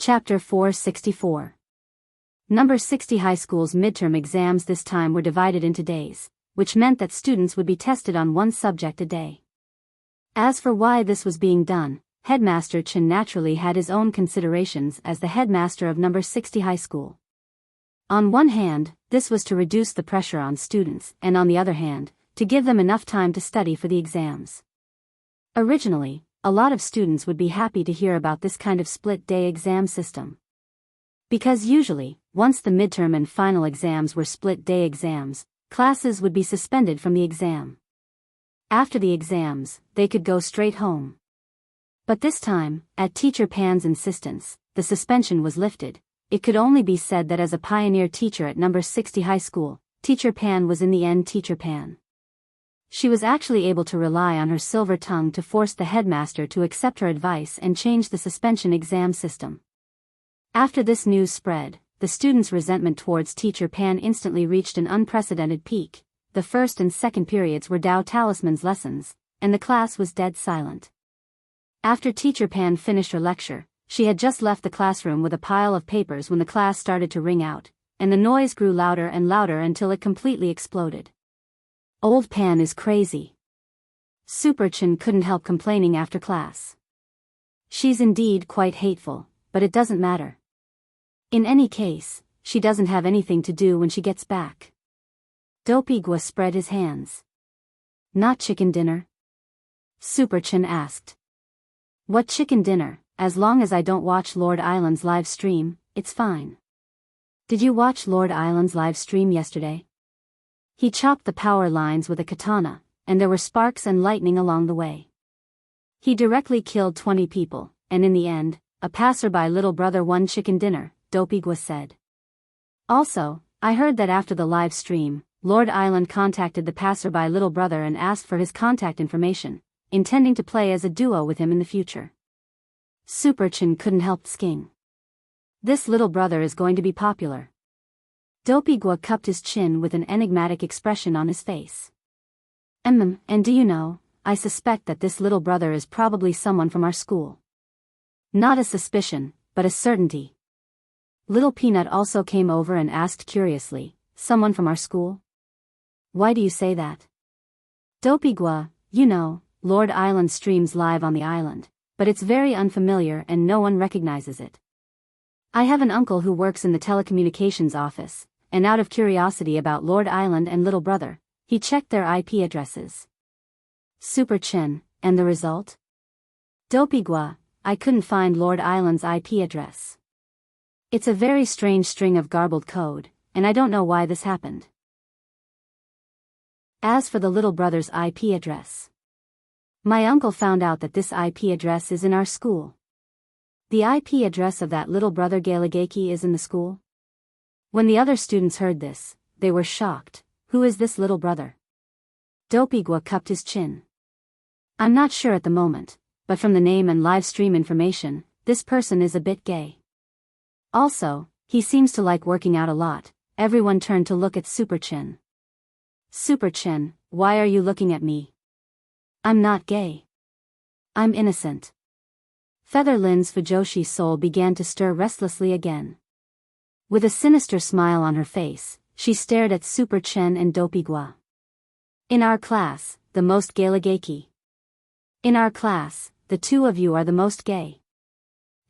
Chapter 464. Number 60 High School's midterm exams this time were divided into days, which meant that students would be tested on one subject a day. As for why this was being done, Headmaster Chen naturally had his own considerations as the headmaster of Number 60 High School. On one hand, this was to reduce the pressure on students, and on the other hand, to give them enough time to study for the exams. Originally, a lot of students would be happy to hear about this kind of split-day exam system. Because usually, once the midterm and final exams were split-day exams, classes would be suspended from the exam. After the exams, they could go straight home. But this time, at Teacher Pan's insistence, the suspension was lifted. It could only be said that as a pioneer teacher at Number 60 High School, Teacher Pan was in the end Teacher Pan. She was actually able to rely on her silver tongue to force the headmaster to accept her advice and change the suspension exam system. After this news spread, the students' resentment towards Teacher Pan instantly reached an unprecedented peak. The first and second periods were Dao Talisman's lessons, and the class was dead silent. After Teacher Pan finished her lecture, she had just left the classroom with a pile of papers when the class started to ring out, and the noise grew louder and louder until it completely exploded. Old Pan is crazy. Super Chen couldn't help complaining after class. She's indeed quite hateful, but it doesn't matter. In any case, she doesn't have anything to do when she gets back. Dopey Gua spread his hands. Not chicken dinner? Super Chen asked. What chicken dinner? As long as I don't watch Lord Island's live stream, it's fine. Did you watch Lord Island's live stream yesterday? He chopped the power lines with a katana, and there were sparks and lightning along the way. He directly killed 20 people, and in the end, a passerby little brother won chicken dinner, Dopey Gua said. Also, I heard that after the live stream, Lord Island contacted the passerby little brother and asked for his contact information, intending to play as a duo with him in the future. Super Chen couldn't help sking. This little brother is going to be popular. Dopey Gua cupped his chin with an enigmatic expression on his face. And do you know, I suspect that this little brother is probably someone from our school. Not a suspicion, but a certainty. Little Peanut also came over and asked curiously, someone from our school? Why do you say that? Dopey Gua, you know, Lord Island streams live on the island, but it's very unfamiliar and no one recognizes it. I have an uncle who works in the telecommunications office, and out of curiosity about Lord Island and Little Brother, he checked their IP addresses. Super Chen, and the result? Dopey Gua, I couldn't find Lord Island's IP address. It's a very strange string of garbled code, and I don't know why this happened. As for the little brother's IP address, my uncle found out that this IP address is in our school. The IP address of that little brother Galagaki is in the school? When the other students heard this, they were shocked. Who is this little brother? Dopey Gua cupped his chin. I'm not sure at the moment, but from the name and live stream information, this person is a bit gay. Also, he seems to like working out a lot. Everyone turned to look at Super Chen. Super Chen, why are you looking at me? I'm not gay. I'm innocent. Feather Lin's Fujoshi soul began to stir restlessly again. With a sinister smile on her face, she stared at Super Chen and Dopey Gua. In our class, the most Galagaki. In our class, the two of you are the most gay.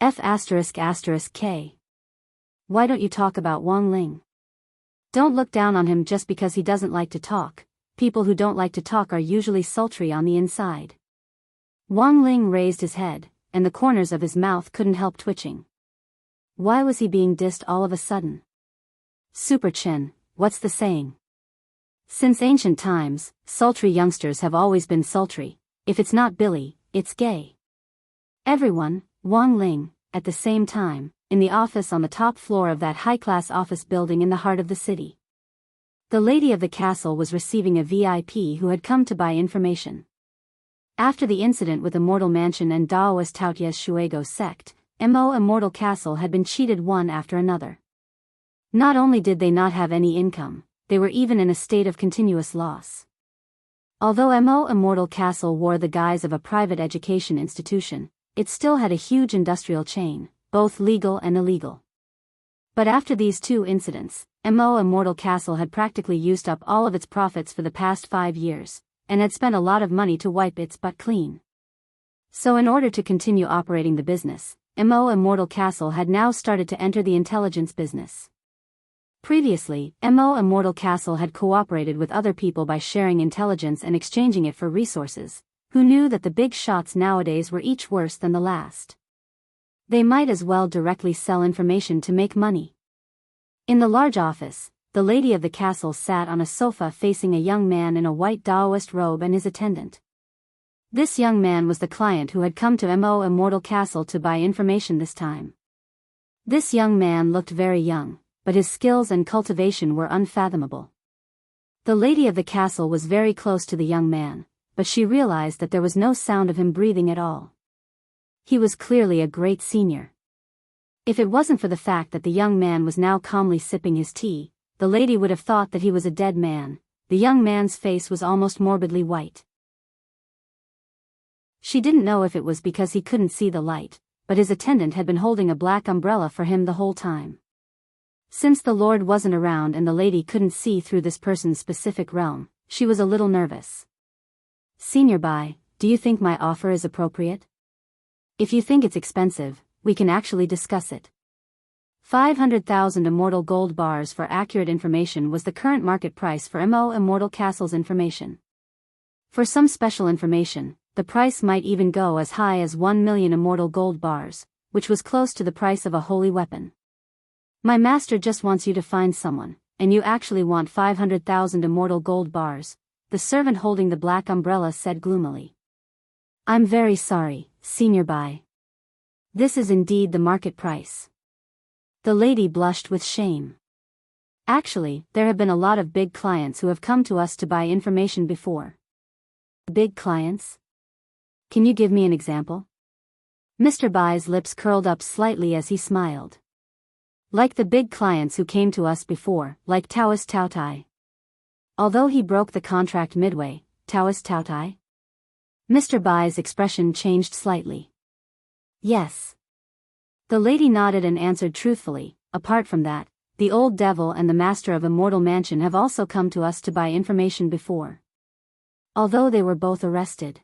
F***K. Why don't you talk about Wang Ling? Don't look down on him just because he doesn't like to talk. People who don't like to talk are usually sultry on the inside. Wang Ling raised his head, and the corners of his mouth couldn't help twitching. Why was he being dissed all of a sudden? Super Chen, what's the saying? Since ancient times, sultry youngsters have always been sultry. If it's not Billy, it's gay. Everyone, Wang Ling, at the same time, in the office on the top floor of that high-class office building in the heart of the city. The lady of the castle was receiving a VIP who had come to buy information. After the incident with Immortal Mansion and Daoist Taotia's Shuego sect, Immortal Castle had been cheated one after another. Not only did they not have any income, they were even in a state of continuous loss. Although Immortal Castle wore the guise of a private education institution, it still had a huge industrial chain, both legal and illegal. But after these two incidents, Immortal Castle had practically used up all of its profits for the past 5 years, and had spent a lot of money to wipe its butt clean. So in order to continue operating the business, Immortal Castle had now started to enter the intelligence business. Previously, Immortal Castle had cooperated with other people by sharing intelligence and exchanging it for resources, who knew that the big shots nowadays were each worse than the last. They might as well directly sell information to make money. In the large office, the lady of the castle sat on a sofa facing a young man in a white Taoist robe and his attendant. This young man was the client who had come to Immortal Castle to buy information this time. This young man looked very young, but his skills and cultivation were unfathomable. The lady of the castle was very close to the young man, but she realized that there was no sound of him breathing at all. He was clearly a great senior. If it wasn't for the fact that the young man was now calmly sipping his tea, the lady would have thought that he was a dead man. The young man's face was almost morbidly white. She didn't know if it was because he couldn't see the light, but his attendant had been holding a black umbrella for him the whole time. Since the Lord wasn't around and the lady couldn't see through this person's specific realm, she was a little nervous. "Senior Bai, do you think my offer is appropriate? If you think it's expensive, we can actually discuss it." 500,000 immortal gold bars for accurate information was the current market price for Immortal Castle's information. For some special information, the price might even go as high as 1 million immortal gold bars, which was close to the price of a holy weapon. "My master just wants you to find someone, and you actually want 500,000 immortal gold bars," the servant holding the black umbrella said gloomily. "I'm very sorry, Senior Bai. This is indeed the market price." The lady blushed with shame. "Actually, there have been a lot of big clients who have come to us to buy information before." "Big clients? Can you give me an example?" Mr. Bai's lips curled up slightly as he smiled. "Like the big clients who came to us before, like Taoist Taotai." Although he broke the contract midway, Taoist Taotai? Mr. Bai's expression changed slightly. "Yes." The lady nodded and answered truthfully, "Apart from that, the old devil and the master of Immortal Mansion have also come to us to buy information before. Although they were both arrested."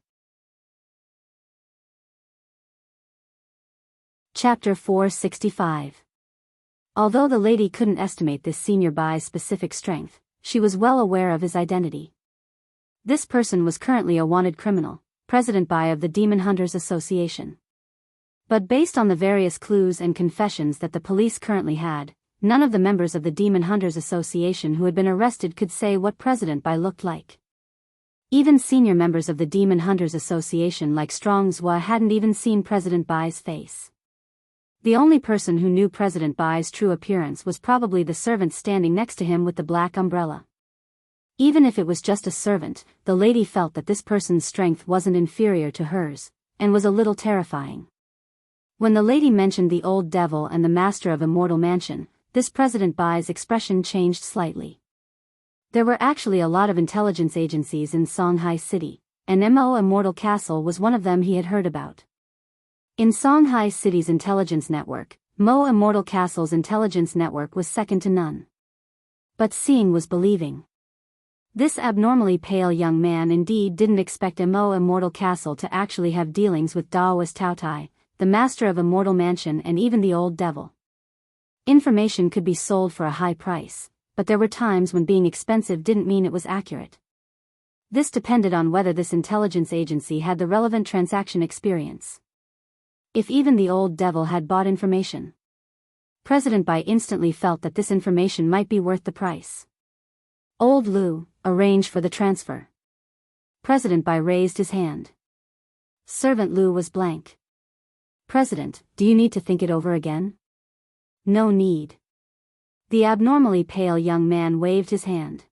Chapter 465. Although the lady couldn't estimate this Senior Bai's specific strength, she was well aware of his identity. This person was currently a wanted criminal, President Bai of the Demon Hunters Association. But based on the various clues and confessions that the police currently had, none of the members of the Demon Hunters Association who had been arrested could say what President Bai looked like. Even senior members of the Demon Hunters Association like Strong Zhua hadn't even seen President Bai's face. The only person who knew President Bai's true appearance was probably the servant standing next to him with the black umbrella. Even if it was just a servant, the lady felt that this person's strength wasn't inferior to hers, and was a little terrifying. When the lady mentioned the old devil and the master of Immortal Mansion, this President Bai's expression changed slightly. There were actually a lot of intelligence agencies in Songhai City, and Immortal Castle was one of them he had heard about. In Songhai City's intelligence network, Immortal Castle's intelligence network was second to none. But seeing was believing. This abnormally pale young man indeed didn't expect Immortal Castle to actually have dealings with Taoist Taotai, the master of Immortal Mansion and even the old devil. Information could be sold for a high price, but there were times when being expensive didn't mean it was accurate. This depended on whether this intelligence agency had the relevant transaction experience. If even the old devil had bought information, President Bai instantly felt that this information might be worth the price. "Old Lu, arrange for the transfer." President Bai raised his hand. Servant Lu was blank. "President, do you need to think it over again?" "No need." The abnormally pale young man waved his hand.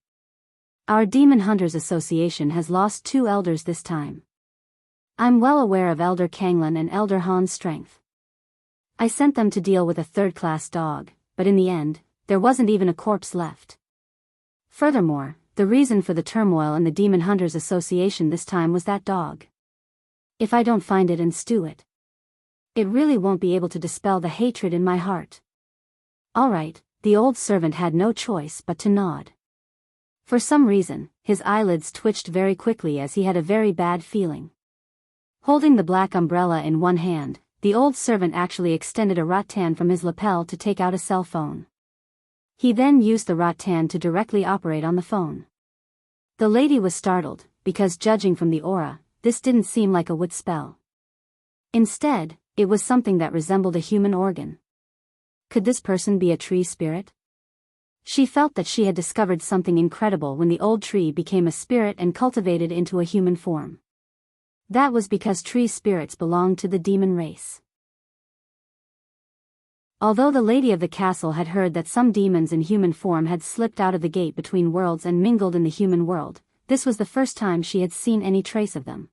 "Our Demon Hunters Association has lost 2 elders this time. I'm well aware of Elder Kanglin and Elder Han's strength. I sent them to deal with a third-class dog, but in the end, there wasn't even a corpse left. Furthermore, the reason for the turmoil in the Demon Hunters Association this time was that dog. If I don't find it and stew it, It really won't be able to dispel the hatred in my heart. All right, the old servant had no choice but to nod. For some reason, his eyelids twitched very quickly as he had a very bad feeling. Holding the black umbrella in one hand, the old servant actually extended a rattan from his lapel to take out a cell phone. He then used the rattan to directly operate on the phone. The lady was startled, because judging from the aura, this didn't seem like a wood spell. Instead, it was something that resembled a human organ. Could this person be a tree spirit? She felt that she had discovered something incredible when the old tree became a spirit and cultivated into a human form. That was because tree spirits belonged to the demon race. Although the lady of the castle had heard that some demons in human form had slipped out of the gate between worlds and mingled in the human world, this was the first time she had seen any trace of them.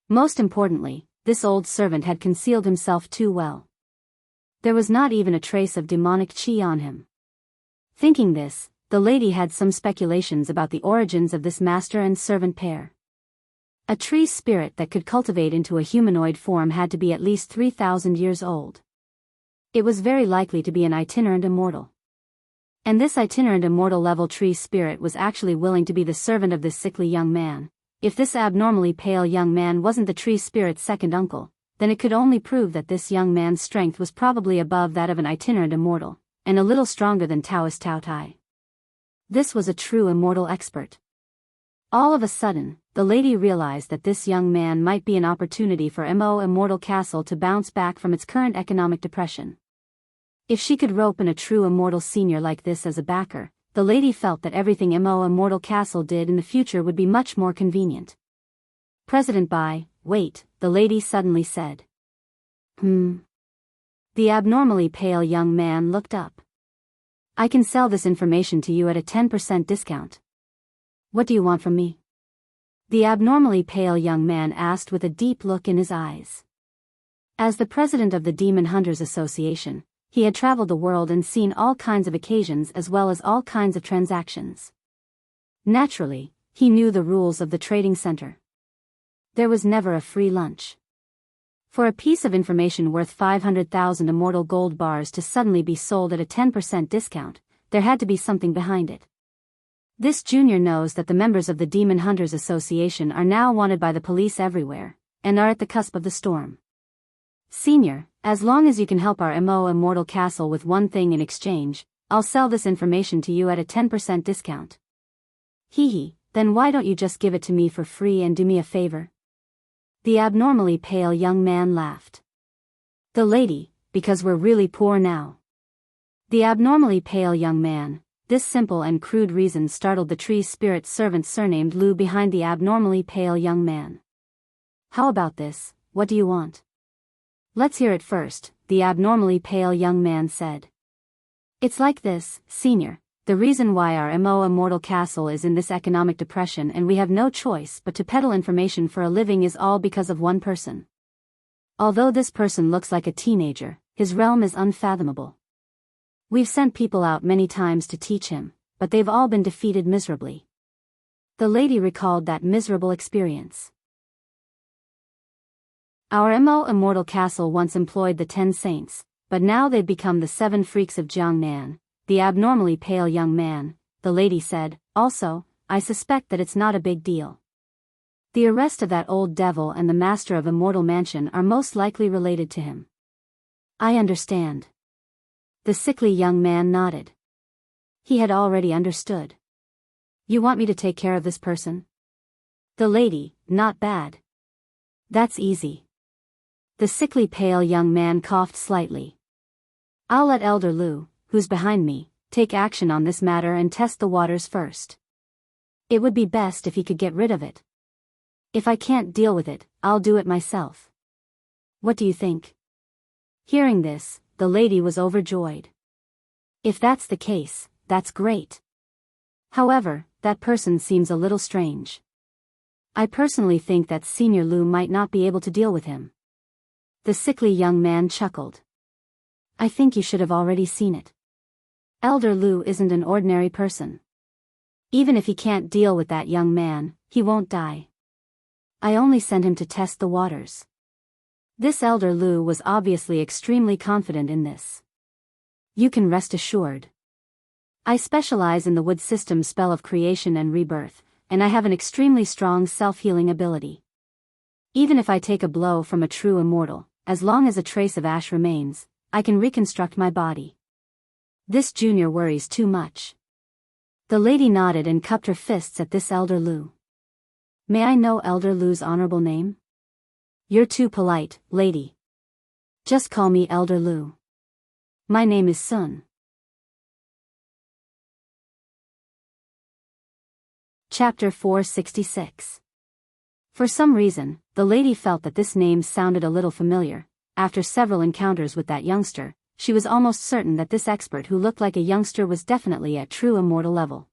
Most importantly, this old servant had concealed himself too well. There was not even a trace of demonic chi on him. Thinking this, the lady had some speculations about the origins of this master and servant pair. A tree spirit that could cultivate into a humanoid form had to be at least 3,000 years old. It was very likely to be an itinerant immortal. And this itinerant immortal level tree spirit was actually willing to be the servant of this sickly young man. If this abnormally pale young man wasn't the tree spirit's second uncle, then it could only prove that this young man's strength was probably above that of an itinerant immortal, and a little stronger than Taoist Tao Tai. This was a true immortal expert. All of a sudden, the lady realized that this young man might be an opportunity for Mo Immortal Castle to bounce back from its current economic depression. If she could rope in a true immortal senior like this as a backer, the lady felt that everything Mo Immortal Castle did in the future would be much more convenient. President wait, the lady suddenly said. The abnormally pale young man looked up. I can sell this information to you at a 10% discount. What do you want from me? The abnormally pale young man asked with a deep look in his eyes. As the president of the Demon Hunters Association, he had traveled the world and seen all kinds of occasions as well as all kinds of transactions. Naturally, he knew the rules of the trading center. There was never a free lunch. For a piece of information worth 500,000 immortal gold bars to suddenly be sold at a 10% discount, there had to be something behind it. This junior knows that the members of the Demon Hunters Association are now wanted by the police everywhere, and are at the cusp of the storm. Senior, as long as you can help our Mo Immortal Castle with one thing in exchange, I'll sell this information to you at a 10% discount. Then why don't you just give it to me for free and do me a favor? The abnormally pale young man laughed. The lady, because we're really poor now. The abnormally pale young man, this simple and crude reason startled the tree spirit servant surnamed Lu behind the abnormally pale young man. How about this, what do you want? Let's hear it first, the abnormally pale young man said. It's like this, senior, the reason why our Mo Immortal Castle is in this economic depression and we have no choice but to peddle information for a living is all because of one person. Although this person looks like a teenager, his realm is unfathomable. We've sent people out many times to teach him, but they've all been defeated miserably. The lady recalled that miserable experience. Our Mo Immortal Castle once employed the 10 saints, but now they've become the 7 freaks of Jiangnan, the abnormally pale young man, the lady said. Also, I suspect that it's not a big deal. The arrest of that old devil and the master of Immortal Mansion are most likely related to him. I understand. The sickly young man nodded. He had already understood. You want me to take care of this person? The lady, not bad. That's easy. The sickly pale young man coughed slightly. I'll let Elder Lu, who's behind me, take action on this matter and test the waters first. It would be best if he could get rid of it. If I can't deal with it, I'll do it myself. What do you think? Hearing this, the lady was overjoyed. If that's the case, that's great. However, that person seems a little strange. I personally think that Senior Lu might not be able to deal with him. The sickly young man chuckled. I think you should have already seen it. Elder Lu isn't an ordinary person. Even if he can't deal with that young man, he won't die. I only sent him to test the waters. This elder Lu was obviously extremely confident in this. You can rest assured. I specialize in the wood system spell of creation and rebirth, and I have an extremely strong self-healing ability. Even if I take a blow from a true immortal, as long as a trace of ash remains, I can reconstruct my body. This junior worries too much. The lady nodded and cupped her fists at this elder Lu. May I know elder Lu's honorable name? You're too polite, lady. Just call me elder Lu. My name is Sun. Chapter 466. For some reason, the lady felt that this name sounded a little familiar. After several encounters with that youngster, she was almost certain that this expert who looked like a youngster was definitely at true immortal level.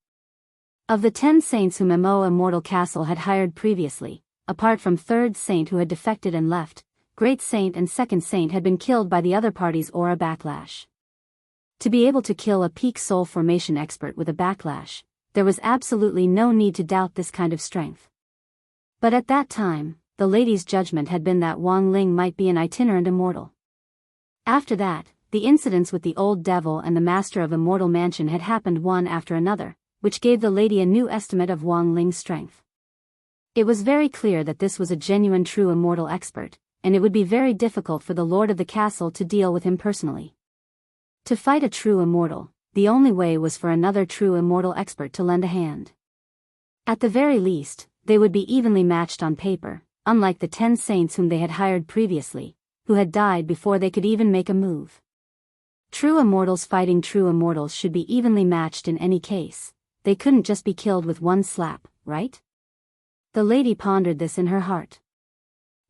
Of the 10 saints whom Mo Immortal Castle had hired previously, apart from 3rd Saint who had defected and left, Great Saint and 2nd Saint had been killed by the other party's aura backlash. To be able to kill a peak soul formation expert with a backlash, there was absolutely no need to doubt this kind of strength. But at that time, the lady's judgment had been that Wang Ling might be an itinerant immortal. After that, the incidents with the old devil and the master of Immortal Mansion had happened one after another, which gave the lady a new estimate of Wang Ling's strength. It was very clear that this was a genuine true immortal expert, and it would be very difficult for the lord of the castle to deal with him personally. To fight a true immortal, the only way was for another true immortal expert to lend a hand. At the very least, they would be evenly matched on paper, unlike the 10 saints whom they had hired previously, who had died before they could even make a move. True immortals fighting true immortals should be evenly matched in any case. They couldn't just be killed with one slap, right? The lady pondered this in her heart.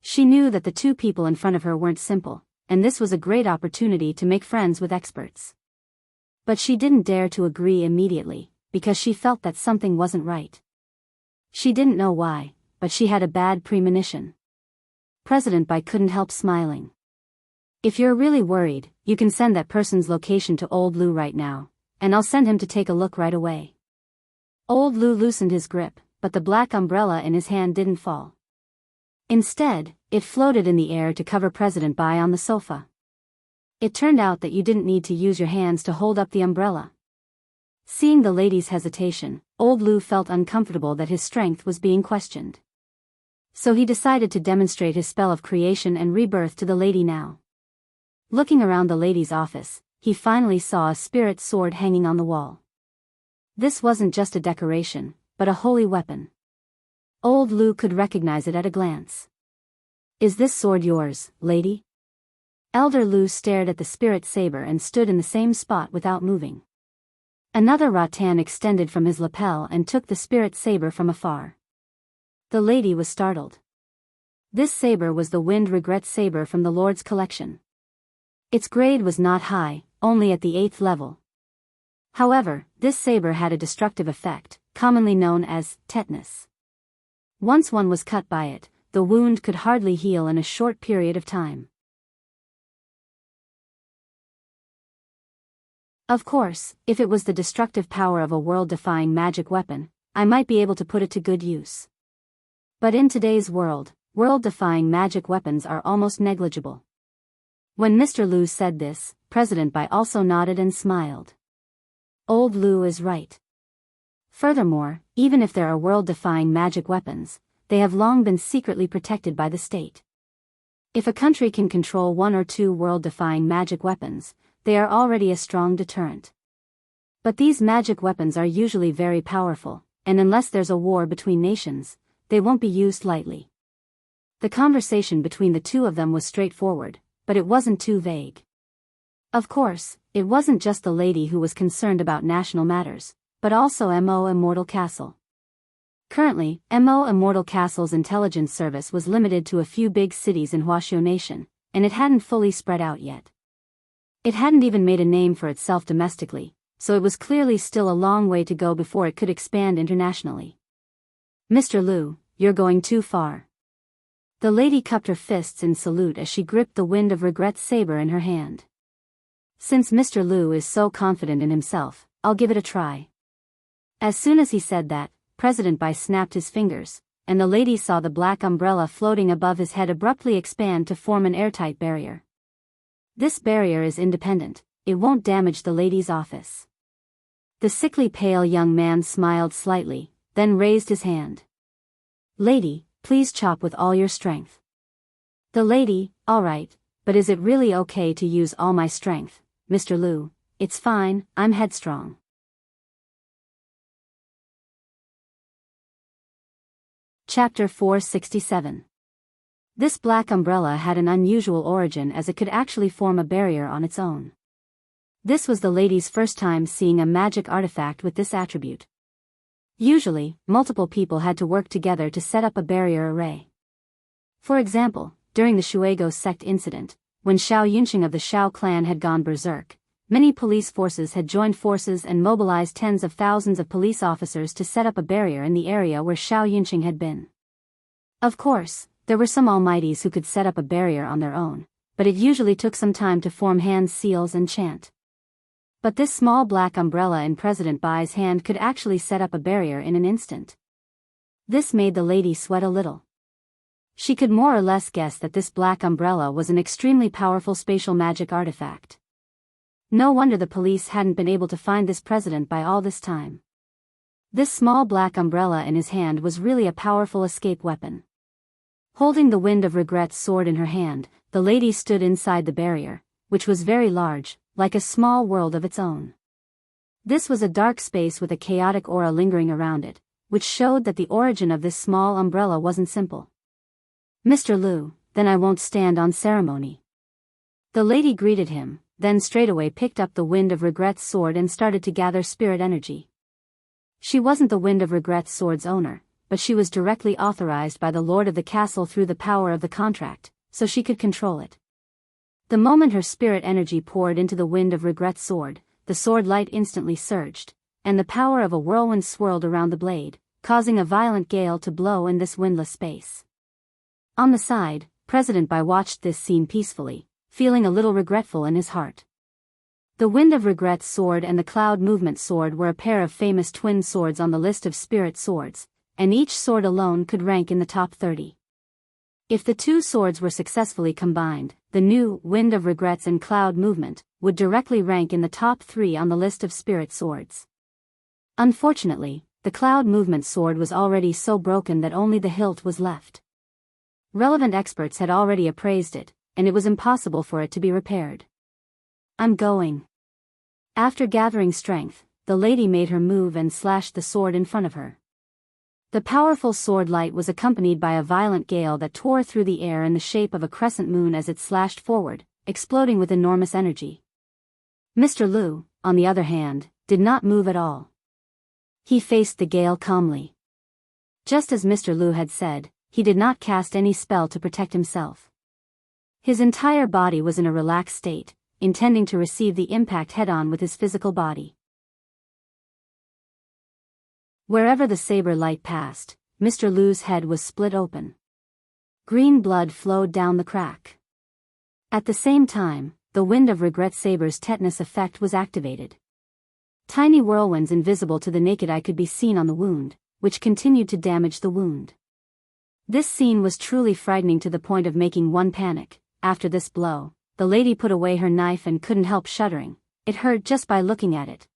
She knew that the two people in front of her weren't simple, and this was a great opportunity to make friends with experts. But she didn't dare to agree immediately, because she felt that something wasn't right. She didn't know why, but she had a bad premonition. President Bai couldn't help smiling. If you're really worried, you can send that person's location to Old Lu right now, and I'll send him to take a look right away. Old Lu loosened his grip, but the black umbrella in his hand didn't fall. Instead, it floated in the air to cover President Bai on the sofa. It turned out that you didn't need to use your hands to hold up the umbrella. Seeing the lady's hesitation, Old Lu felt uncomfortable that his strength was being questioned. So he decided to demonstrate his spell of creation and rebirth to the lady now. Looking around the lady's office, he finally saw a spirit sword hanging on the wall. This wasn't just a decoration, but a holy weapon. Old Lu could recognize it at a glance. Is this sword yours, lady? Elder Lu stared at the spirit saber and stood in the same spot without moving. Another rattan extended from his lapel and took the spirit saber from afar. The lady was startled. This saber was the Wind Regret saber from the Lord's collection. Its grade was not high, only at the 8th level. However, this saber had a destructive effect, commonly known as tetanus. Once one was cut by it, the wound could hardly heal in a short period of time. Of course, if it was the destructive power of a world-defying magic weapon, I might be able to put it to good use. But in today's world, world-defying magic weapons are almost negligible. When Mr. Lu said this, President Bai also nodded and smiled. Old Lu is right. Furthermore, even if there are world-defying magic weapons, they have long been secretly protected by the state. If a country can control 1 or 2 world-defying magic weapons, they are already a strong deterrent. But these magic weapons are usually very powerful, and unless there's a war between nations, they won't be used lightly. The conversation between the two of them was straightforward, but it wasn't too vague. Of course, it wasn't just the lady who was concerned about national matters, but also Mo Immortal Castle. Currently, Mo Immortal Castle's intelligence service was limited to a few big cities in Huaxiu Nation, and it hadn't fully spread out yet. It hadn't even made a name for itself domestically, so it was clearly still a long way to go before it could expand internationally. Mr. Lu, you're going too far. The lady cupped her fists in salute as she gripped the Wind of Regret saber in her hand. Since Mr. Lu is so confident in himself, I'll give it a try. As soon as he said that, President Bai snapped his fingers, and the lady saw the black umbrella floating above his head abruptly expand to form an airtight barrier. This barrier is independent, it won't damage the lady's office. The sickly pale young man smiled slightly, then raised his hand. Lady, please chop with all your strength. The lady, all right, but is it really okay to use all my strength, Mr. Liu? It's fine, I'm headstrong. Chapter 467. This black umbrella had an unusual origin as it could actually form a barrier on its own. This was the lady's first time seeing a magic artifact with this attribute. Usually, multiple people had to work together to set up a barrier array. For example, during the Shuego sect incident, when Xiao Yunqing of the Xiao clan had gone berserk, many police forces had joined forces and mobilized tens of thousands of police officers to set up a barrier in the area where Xiao Yunqing had been. Of course, there were some almighties who could set up a barrier on their own, but it usually took some time to form hand seals and chant. But this small black umbrella in President Bai's hand could actually set up a barrier in an instant. This made the lady sweat a little. She could more or less guess that this black umbrella was an extremely powerful spatial magic artifact. No wonder the police hadn't been able to find this President Bai all this time. This small black umbrella in his hand was really a powerful escape weapon. Holding the Wind of Regret's sword in her hand, the lady stood inside the barrier, which was very large, like a small world of its own. This was a dark space with a chaotic aura lingering around it, which showed that the origin of this small umbrella wasn't simple. Mr. Liu, then I won't stand on ceremony. The lady greeted him, then straightaway picked up the Wind of Regret's sword and started to gather spirit energy. She wasn't the Wind of Regret's sword's owner, but she was directly authorized by the lord of the castle through the power of the contract, so she could control it. The moment her spirit energy poured into the Wind of Regret's sword, the sword light instantly surged, and the power of a whirlwind swirled around the blade, causing a violent gale to blow in this windless space. On the side, President Bai watched this scene peacefully, feeling a little regretful in his heart. The Wind of Regret's sword and the Cloud Movement sword were a pair of famous twin swords on the list of spirit swords, and each sword alone could rank in the top 30. If the two swords were successfully combined, the new Wind of Regrets and Cloud Movement would directly rank in the top 3 on the list of spirit swords. Unfortunately, the Cloud Movement sword was already so broken that only the hilt was left. Relevant experts had already appraised it, and it was impossible for it to be repaired. I'm going. After gathering strength, the lady made her move and slashed the sword in front of her. The powerful sword light was accompanied by a violent gale that tore through the air in the shape of a crescent moon as it slashed forward, exploding with enormous energy. Mr. Liu, on the other hand, did not move at all. He faced the gale calmly. Just as Mr. Liu had said, he did not cast any spell to protect himself. His entire body was in a relaxed state, intending to receive the impact head-on with his physical body. Wherever the saber light passed, Mr. Liu's head was split open. Green blood flowed down the crack. At the same time, the Wind of Regret saber's tetanus effect was activated. Tiny whirlwinds invisible to the naked eye could be seen on the wound, which continued to damage the wound. This scene was truly frightening to the point of making one panic. After this blow, the lady put away her knife and couldn't help shuddering. It hurt just by looking at it.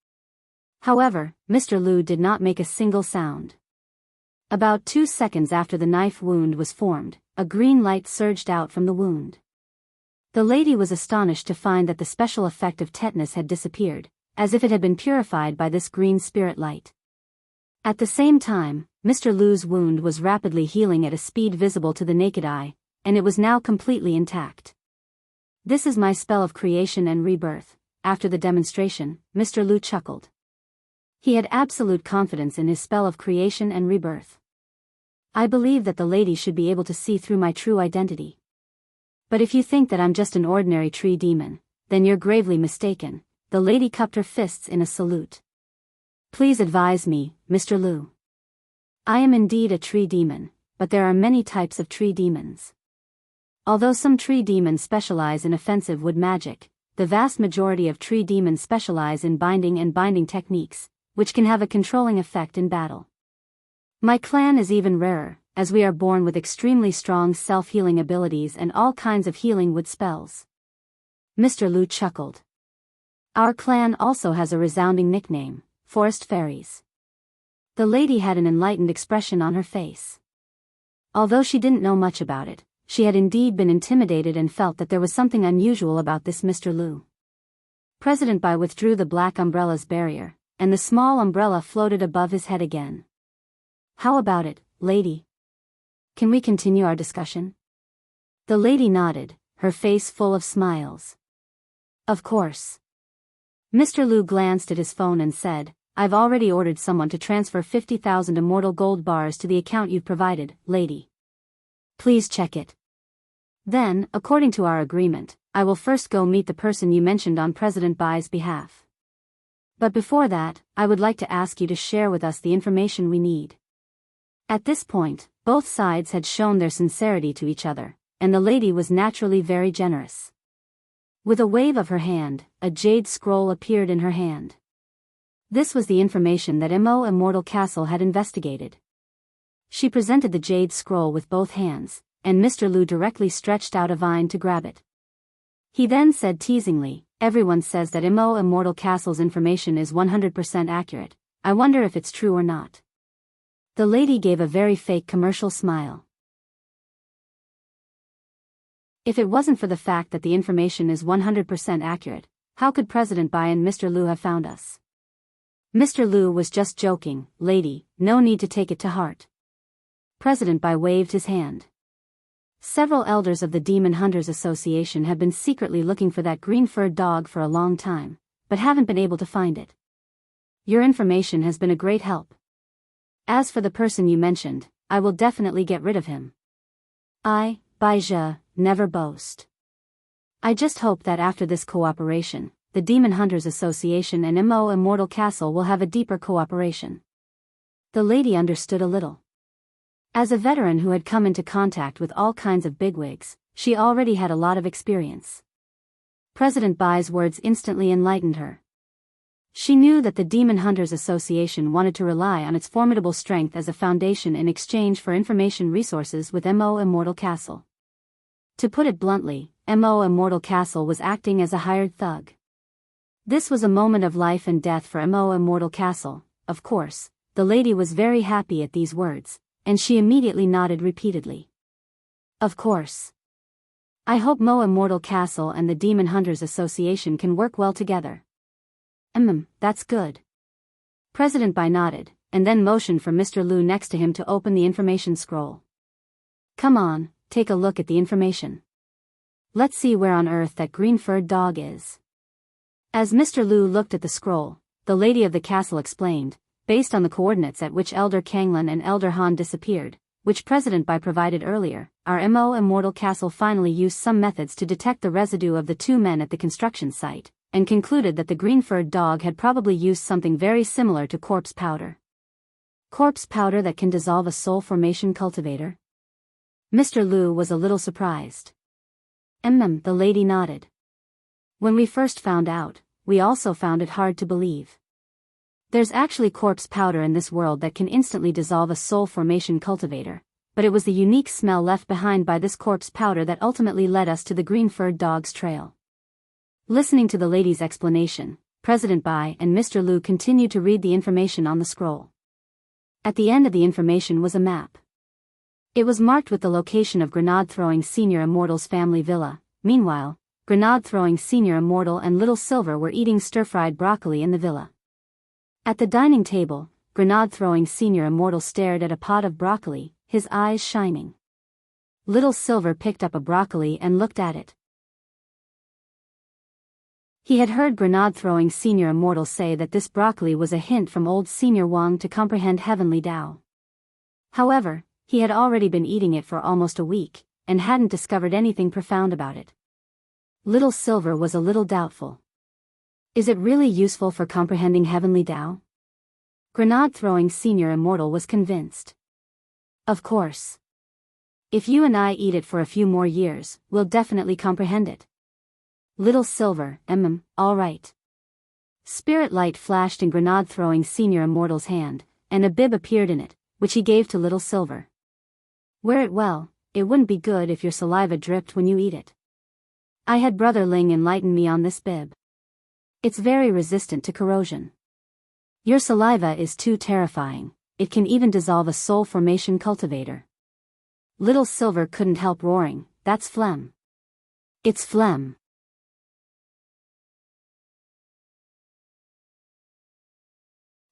However, Mr. Liu did not make a single sound. About 2 seconds after the knife wound was formed, a green light surged out from the wound. The lady was astonished to find that the special effect of tetanus had disappeared, as if it had been purified by this green spirit light. At the same time, Mr. Liu's wound was rapidly healing at a speed visible to the naked eye, and it was now completely intact. This is my spell of creation and rebirth. After the demonstration, Mr. Liu chuckled. He had absolute confidence in his spell of creation and rebirth. I believe that the lady should be able to see through my true identity. But if you think that I'm just an ordinary tree demon, then you're gravely mistaken. The lady cupped her fists in a salute. Please advise me, Mr. Liu. I am indeed a tree demon, but there are many types of tree demons. Although some tree demons specialize in offensive wood magic, the vast majority of tree demons specialize in binding and binding techniques, which can have a controlling effect in battle. My clan is even rarer, as we are born with extremely strong self-healing abilities and all kinds of healing wood spells. Mr. Lu chuckled. Our clan also has a resounding nickname, Forest Fairies. The lady had an enlightened expression on her face. Although she didn't know much about it, she had indeed been intimidated and felt that there was something unusual about this Mr. Lu. President Bai withdrew the black umbrella's barrier, and the small umbrella floated above his head again. How about it, lady? Can we continue our discussion? The lady nodded, her face full of smiles. Of course. Mr. Lu glanced at his phone and said, I've already ordered someone to transfer 50,000 immortal gold bars to the account you've provided, lady. Please check it. Then, according to our agreement, I will first go meet the person you mentioned on President Bai's behalf. But before that, I would like to ask you to share with us the information we need. At this point, both sides had shown their sincerity to each other, and the lady was naturally very generous. With a wave of her hand, a jade scroll appeared in her hand. This was the information that Immortal Castle had investigated. She presented the jade scroll with both hands, and Mr. Lu directly stretched out a vine to grab it. He then said teasingly, everyone says that Immortal Castle's information is 100% accurate. I wonder if it's true or not. The lady gave a very fake commercial smile. If it wasn't for the fact that the information is 100% accurate, how could President Bai and Mr. Lu have found us? Mr. Lu was just joking, lady, no need to take it to heart. President Bai waved his hand. Several elders of the Demon Hunters Association have been secretly looking for that green-furred dog for a long time, but haven't been able to find it. Your information has been a great help. As for the person you mentioned, I will definitely get rid of him. I, Bai Zhe, never boast. I just hope that after this cooperation, the Demon Hunters Association and Immortal Castle will have a deeper cooperation. The lady understood a little. As a veteran who had come into contact with all kinds of bigwigs, she already had a lot of experience. President Bai's words instantly enlightened her. She knew that the Demon Hunters Association wanted to rely on its formidable strength as a foundation in exchange for information resources with Immortal Castle. To put it bluntly, Immortal Castle was acting as a hired thug. This was a moment of life and death for Immortal Castle, of course. The lady was very happy at these words, and she immediately nodded repeatedly. Of course. I hope Immortal Castle and the Demon Hunters Association can work well together. That's good. President Bai nodded, and then motioned for Mr. Lu next to him to open the information scroll. Come on, take a look at the information. Let's see where on earth that green-furred dog is. As Mr. Lu looked at the scroll, the lady of the castle explained, based on the coordinates at which Elder Kanglan and Elder Han disappeared, which President Bai provided earlier, our Immortal Castle finally used some methods to detect the residue of the two men at the construction site, and concluded that the green-furred dog had probably used something very similar to corpse powder. Corpse powder that can dissolve a soul formation cultivator? Mr. Lu was a little surprised. The lady nodded. When we first found out, we also found it hard to believe. There's actually corpse powder in this world that can instantly dissolve a soul formation cultivator, but it was the unique smell left behind by this corpse powder that ultimately led us to the green-furred dog's trail. Listening to the lady's explanation, President Bai and Mr. Lu continued to read the information on the scroll. At the end of the information was a map. It was marked with the location of Grenade-throwing Senior Immortal's family villa. Meanwhile, Grenade-throwing Senior Immortal and Little Silver were eating stir-fried broccoli in the villa. At the dining table, Grenade-throwing Senior Immortal stared at a pot of broccoli, his eyes shining. Little Silver picked up a broccoli and looked at it. He had heard Grenade-throwing Senior Immortal say that this broccoli was a hint from old Senior Wang to comprehend Heavenly Tao. However, he had already been eating it for almost a week, and hadn't discovered anything profound about it. Little Silver was a little doubtful. Is it really useful for comprehending Heavenly Tao? Grenade-throwing Senior Immortal was convinced. Of course. If you and I eat it for a few more years, we'll definitely comprehend it. Little Silver, all right. Spirit light flashed in Grenade-throwing Senior Immortal's hand, and a bib appeared in it, which he gave to Little Silver. Wear it well, it wouldn't be good if your saliva dripped when you eat it. I had Brother Ling enlighten me on this bib. It's very resistant to corrosion. Your saliva is too terrifying, it can even dissolve a soul formation cultivator. Little Silver couldn't help roaring, that's phlegm. It's phlegm.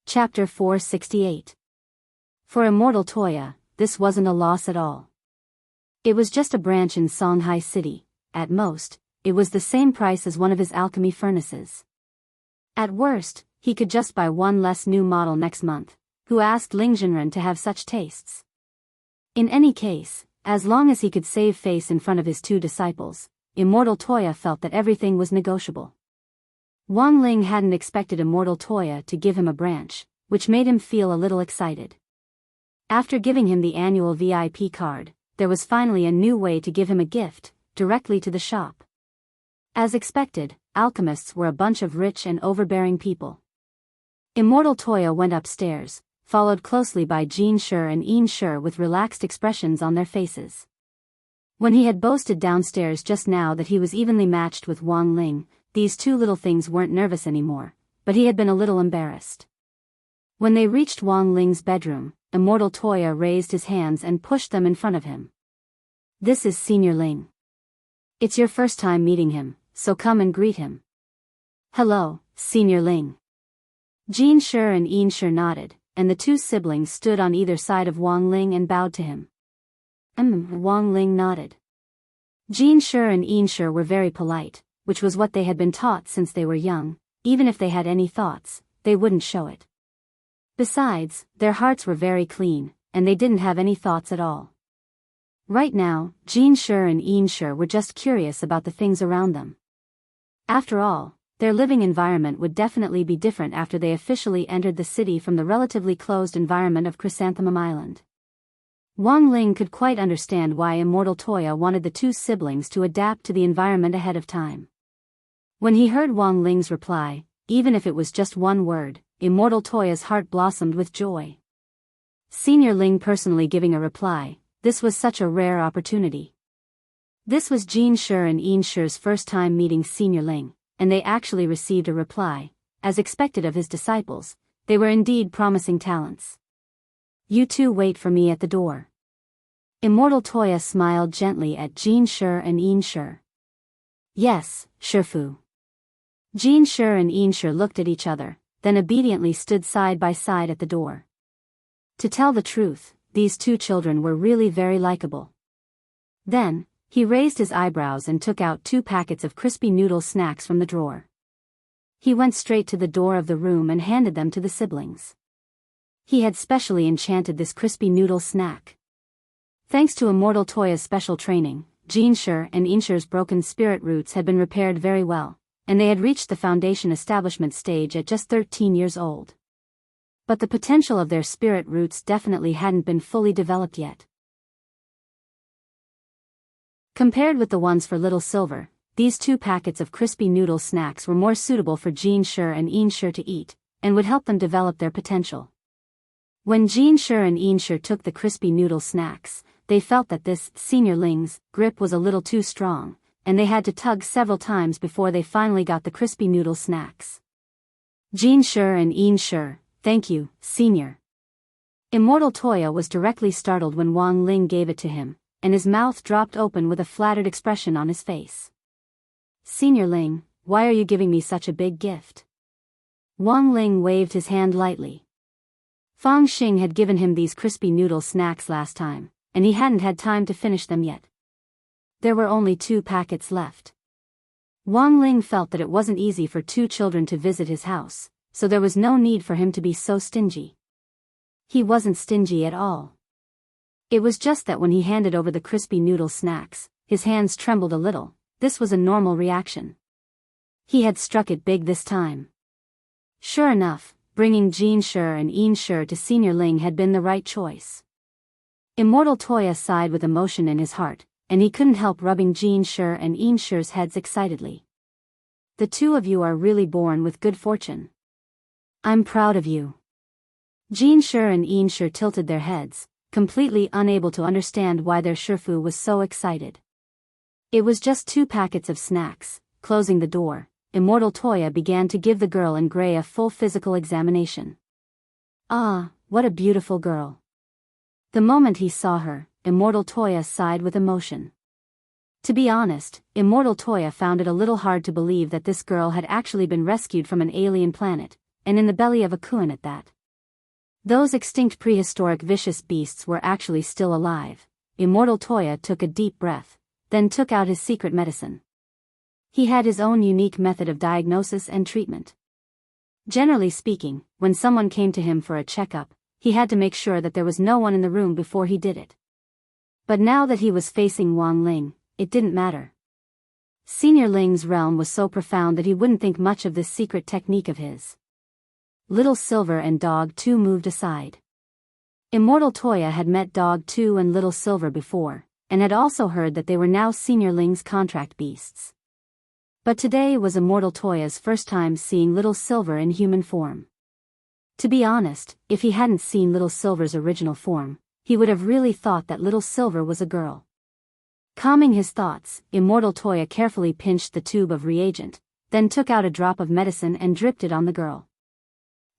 Chapter 468. For Immortal Toya, this wasn't a loss at all. It was just a branch in Songhai City. At most, it was the same price as one of his alchemy furnaces. At worst, he could just buy one less new model next month. Who asked Ling Jinren to have such tastes? In any case, as long as he could save face in front of his two disciples, Immortal Toya felt that everything was negotiable. Wang Ling hadn't expected Immortal Toya to give him a branch, which made him feel a little excited. After giving him the annual VIP card, there was finally a new way to give him a gift, directly to the shop. As expected, alchemists were a bunch of rich and overbearing people. Immortal Toya went upstairs, followed closely by Jin Shi and Yin Shi with relaxed expressions on their faces. When he had boasted downstairs just now that he was evenly matched with Wang Ling, these two little things weren't nervous anymore, but he had been a little embarrassed. When they reached Wang Ling's bedroom, Immortal Toya raised his hands and pushed them in front of him. This is Senior Ling. It's your first time meeting him, so come and greet him. Hello, Senior Ling. Jin Shi and Yin Shi nodded, and the two siblings stood on either side of Wang Ling and bowed to him. Wang Ling nodded. Jin Shi and Yin Shi were very polite, which was what they had been taught since they were young. Even if they had any thoughts, they wouldn't show it. Besides, their hearts were very clean, and they didn't have any thoughts at all. Right now, Jin Shi and Yin Shi were just curious about the things around them. After all, their living environment would definitely be different after they officially entered the city from the relatively closed environment of Chrysanthemum Island. Wang Ling could quite understand why Immortal Toya wanted the two siblings to adapt to the environment ahead of time. When he heard Wang Ling's reply, even if it was just one word, Immortal Toya's heart blossomed with joy. Senior Ling personally giving a reply, this was such a rare opportunity. This was Jin Shi and Yin Shi's first time meeting Senior Ling, and they actually received a reply. As expected of his disciples, they were indeed promising talents. You two wait for me at the door. Immortal Toya smiled gently at Jin Shi and Yin Shi. Yes, Shifu. Jin Shi and Yin Shi looked at each other, then obediently stood side by side at the door. To tell the truth, these two children were really very likable. Then, he raised his eyebrows and took out 2 packets of crispy noodle snacks from the drawer. He went straight to the door of the room and handed them to the siblings. He had specially enchanted this crispy noodle snack. Thanks to Immortal Toya's special training, Jin Shi and Yin Shi's broken spirit roots had been repaired very well, and they had reached the foundation establishment stage at just 13 years old. But the potential of their spirit roots definitely hadn't been fully developed yet. Compared with the ones for Little Silver, these 2 packets of crispy noodle snacks were more suitable for Jin Shi and Yin Shi to eat, and would help them develop their potential. When Jin Shi and Yin Shi took the crispy noodle snacks, they felt that this Senior Ling's grip was a little too strong, and they had to tug several times before they finally got the crispy noodle snacks. Jin Shi and Yin Shi, thank you, Senior. Immortal Toya was directly startled when Wang Ling gave it to him, and his mouth dropped open with a flattered expression on his face. Senior Ling, why are you giving me such a big gift? Wang Ling waved his hand lightly. Fang Xing had given him these crispy noodle snacks last time, and he hadn't had time to finish them yet. There were only 2 packets left. Wang Ling felt that it wasn't easy for 2 children to visit his house, so there was no need for him to be so stingy. He wasn't stingy at all. It was just that when he handed over the crispy noodle snacks, his hands trembled a little. This was a normal reaction. He had struck it big this time. Sure enough, bringing Jin Shi and Yin Shi to Senior Ling had been the right choice. Immortal Toya sighed with emotion in his heart, and he couldn't help rubbing Jin Shi and Yin Shi's heads excitedly. The 2 of you are really born with good fortune. I'm proud of you. Jin Shi and Yin Shi tilted their heads, completely unable to understand why their Shifu was so excited. It was just 2 packets of snacks. Closing the door, Immortal Toya began to give the girl in gray a full physical examination. Ah, what a beautiful girl. The moment he saw her, Immortal Toya sighed with emotion. To be honest, Immortal Toya found it a little hard to believe that this girl had actually been rescued from an alien planet, and in the belly of a Kuan at that. Those extinct prehistoric vicious beasts were actually still alive. Immortal Toya took a deep breath, then took out his secret medicine. He had his own unique method of diagnosis and treatment. Generally speaking, when someone came to him for a checkup, he had to make sure that there was no one in the room before he did it. But now that he was facing Wang Ling, it didn't matter. Senior Ling's realm was so profound that he wouldn't think much of this secret technique of his. Little Silver and Dog 2 moved aside. Immortal Toya had met Dog 2 and Little Silver before, and had also heard that they were now Senior Ling's contract beasts. But today was Immortal Toya's first time seeing Little Silver in human form. To be honest, if he hadn't seen Little Silver's original form, he would have really thought that Little Silver was a girl. Calming his thoughts, Immortal Toya carefully pinched the tube of reagent, then took out a drop of medicine and dripped it on the girl.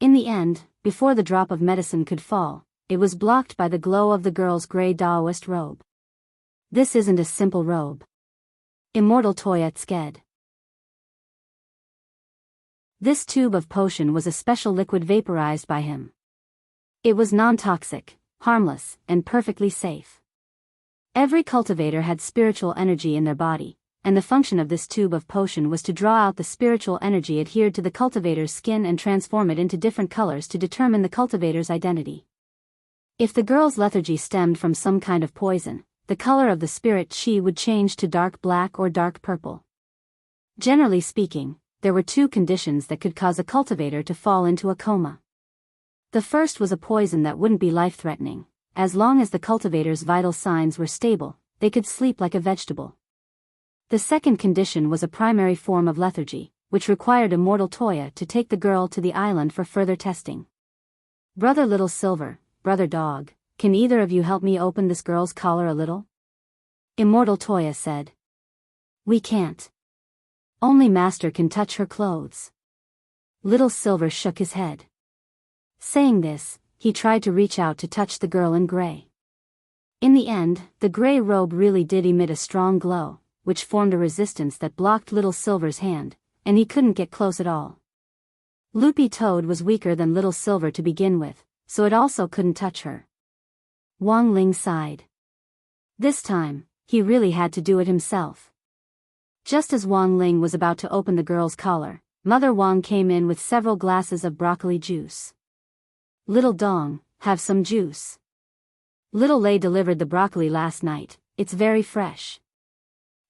In the end, before the drop of medicine could fall, it was blocked by the glow of the girl's gray Daoist robe. This isn't a simple robe. Immortal Toya sked. This tube of potion was a special liquid vaporized by him. It was non-toxic, harmless, and perfectly safe. Every cultivator had spiritual energy in their body, and the function of this tube of potion was to draw out the spiritual energy adhered to the cultivator's skin and transform it into different colors to determine the cultivator's identity. If the girl's lethargy stemmed from some kind of poison, the color of the spirit chi would change to dark black or dark purple. Generally speaking, there were 2 conditions that could cause a cultivator to fall into a coma. The first was a poison that wouldn't be life-threatening. As long as the cultivator's vital signs were stable, they could sleep like a vegetable. The second condition was a primary form of lethargy, which required Immortal Toya to take the girl to the island for further testing. Brother Little Silver, Brother Dog, can either of you help me open this girl's collar a little? Immortal Toya said. We can't. Only Master can touch her clothes. Little Silver shook his head. Saying this, he tried to reach out to touch the girl in gray. In the end, the gray robe really did emit a strong glow, which formed a resistance that blocked Little Silver's hand, and he couldn't get close at all. Loopy Toad was weaker than Little Silver to begin with, so it also couldn't touch her. Wang Ling sighed. This time, he really had to do it himself. Just as Wang Ling was about to open the girl's collar, Mother Wang came in with several glasses of broccoli juice. Little Dong, have some juice. Little Lei delivered the broccoli last night, it's very fresh.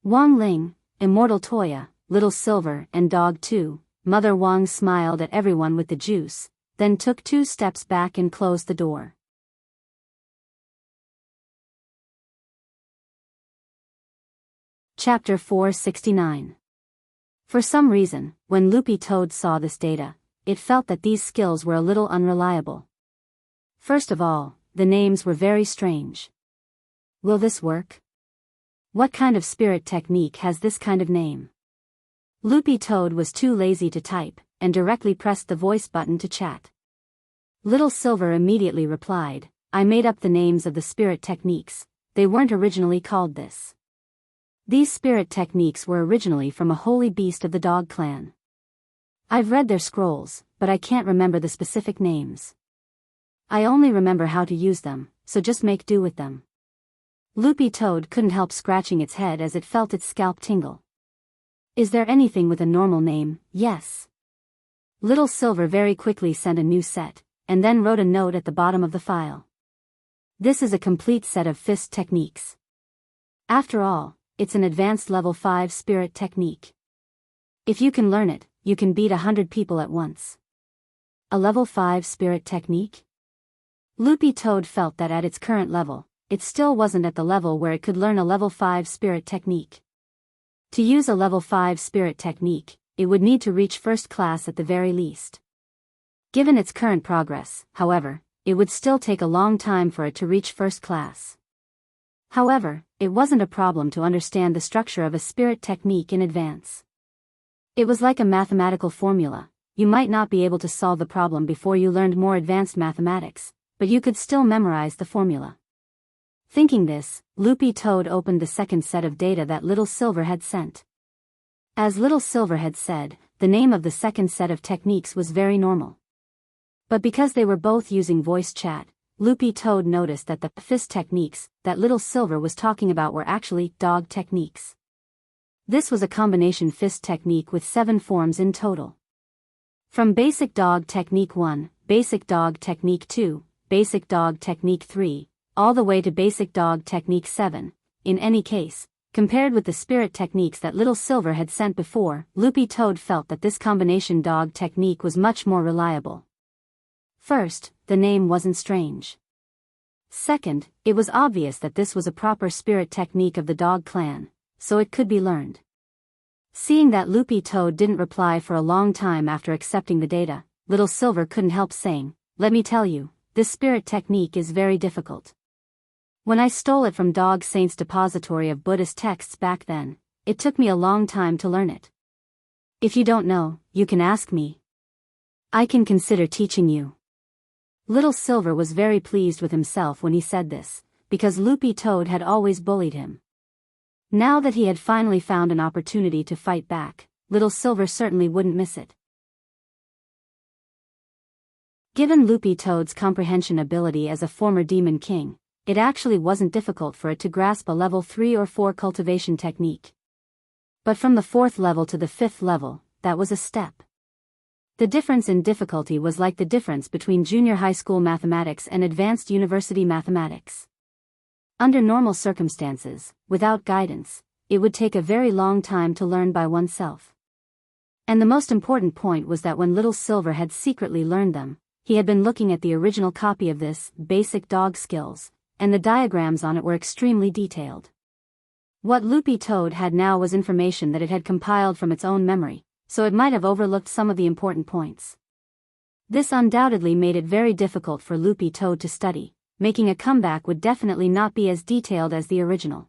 Wang Ling, Immortal Toya, Little Silver and Dog 2, Mother Wang smiled at everyone with the juice, then took 2 steps back and closed the door. Chapter 469. For some reason, when Loopy Toad saw this data, it felt that these skills were a little unreliable. First of all, the names were very strange. Will this work? What kind of spirit technique has this kind of name? Loopy Toad was too lazy to type, and directly pressed the voice button to chat. Little Silver immediately replied, I made up the names of the spirit techniques, they weren't originally called this. These spirit techniques were originally from a holy beast of the dog clan. I've read their scrolls, but I can't remember the specific names. I only remember how to use them, so just make do with them. Loopy Toad couldn't help scratching its head as it felt its scalp tingle. Is there anything with a normal name? Yes. Little Silver very quickly sent a new set, and then wrote a note at the bottom of the file. This is a complete set of fist techniques. After all, it's an advanced level 5 spirit technique. If you can learn it, you can beat 100 people at once. A level 5 spirit technique? Loopy Toad felt that at its current level, it still wasn't at the level where it could learn a level 5 spirit technique. To use a level 5 spirit technique, it would need to reach first class at the very least. Given its current progress, however, it would still take a long time for it to reach first class. However, it wasn't a problem to understand the structure of a spirit technique in advance. It was like a mathematical formula. You might not be able to solve the problem before you learned more advanced mathematics, but you could still memorize the formula. Thinking this, Loopy Toad opened the second set of data that Little Silver had sent. As Little Silver had said, the name of the second set of techniques was very normal. But because they were both using voice chat, Loopy Toad noticed that the fist techniques that Little Silver was talking about were actually dog techniques. This was a combination fist technique with 7 forms in total. From Basic Dog Technique 1, Basic Dog Technique 2, Basic Dog Technique 3, all the way to Basic Dog Technique 7. In any case, compared with the spirit techniques that Little Silver had sent before, Loopy Toad felt that this combination dog technique was much more reliable. First, the name wasn't strange. Second, it was obvious that this was a proper spirit technique of the dog clan, so it could be learned. Seeing that Loopy Toad didn't reply for a long time after accepting the data, Little Silver couldn't help saying, "Let me tell you, this spirit technique is very difficult. When I stole it from Dog Saint's depository of Buddhist texts back then, it took me a long time to learn it. If you don't know, you can ask me. I can consider teaching you." Little Silver was very pleased with himself when he said this, because Loopy Toad had always bullied him. Now that he had finally found an opportunity to fight back, Little Silver certainly wouldn't miss it. Given Loopy Toad's comprehension ability as a former Demon King, it actually wasn't difficult for it to grasp a level 3 or 4 cultivation technique. But from the 4th level to the 5th level, that was a step. The difference in difficulty was like the difference between junior high school mathematics and advanced university mathematics. Under normal circumstances, without guidance, it would take a very long time to learn by oneself. And the most important point was that when Little Silver had secretly learned them, he had been looking at the original copy of this basic dog skills, and the diagrams on it were extremely detailed. What Loopy Toad had now was information that it had compiled from its own memory, so it might have overlooked some of the important points. This undoubtedly made it very difficult for Loopy Toad to study. Making a comeback would definitely not be as detailed as the original.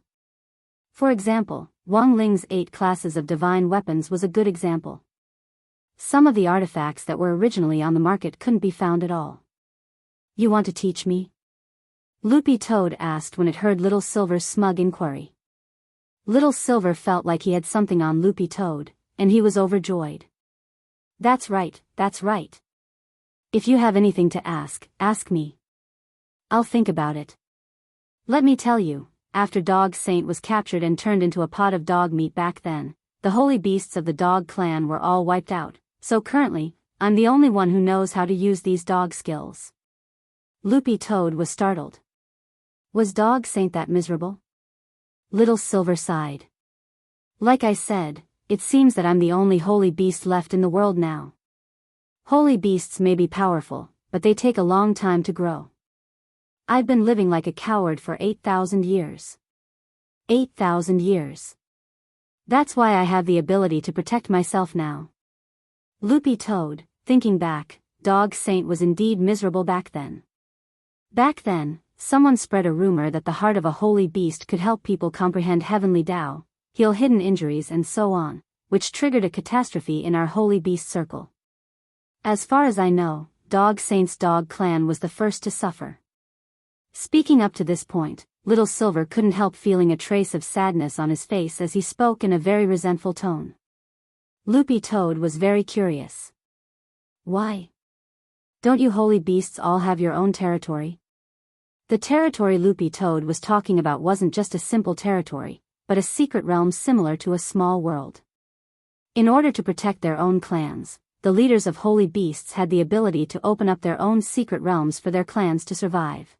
For example, Wang Ling's 8 classes of divine weapons was a good example. Some of the artifacts that were originally on the market couldn't be found at all. "You want to teach me?" Loopy Toad asked when it heard Little Silver's smug inquiry. Little Silver felt like he had something on Loopy Toad, and he was overjoyed. That's right. If you have anything to ask me. I'll think about it. Let me tell you, after Dog Saint was captured and turned into a pot of dog meat back then, the holy beasts of the dog clan were all wiped out, so currently, I'm the only one who knows how to use these dog skills." Loopy Toad was startled. Was Dog Saint that miserable? Little Silver sighed. "Like I said, it seems that I'm the only holy beast left in the world now. Holy beasts may be powerful, but they take a long time to grow. I've been living like a coward for 8,000 years. 8,000 years. That's why I have the ability to protect myself now." Loopy Toad, thinking back, Dog Saint was indeed miserable back then. Back then, someone spread a rumor that the heart of a holy beast could help people comprehend heavenly Tao, heal hidden injuries and so on, which triggered a catastrophe in our holy beast circle. As far as I know, Dog Saint's dog clan was the first to suffer. Speaking up to this point, Little Silver couldn't help feeling a trace of sadness on his face as he spoke in a very resentful tone. Loopy Toad was very curious. "Why? Don't you holy beasts all have your own territory?" The territory Loopy Toad was talking about wasn't just a simple territory, but a secret realm similar to a small world. In order to protect their own clans, the leaders of holy beasts had the ability to open up their own secret realms for their clans to survive.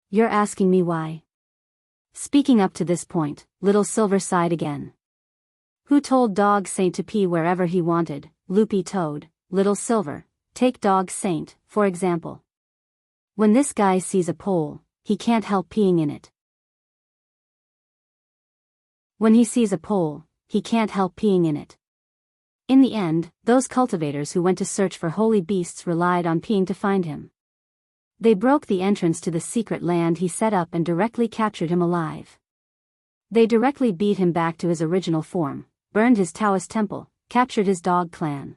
"You're asking me why?" Speaking up to this point, Little Silver sighed again. Who told Dog Saint to pee wherever he wanted? Loopy Toad, Little Silver. Take Dog Saint, for example. When this guy sees a pole, he can't help peeing in it. When he sees a pole, he can't help peeing in it. In the end, those cultivators who went to search for holy beasts relied on peeing to find him. They broke the entrance to the secret land he set up and directly captured him alive. They directly beat him back to his original form, burned his Taoist temple, captured his dog clan.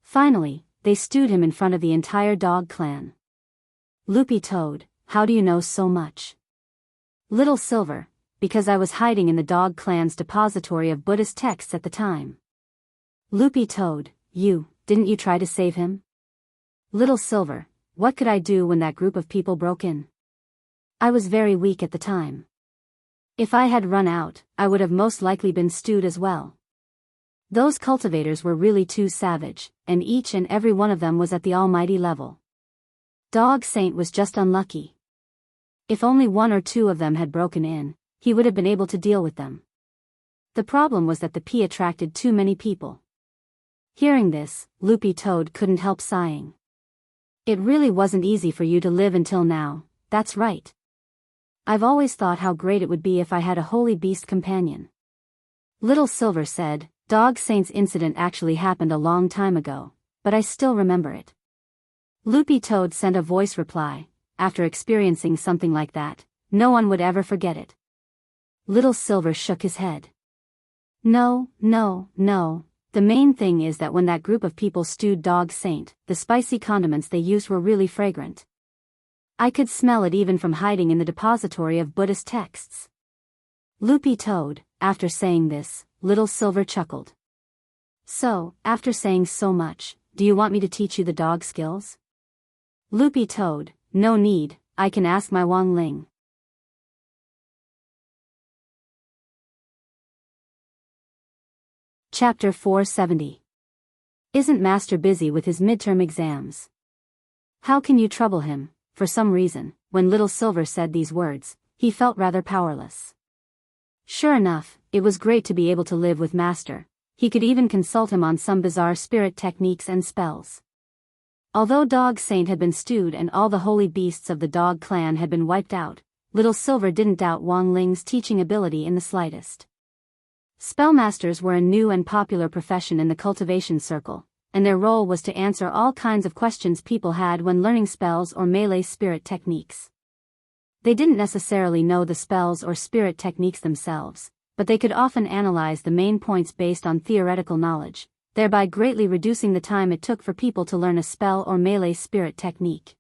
Finally, they stewed him in front of the entire dog clan. Loopy Toad, how do you know so much? Little Silver, because I was hiding in the dog clan's depository of Buddhist texts at the time. Loopy Toad, didn't you try to save him? Little Silver, what could I do when that group of people broke in? I was very weak at the time. If I had run out, I would have most likely been stewed as well. Those cultivators were really too savage, and each and every one of them was at the almighty level. Dog Saint was just unlucky. If only one or two of them had broken in, he would have been able to deal with them. The problem was that the P attracted too many people. Hearing this, Loopy Toad couldn't help sighing. It really wasn't easy for you to live until now, that's right. I've always thought how great it would be if I had a holy beast companion. Little Silver said, Dog Saint's incident actually happened a long time ago, but I still remember it. Loopy Toad sent a voice reply, after experiencing something like that, no one would ever forget it. Little Silver shook his head. No. The main thing is that when that group of people stewed Dog Saint, the spicy condiments they used were really fragrant. I could smell it even from hiding in the depository of Buddhist texts. Loopy Toad, after saying this, Little Silver chuckled. So, after saying so much, do you want me to teach you the dog skills? Loopy Toad, no need, I can ask my Wang Ling. Chapter 470. Isn't Master busy with his midterm exams? How can you trouble him? For some reason, when Little Silver said these words, he felt rather powerless. Sure enough, it was great to be able to live with Master. He could even consult him on some bizarre spirit techniques and spells. Although Dog Saint had been stewed and all the holy beasts of the dog clan had been wiped out, Little Silver didn't doubt Wang Ling's teaching ability in the slightest. Spellmasters were a new and popular profession in the cultivation circle, and their role was to answer all kinds of questions people had when learning spells or melee spirit techniques. They didn't necessarily know the spells or spirit techniques themselves, but they could often analyze the main points based on theoretical knowledge, thereby greatly reducing the time it took for people to learn a spell or melee spirit technique.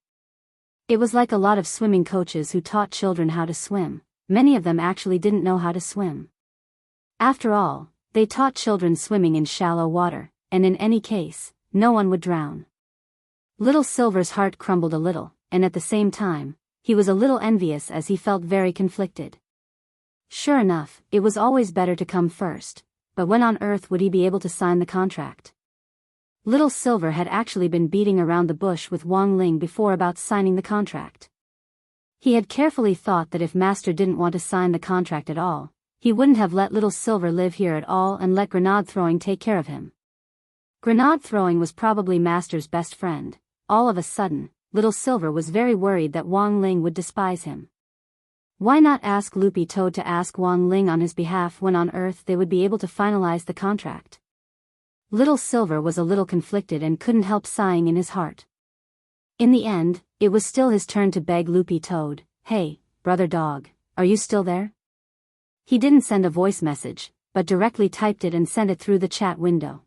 It was like a lot of swimming coaches who taught children how to swim. Many of them actually didn't know how to swim. After all, they taught children swimming in shallow water, and in any case, no one would drown. Little Silver's heart crumbled a little, and at the same time, he was a little envious as he felt very conflicted. Sure enough, it was always better to come first, but when on earth would he be able to sign the contract? Little Silver had actually been beating around the bush with Wang Ling before about signing the contract. He had carefully thought that if Master didn't want to sign the contract at all, he wouldn't have let Little Silver live here at all and let grenade throwing take care of him. Grenade throwing was probably Master's best friend. All of a sudden, Little Silver was very worried that Wang Ling would despise him. Why not ask Loopy Toad to ask Wang Ling on his behalf when on Earth they would be able to finalize the contract? Little Silver was a little conflicted and couldn't help sighing in his heart. In the end, it was still his turn to beg Loopy Toad, "Hey, brother dog, are you still there?" He didn't send a voice message, but directly typed it and sent it through the chat window.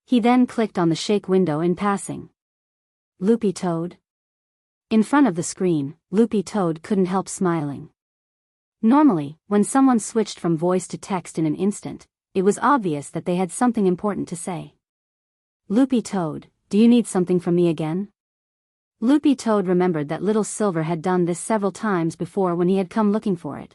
He then clicked on the shake window in passing. Loopy Toad? In front of the screen, Loopy Toad couldn't help smiling. Normally, when someone switched from voice to text in an instant, it was obvious that they had something important to say. Loopy Toad, do you need something from me again? Loopy Toad remembered that Little Silver had done this several times before when he had come looking for it.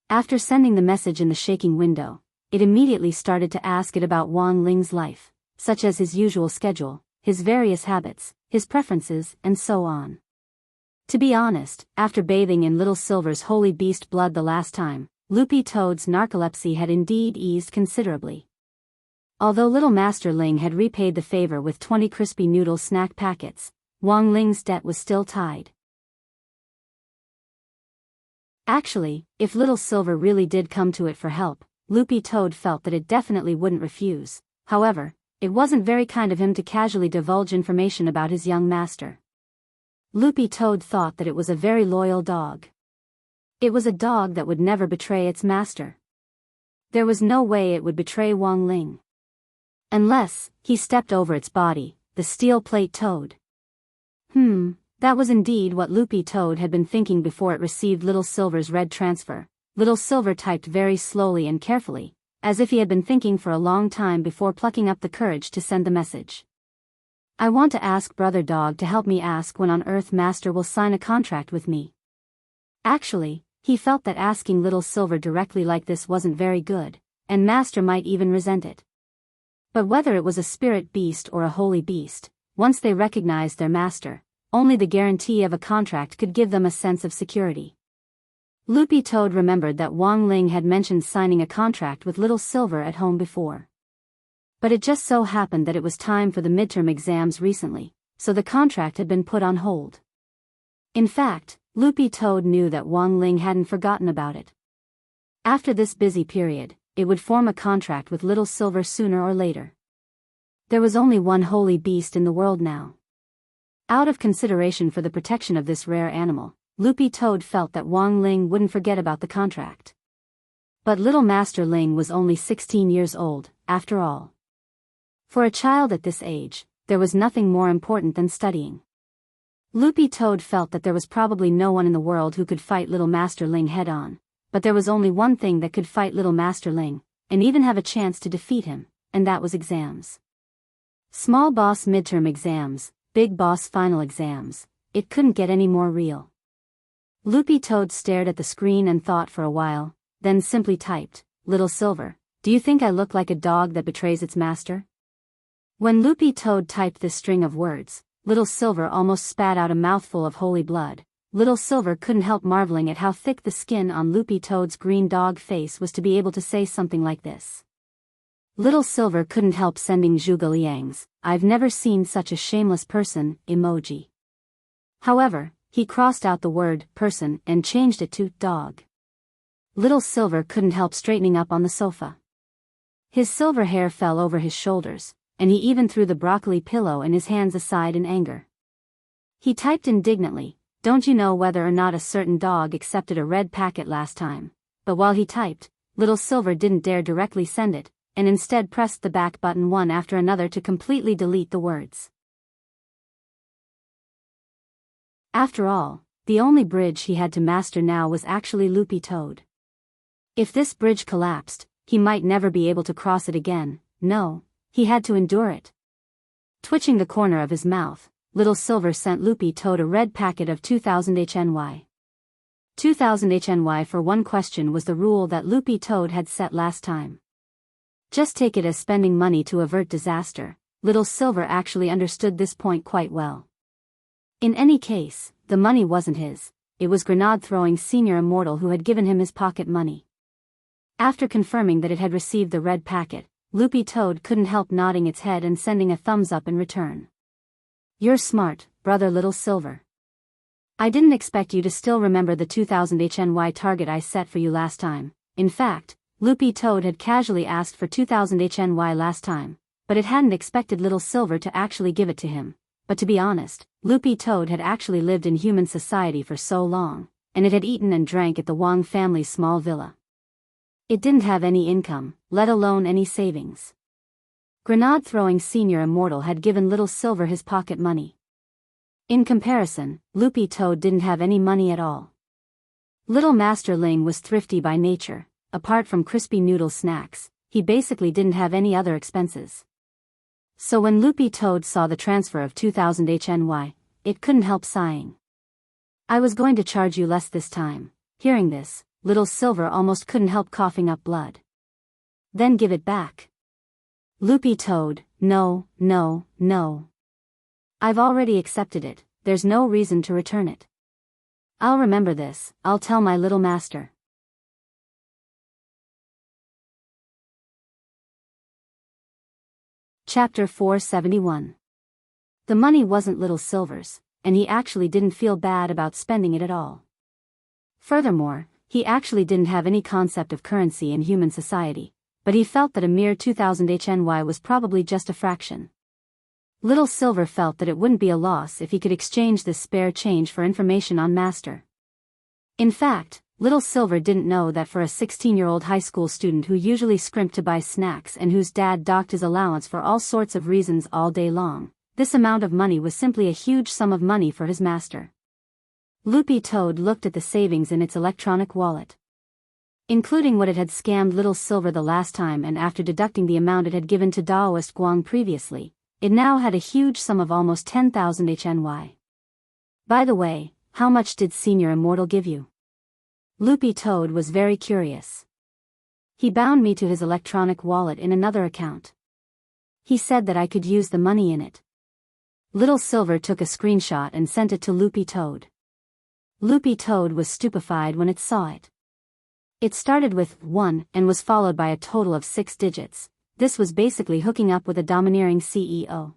After sending the message in the shaking window, it immediately started to ask it about Wang Ling's life, such as his usual schedule, his various habits, his preferences, and so on. To be honest, after bathing in Little Silver's holy beast blood the last time, Loopy Toad's narcolepsy had indeed eased considerably. Although Little Master Ling had repaid the favor with 20 crispy noodle snack packets, Wang Ling's debt was still tied. Actually, if Little Silver really did come to it for help, Loopy Toad felt that it definitely wouldn't refuse. However, it wasn't very kind of him to casually divulge information about his young master. Loopy Toad thought that it was a very loyal dog. It was a dog that would never betray its master. There was no way it would betray Wang Ling. Unless he stepped over its body, the steel plate toad. That was indeed what Loopy Toad had been thinking before it received Little Silver's red transfer. Little Silver typed very slowly and carefully, as if he had been thinking for a long time before plucking up the courage to send the message. I want to ask Brother Dog to help me ask when on Earth Master will sign a contract with me. Actually, he felt that asking Little Silver directly like this wasn't very good, and Master might even resent it. But whether it was a spirit beast or a holy beast, once they recognized their master, only the guarantee of a contract could give them a sense of security. Loopy Toad remembered that Wang Ling had mentioned signing a contract with Little Silver at home before. But it just so happened that it was time for the midterm exams recently, so the contract had been put on hold. In fact, Loopy Toad knew that Wang Ling hadn't forgotten about it. After this busy period, it would form a contract with Little Silver sooner or later. There was only one holy beast in the world now. Out of consideration for the protection of this rare animal, Loopy Toad felt that Wang Ling wouldn't forget about the contract. But Little Master Ling was only 16 years old, after all. For a child at this age, there was nothing more important than studying. Loopy Toad felt that there was probably no one in the world who could fight Little Master Ling head-on, but there was only one thing that could fight Little Master Ling, and even have a chance to defeat him, and that was exams. Small boss midterm exams, big boss final exams, it couldn't get any more real. Loopy Toad stared at the screen and thought for a while, then simply typed, "Little Silver, do you think I look like a dog that betrays its master?" When Loopy Toad typed this string of words, Little Silver almost spat out a mouthful of holy blood. Little Silver couldn't help marveling at how thick the skin on Loopy Toad's green dog face was to be able to say something like this. Little Silver couldn't help sending Zhuge Liang's "I've never seen such a shameless person" emoji. However, he crossed out the word person and changed it to dog. Little Silver couldn't help straightening up on the sofa. His silver hair fell over his shoulders, and he even threw the broccoli pillow in his hands aside in anger. He typed indignantly, "Don't you know whether or not a certain dog accepted a red packet last time?" But while he typed, Little Silver didn't dare directly send it, and instead pressed the back button one after another to completely delete the words. After all, the only bridge he had to master now was actually Loopy Toad. If this bridge collapsed, he might never be able to cross it again. No, he had to endure it. Twitching the corner of his mouth, Little Silver sent Loopy Toad a red packet of 2000 HNY. 2000 HNY for one question was the rule that Loopy Toad had set last time. Just take it as spending money to avert disaster. Little Silver actually understood this point quite well. In any case, the money wasn't his, it was Grenade-throwing Senior Immortal who had given him his pocket money. After confirming that it had received the red packet, Loopy Toad couldn't help nodding its head and sending a thumbs up in return. "You're smart, brother Little Silver. I didn't expect you to still remember the 2000 HNY target I set for you last time." In fact, Loopy Toad had casually asked for 2000 HNY last time, but it hadn't expected Little Silver to actually give it to him. But to be honest, Loopy Toad had actually lived in human society for so long, and it had eaten and drank at the Wang family's small villa. It didn't have any income, let alone any savings. Grenade-throwing Senior Immortal had given Little Silver his pocket money. In comparison, Loopy Toad didn't have any money at all. Little Master Ling was thrifty by nature. Apart from crispy noodle snacks, he basically didn't have any other expenses. So when Loopy Toad saw the transfer of 2000 HNY, it couldn't help sighing. "I was going to charge you less this time." Hearing this, Little Silver almost couldn't help coughing up blood. "Then give it back." Loopy Toad, "No, no, no. I've already accepted it, there's no reason to return it. I'll remember this, I'll tell my little master." Chapter 471. The money wasn't Little Silver's, and he actually didn't feel bad about spending it at all. Furthermore, he actually didn't have any concept of currency in human society, but he felt that a mere 2000 HNY was probably just a fraction. Little Silver felt that it wouldn't be a loss if he could exchange this spare change for information on Master. In fact, Little Silver didn't know that for a 16-year-old high school student who usually scrimped to buy snacks and whose dad docked his allowance for all sorts of reasons all day long, this amount of money was simply a huge sum of money for his master. Loopy Toad looked at the savings in its electronic wallet. Including what it had scammed Little Silver the last time and after deducting the amount it had given to Daoist Guang previously, it now had a huge sum of almost 10,000 HNY. By the way, how much did Senior Immortal give you? Loopy Toad was very curious. He bound me to his electronic wallet in another account. He said that I could use the money in it. Little Silver took a screenshot and sent it to Loopy Toad. Loopy Toad was stupefied when it saw it. It started with 1 and was followed by a total of 6 digits. This was basically hooking up with a domineering CEO.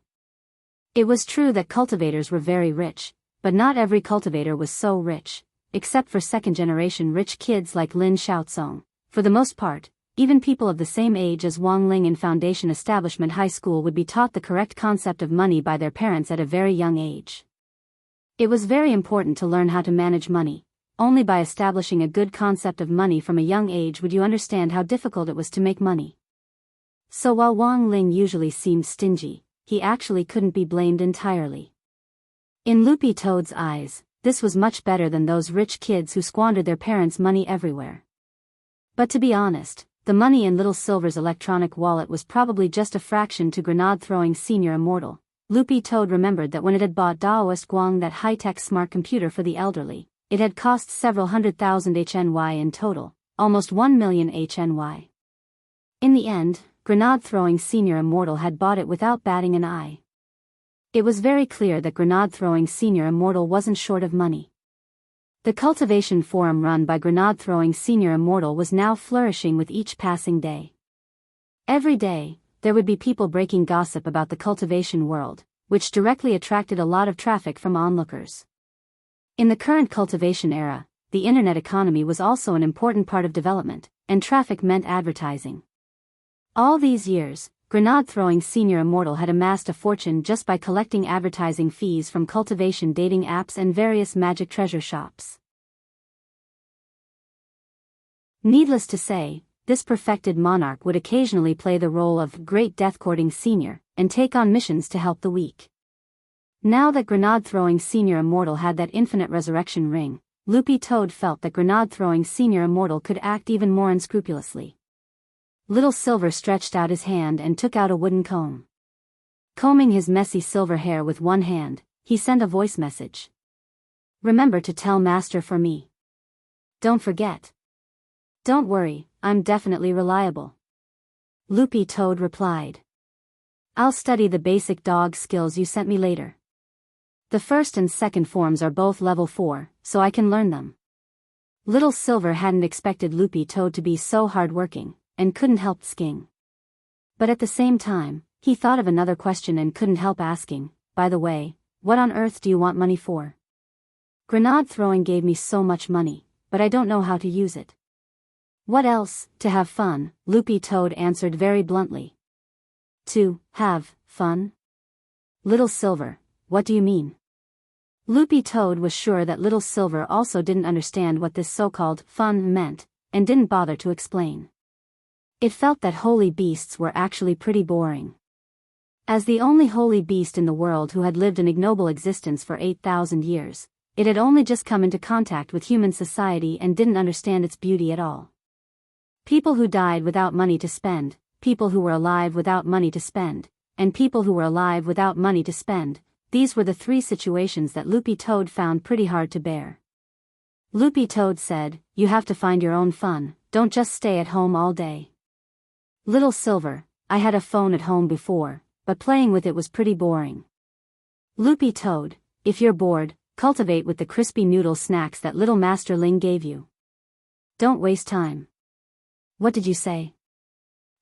It was true that cultivators were very rich, but not every cultivator was so rich, except for second-generation rich kids like Lin Xiaozong. For the most part, even people of the same age as Wang Ling in Foundation Establishment High School would be taught the correct concept of money by their parents at a very young age. It was very important to learn how to manage money. Only by establishing a good concept of money from a young age would you understand how difficult it was to make money. So while Wang Ling usually seemed stingy, he actually couldn't be blamed entirely. In Loopy Toad's eyes, this was much better than those rich kids who squandered their parents' money everywhere. But to be honest, the money in Little Silver's electronic wallet was probably just a fraction to grenade-throwing Senior Immortal. Loopy Toad remembered that when it had bought Daoist Guang that high-tech smart computer for the elderly, it had cost several 100,000 HNY in total, almost 1 million HNY. In the end, grenade-throwing Senior Immortal had bought it without batting an eye. It was very clear that grenade-throwing Senior Immortal wasn't short of money. The cultivation forum run by grenade-throwing Senior Immortal was now flourishing with each passing day. Every day, there would be people breaking gossip about the cultivation world, which directly attracted a lot of traffic from onlookers. In the current cultivation era, the internet economy was also an important part of development, and traffic meant advertising. All these years, grenade-throwing Senior Immortal had amassed a fortune just by collecting advertising fees from cultivation dating apps and various magic treasure shops. Needless to say, this perfected monarch would occasionally play the role of great death-courting senior, and take on missions to help the weak. Now that grenade-throwing Senior Immortal had that infinite resurrection ring, Loopy Toad felt that grenade-throwing Senior Immortal could act even more unscrupulously. Little Silver stretched out his hand and took out a wooden comb. Combing his messy silver hair with one hand, he sent a voice message. "Remember to tell Master for me. Don't forget." "Don't worry, I'm definitely reliable." Loopy Toad replied. "I'll study the basic dog skills you sent me later. The first and second forms are both level 4, so I can learn them." Little Silver hadn't expected Loopy Toad to be so hard-working, and couldn't help sking. But at the same time, he thought of another question and couldn't help asking, "By the way, what on earth do you want money for?" "Grenade throwing gave me so much money, but I don't know how to use it." "What else?" "To have fun," Loopy Toad answered very bluntly. "To have fun?" "Little Silver, what do you mean?" Loopy Toad was sure that Little Silver also didn't understand what this so-called fun meant, and didn't bother to explain. It felt that holy beasts were actually pretty boring. As the only holy beast in the world who had lived an ignoble existence for 8,000 years, it had only just come into contact with human society and didn't understand its beauty at all. People who died without money to spend, people who were alive without money to spend, and people who were alive without money to spend, these were the 3 situations that Loopy Toad found pretty hard to bear. Loopy Toad said, "You have to find your own fun, don't just stay at home all day." "Little Silver, I had a phone at home before, but playing with it was pretty boring." Loopy Toad, "If you're bored, cultivate with the crispy noodle snacks that Little Master Ling gave you. Don't waste time." "What did you say?"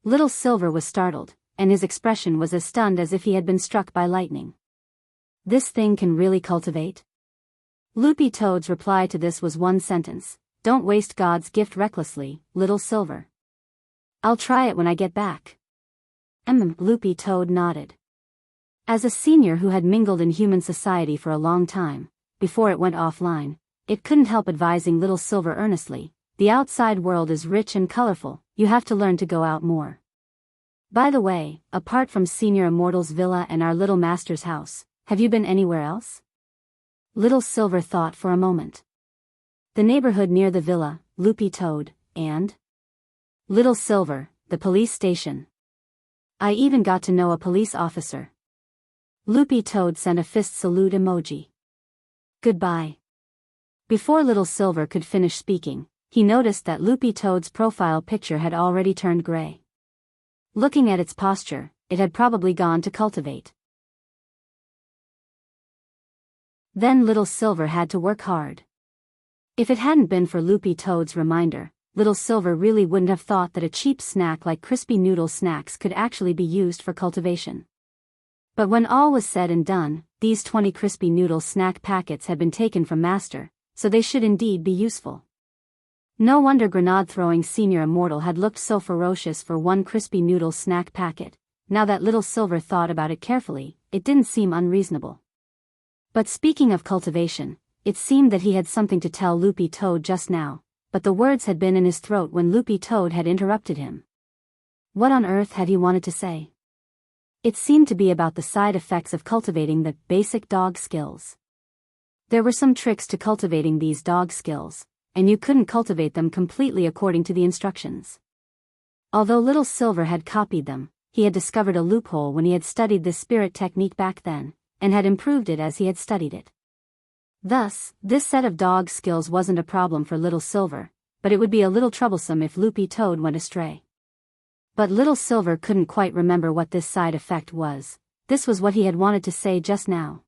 Little Silver was startled, and his expression was as stunned as if he had been struck by lightning. "This thing can really cultivate?" Loopy Toad's reply to this was one sentence: "Don't waste God's gift recklessly, Little Silver." "I'll try it when I get back." Loopy Toad nodded. As a senior who had mingled in human society for a long time, before it went offline, it couldn't help advising Little Silver earnestly, the outside world is rich and colorful, you have to learn to go out more. By the way, apart from Senior Immortal's villa and our little master's house, have you been anywhere else? Little Silver thought for a moment. The neighborhood near the villa, Loopy Toad, and Little Silver, the police station. I even got to know a police officer. Loopy Toad sent a fist salute emoji. Goodbye. Before Little Silver could finish speaking, he noticed that Loopy Toad's profile picture had already turned gray. Looking at its posture, it had probably gone to cultivate. Then Little Silver had to work hard. If it hadn't been for Loopy Toad's reminder, Little Silver really wouldn't have thought that a cheap snack like crispy noodle snacks could actually be used for cultivation. But when all was said and done, these 20 crispy noodle snack packets had been taken from Master, so they should indeed be useful. No wonder grenade-throwing Senior Immortal had looked so ferocious for one crispy noodle snack packet. Now that Little Silver thought about it carefully, it didn't seem unreasonable. But speaking of cultivation, it seemed that he had something to tell Loopy Toad just now, but the words had been in his throat when Loopy Toad had interrupted him. What on earth had he wanted to say? It seemed to be about the side effects of cultivating the basic dog skills. There were some tricks to cultivating these dog skills, and you couldn't cultivate them completely according to the instructions. Although Little Silver had copied them, he had discovered a loophole when he had studied this spirit technique back then, and had improved it as he had studied it. Thus, this set of dog skills wasn't a problem for Little Silver, but it would be a little troublesome if Loopy Toad went astray. But Little Silver couldn't quite remember what this side effect was. This was what he had wanted to say just now.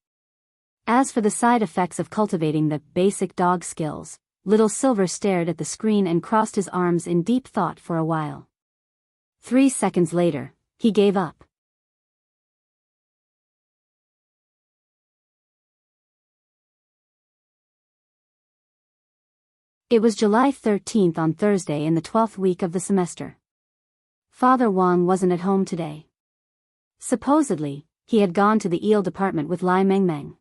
As for the side effects of cultivating the basic dog skills, Little Silver stared at the screen and crossed his arms in deep thought for a while. 3 seconds later, he gave up. It was July 13th on Thursday in the 12th week of the semester. Father Wang wasn't at home today. Supposedly, he had gone to the eel department with Lai Meng Meng.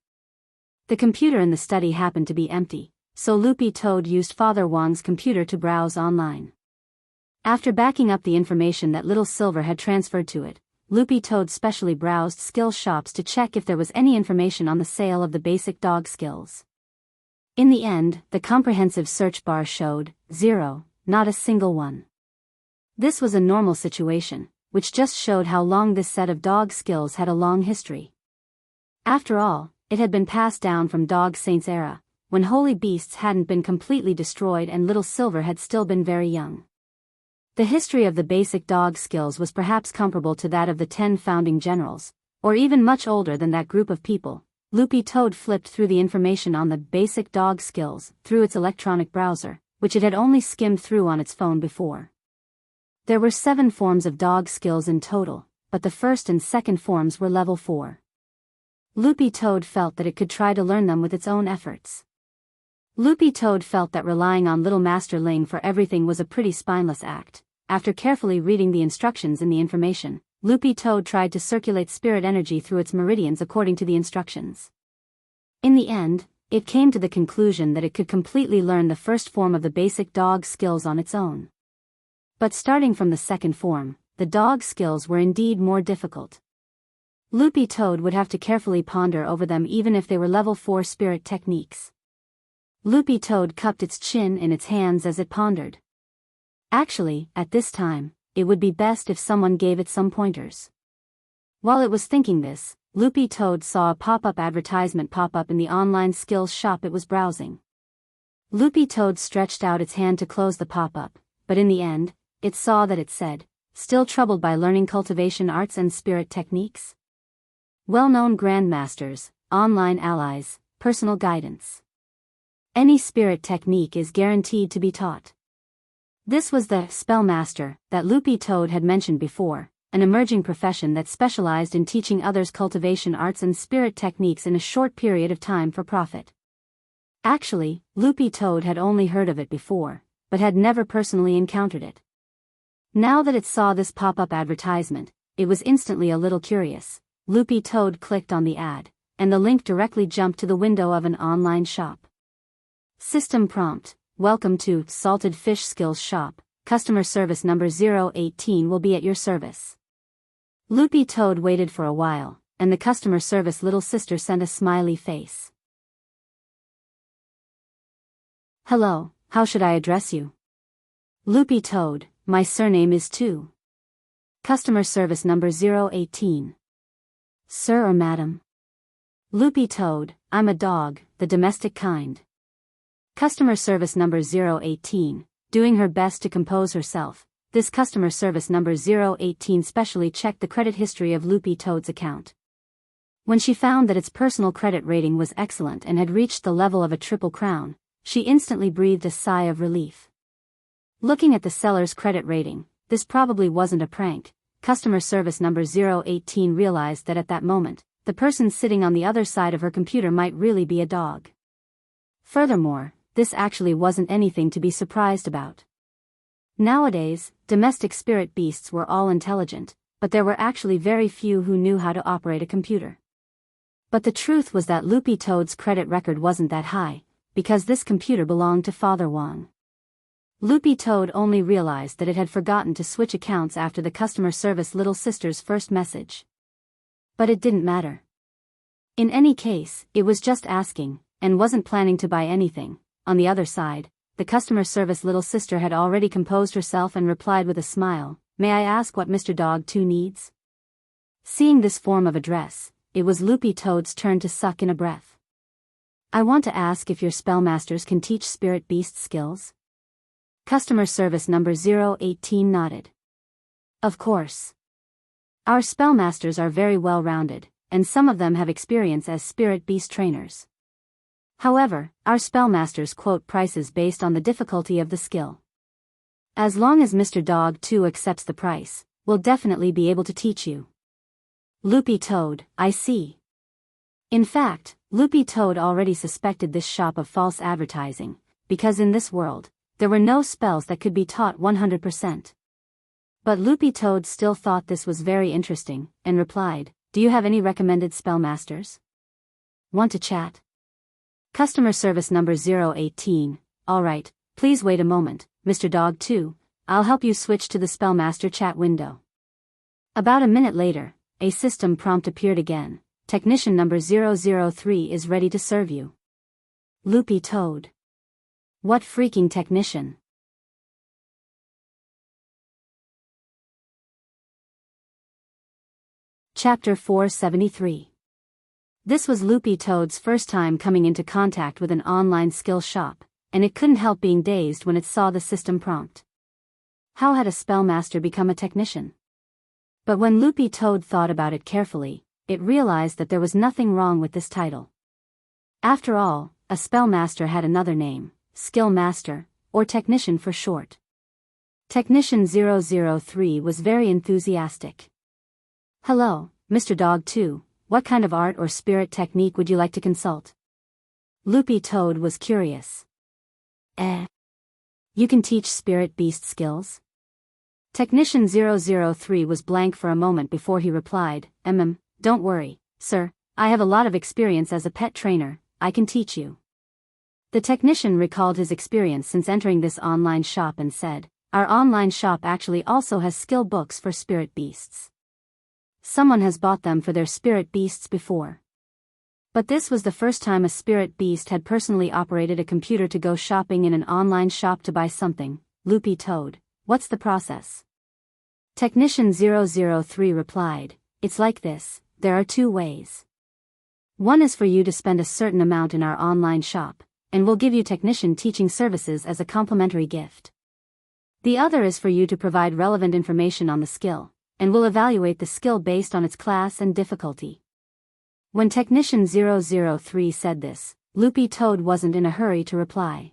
The computer in the study happened to be empty, so Loopy Toad used Father Wang's computer to browse online. After backing up the information that Little Silver had transferred to it, Loopy Toad specially browsed skill shops to check if there was any information on the sale of the basic dog skills. In the end, the comprehensive search bar showed 0, not a single one. This was a normal situation, which just showed how long this set of dog skills had a long history. After all, it had been passed down from Dog Saints era, when holy beasts hadn't been completely destroyed and Little Silver had still been very young. The history of the basic dog skills was perhaps comparable to that of the 10 founding generals, or even much older than that group of people. Loopy Toad flipped through the information on the basic dog skills through its electronic browser, which it had only skimmed through on its phone before. There were 7 forms of dog skills in total, but the first and second forms were level 4. Loopy Toad felt that it could try to learn them with its own efforts. Loopy Toad felt that relying on Little Master Ling for everything was a pretty spineless act. After carefully reading the instructions in the information, Loopy Toad tried to circulate spirit energy through its meridians according to the instructions. In the end, it came to the conclusion that it could completely learn the first form of the basic dog skills on its own. But starting from the second form, the dog skills were indeed more difficult. Loopy Toad would have to carefully ponder over them even if they were level 4 spirit techniques. Loopy Toad cupped its chin in its hands as it pondered. Actually, at this time, it would be best if someone gave it some pointers. While it was thinking this, Loopy Toad saw a pop-up advertisement pop up in the online skills shop it was browsing. Loopy Toad stretched out its hand to close the pop-up, but in the end, it saw that it said, "Still troubled by learning cultivation arts and spirit techniques? Well-known grandmasters, online allies, personal guidance. Any spirit technique is guaranteed to be taught." This was the spellmaster that Loopy Toad had mentioned before, an emerging profession that specialized in teaching others cultivation arts and spirit techniques in a short period of time for profit. Actually, Loopy Toad had only heard of it before, but had never personally encountered it. Now that it saw this pop-up advertisement, it was instantly a little curious. Loopy Toad clicked on the ad, and the link directly jumped to the window of an online shop. System prompt: Welcome to Salted Fish Skills Shop. Customer service number 018 will be at your service. Loopy Toad waited for a while, and the customer service little sister sent a smiley face. Hello, how should I address you? Loopy Toad: My surname is Tu. Customer service number 018. Sir or madam? Loopy Toad: I'm a dog, the domestic kind. Customer service number 018, doing her best to compose herself. This customer service number 018 specially checked the credit history of Loopy Toad's account. When she found that its personal credit rating was excellent and had reached the level of a triple crown, she instantly breathed a sigh of relief. Looking at the seller's credit rating, this probably wasn't a prank. Customer service number 018 realized that at that moment, the person sitting on the other side of her computer might really be a dog. Furthermore, this actually wasn't anything to be surprised about. Nowadays, domestic spirit beasts were all intelligent, but there were actually very few who knew how to operate a computer. But the truth was that Loopy Toad's credit record wasn't that high, because this computer belonged to Father Wong. Loopy Toad only realized that it had forgotten to switch accounts after the customer service little sister's first message. But it didn't matter. In any case, it was just asking, and wasn't planning to buy anything. On the other side, the customer service little sister had already composed herself and replied with a smile, May I ask what Mr. Dog 2 needs? Seeing this form of address, it was Loopy Toad's turn to suck in a breath. I want to ask if your spellmasters can teach spirit beast skills? Customer service number 018 nodded. Of course. Our spellmasters are very well-rounded, and some of them have experience as spirit beast trainers. However, our spellmasters quote prices based on the difficulty of the skill. As long as Mr. Dog 2 accepts the price, we'll definitely be able to teach you. Loopy Toad: I see. In fact, Loopy Toad already suspected this shop of false advertising, because in this world, there were no spells that could be taught 100%. But Loopy Toad still thought this was very interesting, and replied, Do you have any recommended spellmasters? Want to chat? Customer service number 018, Alright, please wait a moment, Mr. Dog 2, I'll help you switch to the spellmaster chat window. About a minute later, a system prompt appeared again, Technician number 003 is ready to serve you. Loopy Toad: What freaking technician? Chapter 473. This was Loopy Toad's first time coming into contact with an online skill shop, and it couldn't help being dazed when it saw the system prompt. How had a spellmaster become a technician? But when Loopy Toad thought about it carefully, it realized that there was nothing wrong with this title. After all, a spellmaster had another name, Skill Master, or Technician for short. Technician 003 was very enthusiastic. Hello, Mr. Dog 2, what kind of art or spirit technique would you like to consult? Loopy Toad was curious. You can teach spirit beast skills? Technician 003 was blank for a moment before he replied, Don't worry, sir, I have a lot of experience as a pet trainer, I can teach you. The technician recalled his experience since entering this online shop and said, Our online shop actually also has skill books for spirit beasts. Someone has bought them for their spirit beasts before. But this was the first time a spirit beast had personally operated a computer to go shopping in an online shop to buy something. Loopy Toad: What's the process? Technician 003 replied, It's like this, there are two ways. One is for you to spend a certain amount in our online shop, and we'll give you technician teaching services as a complimentary gift. The other is for you to provide relevant information on the skill, and we'll evaluate the skill based on its class and difficulty. When Technician 003 said this, Loopy Toad wasn't in a hurry to reply.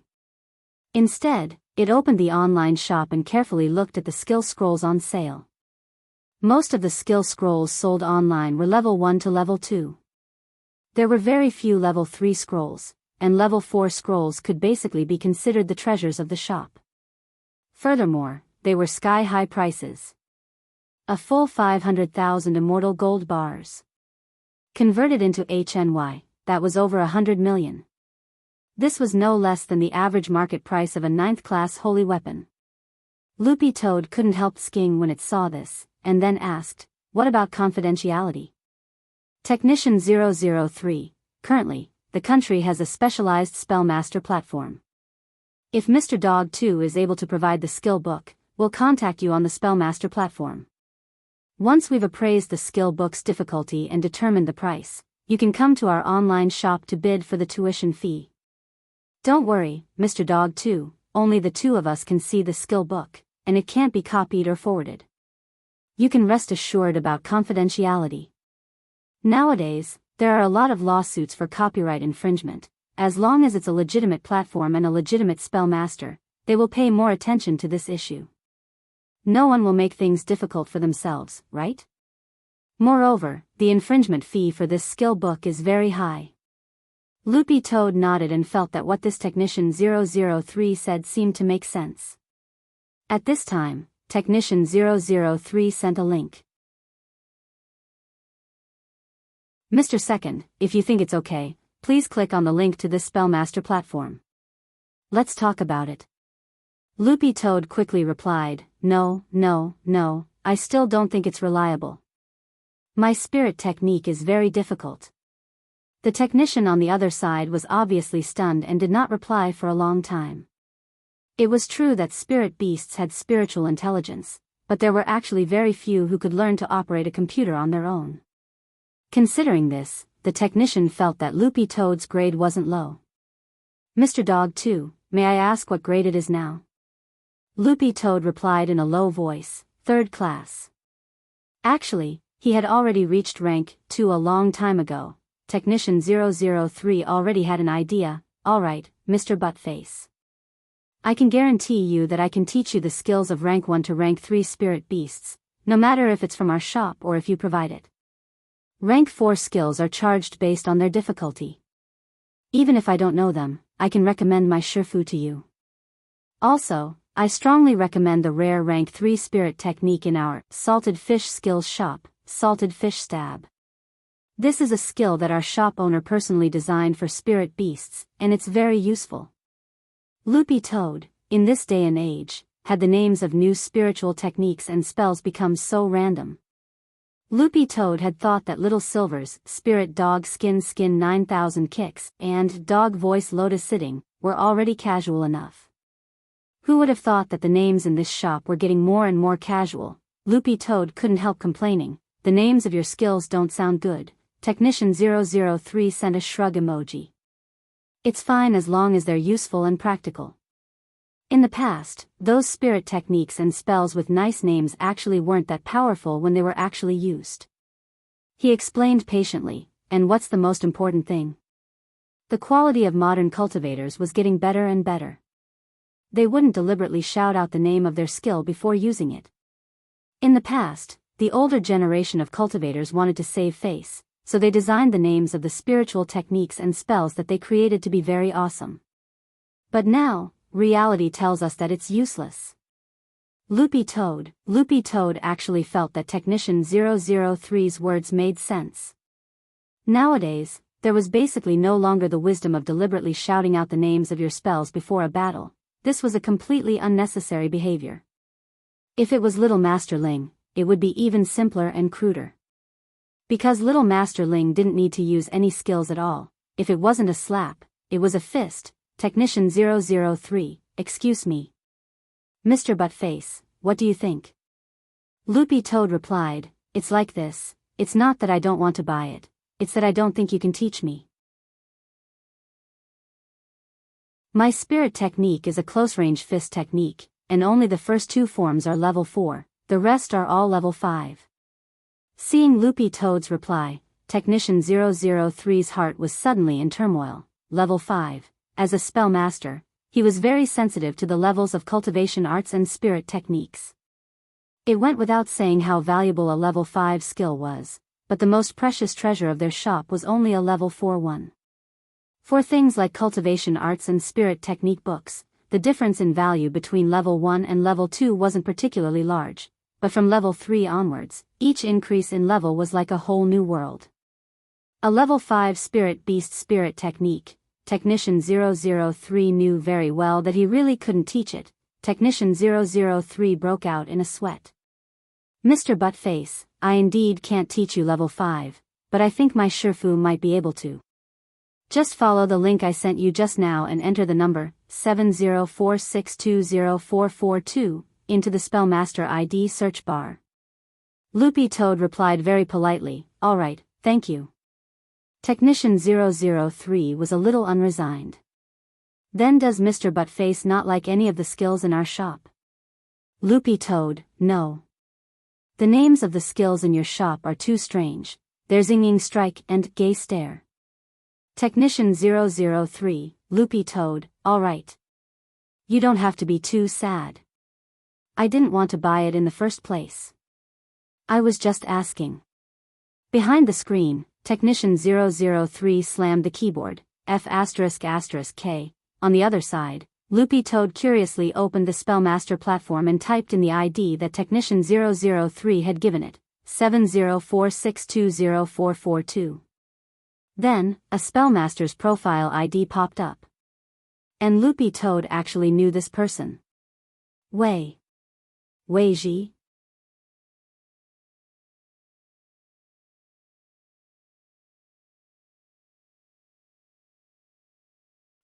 Instead, it opened the online shop and carefully looked at the skill scrolls on sale. Most of the skill scrolls sold online were level 1 to level 2. There were very few level 3 scrolls, and level 4 scrolls could basically be considered the treasures of the shop. Furthermore, they were sky-high prices. A full 500,000 immortal gold bars. Converted into HNY, that was over 100 million. This was no less than the average market price of a 9th-class holy weapon. Loopy Toad couldn't help skiing when it saw this, and then asked, "What about confidentiality?" Technician 003, currently, the country has a specialized spellmaster platform. If Mr. Dog 2 is able to provide the skill book, we'll contact you on the spellmaster platform. Once we've appraised the skill book's difficulty and determined the price, you can come to our online shop to bid for the tuition fee. Don't worry, Mr. Dog 2, only the two of us can see the skill book, and it can't be copied or forwarded. You can rest assured about confidentiality. Nowadays, there are a lot of lawsuits for copyright infringement. As long as it's a legitimate platform and a legitimate spellmaster, they will pay more attention to this issue. No one will make things difficult for themselves, right? Moreover, the infringement fee for this skill book is very high. Loopy Toad nodded and felt that what this Technician 003 said seemed to make sense. At this time, Technician 003 sent a link. Mr. Second, if you think it's okay, please click on the link to this spellmaster platform. Let's talk about it. Loopy Toad quickly replied, No, I still don't think it's reliable. My spirit technique is very difficult. The technician on the other side was obviously stunned and did not reply for a long time. It was true that spirit beasts had spiritual intelligence, but there were actually very few who could learn to operate a computer on their own. Considering this, the technician felt that Loopy Toad's grade wasn't low. Mr. Dog 2, may I ask what grade it is now? Loopy Toad replied in a low voice, 3rd class. Actually, he had already reached rank 2 a long time ago. Technician 003 already had an idea. Alright, Mr. Buttface. I can guarantee you that I can teach you the skills of rank 1 to rank 3 spirit beasts, no matter if it's from our shop or if you provide it. Rank 4 skills are charged based on their difficulty. Even if I don't know them, I can recommend my Shifu to you. Also, I strongly recommend the rare rank 3 spirit technique in our salted fish skills shop, salted fish stab. This is a skill that our shop owner personally designed for spirit beasts, and it's very useful. Loopy Toad, in this day and age, had the names of new spiritual techniques and spells become so random. Loopy Toad had thought that Little Silver's Spirit Dog Skin 9000 Kicks and Dog Voice Lotus Sitting were already casual enough. Who would have thought that the names in this shop were getting more and more casual? Loopy Toad couldn't help complaining, the names of your skills don't sound good. Technician 003 sent a shrug emoji. It's fine as long as they're useful and practical. In the past, those spirit techniques and spells with nice names actually weren't that powerful when they were actually used. He explained patiently, and what's the most important thing? The quality of modern cultivators was getting better and better. They wouldn't deliberately shout out the name of their skill before using it. In the past, the older generation of cultivators wanted to save face, so they designed the names of the spiritual techniques and spells that they created to be very awesome. But now, reality tells us that it's useless. Loopy Toad actually felt that Technician 003's words made sense. Nowadays, there was basically no longer the wisdom of deliberately shouting out the names of your spells before a battle. This was a completely unnecessary behavior. If it was Little Master Ling, it would be even simpler and cruder. Because Little Master Ling didn't need to use any skills at all. If it wasn't a slap, it was a fist. Technician 003, excuse me. Mr. Buttface, what do you think? Loopy Toad replied, it's like this, it's not that I don't want to buy it, it's that I don't think you can teach me. My spirit technique is a close-range fist technique, and only the first 2 forms are level 4, the rest are all level 5. Seeing Loopy Toad's reply, Technician 003's heart was suddenly in turmoil. Level 5. As a spellmaster, he was very sensitive to the levels of cultivation arts and spirit techniques. It went without saying how valuable a level 5 skill was, but the most precious treasure of their shop was only a level 4 one. For things like cultivation arts and spirit technique books, the difference in value between level 1 and level 2 wasn't particularly large, but from level 3 onwards, each increase in level was like a whole new world. A level 5 spirit beast spirit technique. Technician 003 knew very well that he really couldn't teach it. Technician 003 broke out in a sweat. Mr. Buttface, I indeed can't teach you level 5, but I think my Shifu might be able to. Just follow the link I sent you just now and enter the number 704620442 into the Spellmaster ID search bar. Loopy Toad replied very politely, "Alright, thank you." Technician 003 was a little unresigned. Then does Mr. Buttface not like any of the skills in our shop? Loopy Toad, no. The names of the skills in your shop are too strange. There's Zinging Strike and Gay Stare. Technician 003, Loopy Toad, alright. You don't have to be too sad. I didn't want to buy it in the first place. I was just asking. Behind the screen, Technician 003 slammed the keyboard, F***K. On the other side, Loopy Toad curiously opened the Spellmaster platform and typed in the ID that Technician 003 had given it, 704620442. Then, a Spellmaster's profile ID popped up. And Loopy Toad actually knew this person. Wei Ji?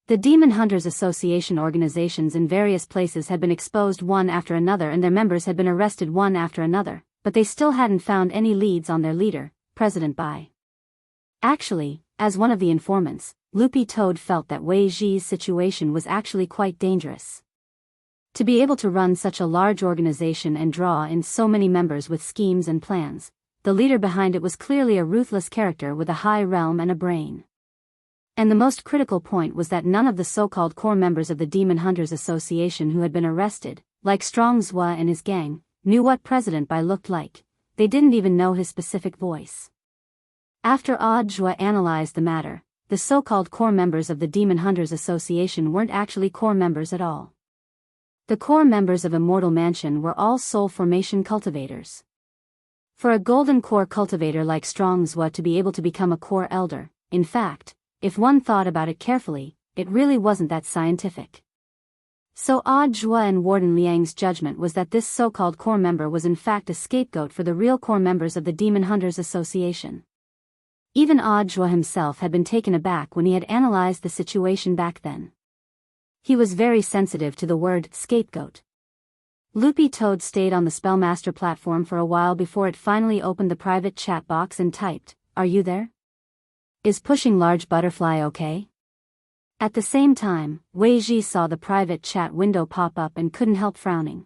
The Demon Hunters Association organizations in various places had been exposed one after another and their members had been arrested one after another, but they still hadn't found any leads on their leader, President Bai. Actually, as one of the informants, Loopy Toad felt that Wei Ji's situation was actually quite dangerous. To be able to run such a large organization and draw in so many members with schemes and plans, the leader behind it was clearly a ruthless character with a high realm and a brain. And the most critical point was that none of the so-called core members of the Demon Hunters Association who had been arrested, like Strong Zhua and his gang, knew what President Bai looked like. They didn't even know his specific voice. After Zhua analyzed the matter, the so-called core members of the Demon Hunters Association weren't actually core members at all. The core members of Immortal Mansion were all soul formation cultivators. For a golden core cultivator like Strong Zhua to be able to become a core elder, in fact, if one thought about it carefully, it really wasn't that scientific. So Zhua and Warden Liang's judgment was that this so-called core member was in fact a scapegoat for the real core members of the Demon Hunters Association. Even Zhua himself had been taken aback when he had analyzed the situation back then. He was very sensitive to the word scapegoat. Loopy Toad stayed on the Spellmaster platform for a while before it finally opened the private chat box and typed, "Are you there? Is pushing large butterfly okay?" At the same time, Wei Ji saw the private chat window pop up and couldn't help frowning.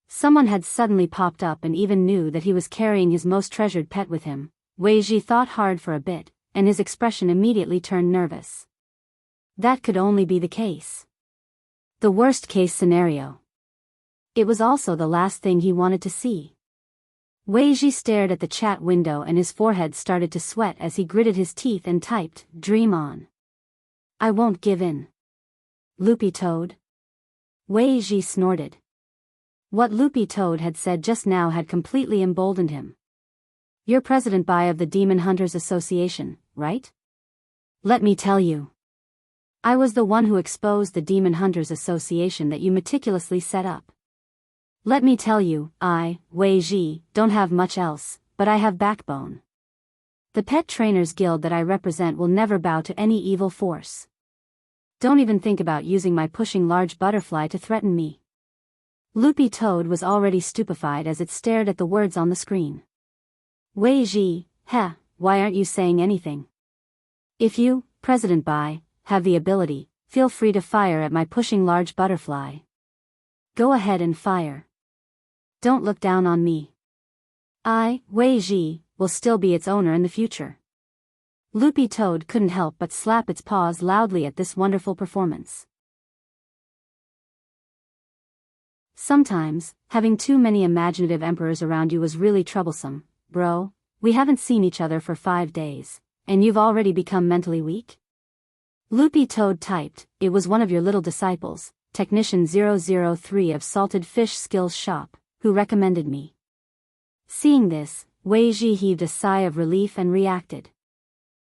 Someone had suddenly popped up and even knew that he was carrying his most treasured pet with him. Wei Ji thought hard for a bit, and his expression immediately turned nervous. That could only be the case. The worst-case scenario. It was also the last thing he wanted to see. Wei Ji stared at the chat window and his forehead started to sweat as he gritted his teeth and typed, "Dream on. I won't give in. Loopy Toad." Wei Ji snorted. What Loopy Toad had said just now had completely emboldened him. "You're President Bai of the Demon Hunters Association, right? Let me tell you. I was the one who exposed the Demon Hunters Association that you meticulously set up. Let me tell you, I, Wei Ji, don't have much else, but I have backbone. The Pet Trainers Guild that I represent will never bow to any evil force. Don't even think about using my pushing large butterfly to threaten me." Loopy Toad was already stupefied as it stared at the words on the screen. Wei Ji, why aren't you saying anything? If you, President Bai, have the ability, feel free to fire at my pushing large butterfly. Go ahead and fire. Don't look down on me. I, Wei Ji, will still be its owner in the future. Loopy Toad couldn't help but slap its paws loudly at this wonderful performance. Sometimes, having too many imaginative emperors around you was really troublesome. Bro, we haven't seen each other for 5 days, and you've already become mentally weak? Loopy Toad typed, "It was one of your little disciples, Technician 003 of Salted Fish Skills Shop, who recommended me." Seeing this, Wei Ji heaved a sigh of relief and reacted.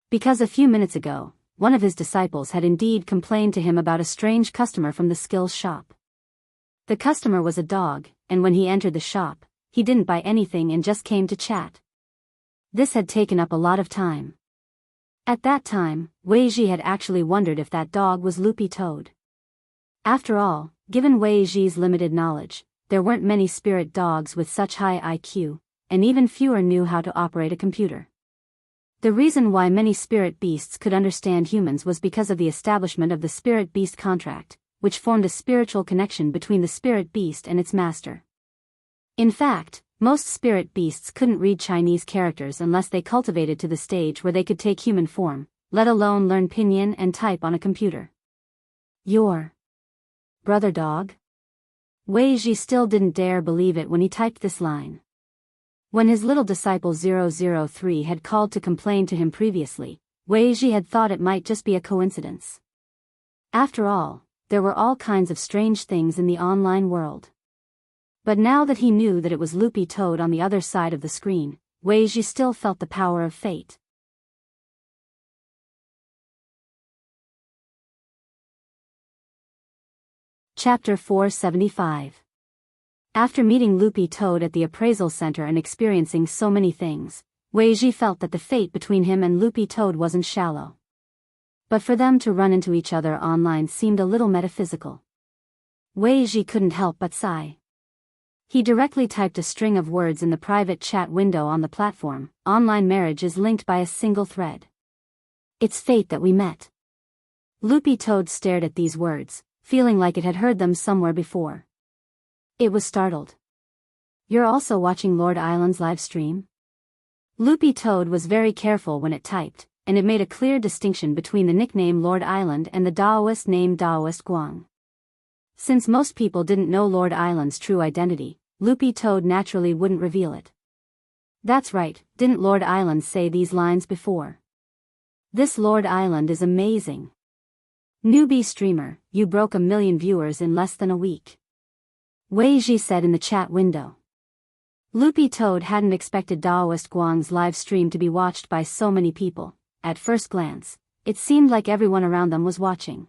Because a few minutes ago, one of his disciples had indeed complained to him about a strange customer from the skills shop. The customer was a dog, and when he entered the shop, he didn't buy anything and just came to chat. This had taken up a lot of time. At that time, Wei Ji had actually wondered if that dog was Loopy Toad. After all, given Wei Ji's limited knowledge, there weren't many spirit dogs with such high IQ, and even fewer knew how to operate a computer. The reason why many spirit beasts could understand humans was because of the establishment of the spirit beast contract, which formed a spiritual connection between the spirit beast and its master. In fact, most spirit beasts couldn't read Chinese characters unless they cultivated to the stage where they could take human form, let alone learn pinyin and type on a computer. Your brother dog? Wei Ji still didn't dare believe it when he typed this line. When his little disciple 003 had called to complain to him previously, Wei Ji had thought it might just be a coincidence. After all, there were all kinds of strange things in the online world. But now that he knew that it was Loopy Toad on the other side of the screen, Wei Ji still felt the power of fate. Chapter 475. After meeting Loopy Toad at the appraisal center and experiencing so many things, Wei Ji felt that the fate between him and Loopy Toad wasn't shallow. But for them to run into each other online seemed a little metaphysical. Wei Ji couldn't help but sigh. He directly typed a string of words in the private chat window on the platform. Online marriage is linked by a single thread. It's fate that we met. Loopy Toad stared at these words, feeling like it had heard them somewhere before. It was startled. You're also watching Lord Island's live stream? Loopy Toad was very careful when it typed, and it made a clear distinction between the nickname Lord Island and the Daoist name Daoist Guang. Since most people didn't know Lord Island's true identity, Loopy Toad naturally wouldn't reveal it. That's right, didn't Lord Island say these lines before? This Lord Island is amazing. Newbie streamer, you broke 1 million viewers in less than a week. Wei Ji said in the chat window. Loopy Toad hadn't expected Daoist Guang's live stream to be watched by so many people. At first glance, it seemed like everyone around them was watching.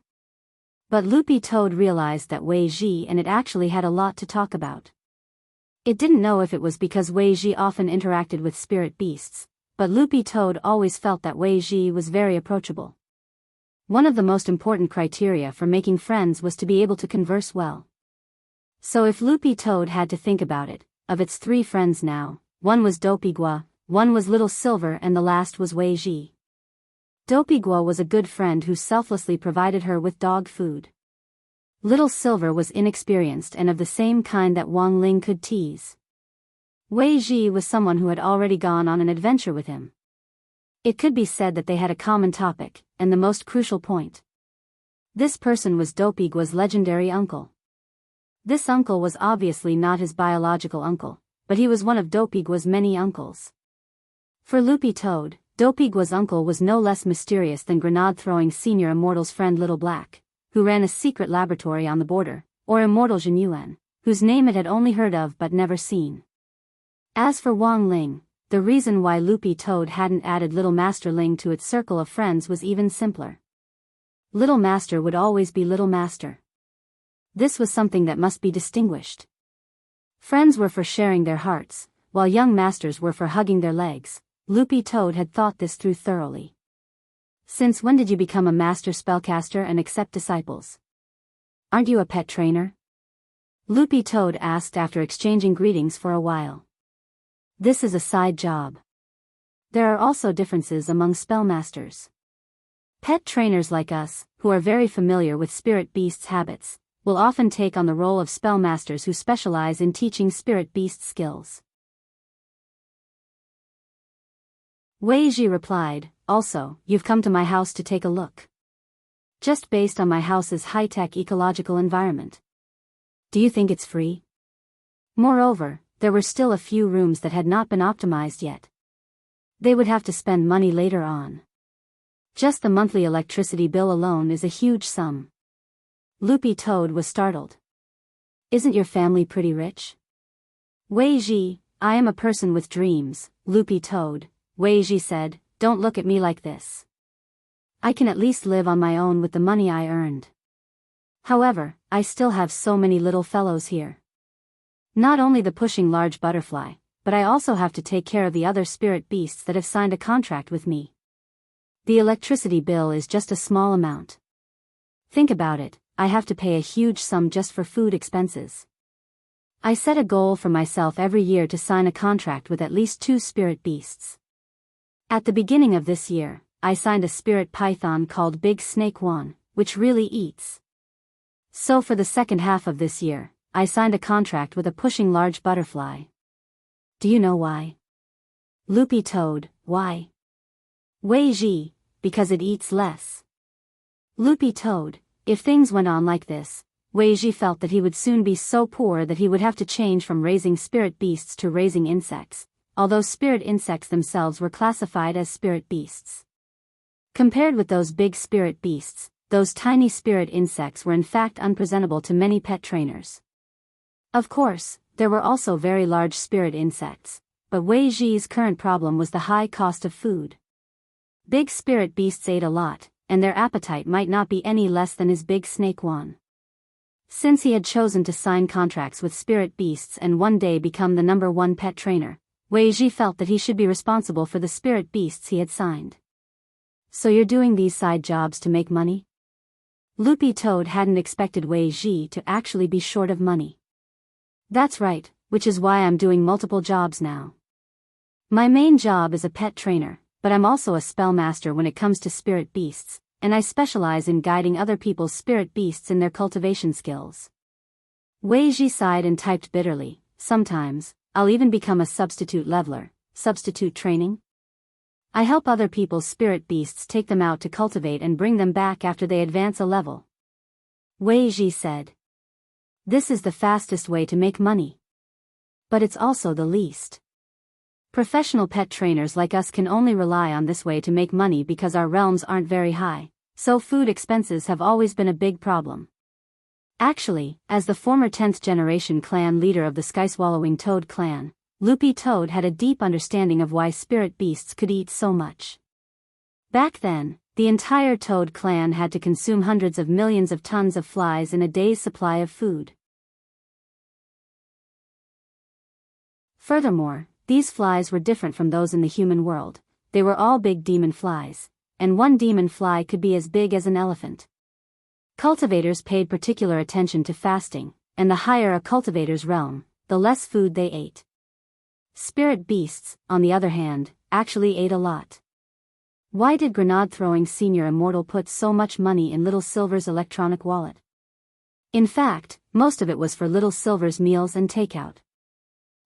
But Loopy Toad realized that Wei Ji and it actually had a lot to talk about. It didn't know if it was because Wei Ji often interacted with spirit beasts, but Loopy Toad always felt that Wei Ji was very approachable. One of the most important criteria for making friends was to be able to converse well. So if Loopy Toad had to think about it, of its 3 friends now, one was Dopigua, one was Little Silver and the last was Wei Ji. Dopigua was a good friend who selflessly provided her with dog food. Little Silver was inexperienced and of the same kind that Wang Ling could tease. Wei Ji was someone who had already gone on an adventure with him. It could be said that they had a common topic, and the most crucial point. This person was Dopigua's legendary uncle. This uncle was obviously not his biological uncle, but he was one of Dopigua's many uncles. For Loopy Toad, Dopigua's uncle was no less mysterious than grenade-throwing senior Immortal's friend Little Black, who ran a secret laboratory on the border, or Immortal Jin Yuan, whose name it had only heard of but never seen. As for Wang Ling, the reason why Loopy Toad hadn't added Little Master Ling to its circle of friends was even simpler. Little Master would always be Little Master. This was something that must be distinguished. Friends were for sharing their hearts, while young masters were for hugging their legs. Loopy Toad had thought this through thoroughly. Since when did you become a master spellcaster and accept disciples? Aren't you a pet trainer? Loopy Toad asked after exchanging greetings for a while. This is a side job. There are also differences among spellmasters. Pet trainers like us, who are very familiar with spirit beasts' habits, will often take on the role of spellmasters who specialize in teaching spirit beast skills. Wei Ji replied, also, you've come to my house to take a look. Just based on my house's high-tech ecological environment. Do you think it's free? Moreover, there were still a few rooms that had not been optimized yet. They would have to spend money later on. Just the monthly electricity bill alone is a huge sum. Loopy Toad was startled. Isn't your family pretty rich? Wei Ji, I am a person with dreams, Loopy Toad. Wei Ji said, don't look at me like this. I can at least live on my own with the money I earned. However, I still have so many little fellows here. Not only the pushing large butterfly, but I also have to take care of the other spirit beasts that have signed a contract with me. The electricity bill is just a small amount. Think about it, I have to pay a huge sum just for food expenses. I set a goal for myself every year to sign a contract with at least 2 spirit beasts. At the beginning of this year, I signed a spirit python called Big Snake 1, which really eats. So for the second half of this year, I signed a contract with a pushing large butterfly. Do you know why? Loopy Toad, why? Wei Ji, because it eats less. Loopy Toad, if things went on like this, Wei Ji felt that he would soon be so poor that he would have to change from raising spirit beasts to raising insects, although spirit insects themselves were classified as spirit beasts. Compared with those big spirit beasts, those tiny spirit insects were in fact unpresentable to many pet trainers. Of course, there were also very large spirit insects, but Wei Ji's current problem was the high cost of food. Big spirit beasts ate a lot, and their appetite might not be any less than his Big Snake 1. Since he had chosen to sign contracts with spirit beasts and one day become the #1 pet trainer, Wei Ji felt that he should be responsible for the spirit beasts he had signed. So you're doing these side jobs to make money? Loopy Toad hadn't expected Wei Ji to actually be short of money. That's right, which is why I'm doing multiple jobs now. My main job is a pet trainer, but I'm also a spell master when it comes to spirit beasts, and I specialize in guiding other people's spirit beasts in their cultivation skills. Wei Ji sighed and typed bitterly, sometimes, I'll even become a substitute leveler. Substitute training? I help other people's spirit beasts take them out to cultivate and bring them back after they advance a level. Wei Ji said. This is the fastest way to make money. But it's also the least. Professional pet trainers like us can only rely on this way to make money because our realms aren't very high, so food expenses have always been a big problem. Actually, as the former 10th generation clan leader of the Sky-swallowing Toad clan, Loopy Toad had a deep understanding of why spirit beasts could eat so much. Back then, the entire Toad clan had to consume hundreds of millions of tons of flies in a day's supply of food. Furthermore, these flies were different from those in the human world. They were all big demon flies, and one demon fly could be as big as an elephant. Cultivators paid particular attention to fasting, and the higher a cultivator's realm, the less food they ate. Spirit beasts, on the other hand, actually ate a lot. Why did Grenade-throwing Senior Immortal put so much money in Little Silver's electronic wallet? In fact, most of it was for Little Silver's meals and takeout.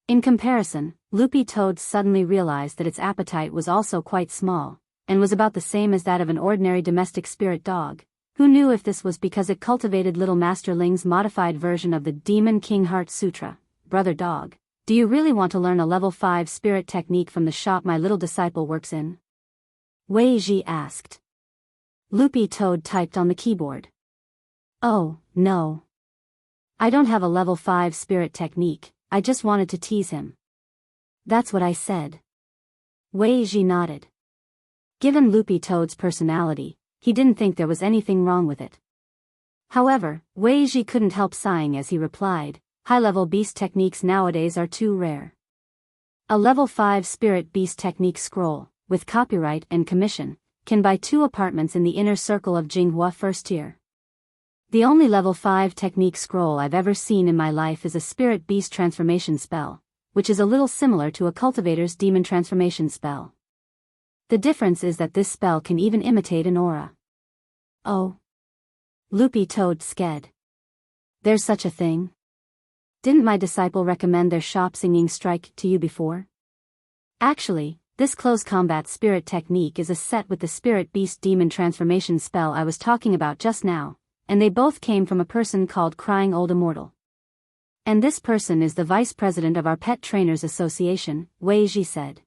In comparison, Loopy Toad suddenly realized that its appetite was also quite small, and was about the same as that of an ordinary domestic spirit dog. Who knew if this was because it cultivated Little Masterling's modified version of the Demon King Heart Sutra? Brother Dog, do you really want to learn a level 5 spirit technique from the shop my little disciple works in? Wei Ji asked. Loopy Toad typed on the keyboard. Oh, no. I don't have a level 5 spirit technique, I just wanted to tease him. That's what I said. Wei Ji nodded. Given Loopy Toad's personality, he didn't think there was anything wrong with it. However, Wei Ji couldn't help sighing as he replied, high-level beast techniques nowadays are too rare. A level 5 spirit beast technique scroll, with copyright and commission, can buy 2 apartments in the inner circle of Jinghua first tier. The only level 5 technique scroll I've ever seen in my life is a spirit beast transformation spell, which is a little similar to a cultivator's demon transformation spell. The difference is that this spell can even imitate an aura. Oh. Loopy Toad sked. There's such a thing? Didn't my disciple recommend their shop singing strike to you before? Actually, this close combat spirit technique is a set with the spirit beast demon transformation spell I was talking about just now, and they both came from a person called Crying Old Immortal. And this person is the vice president of our Pet Trainers Association, Wei Ji said.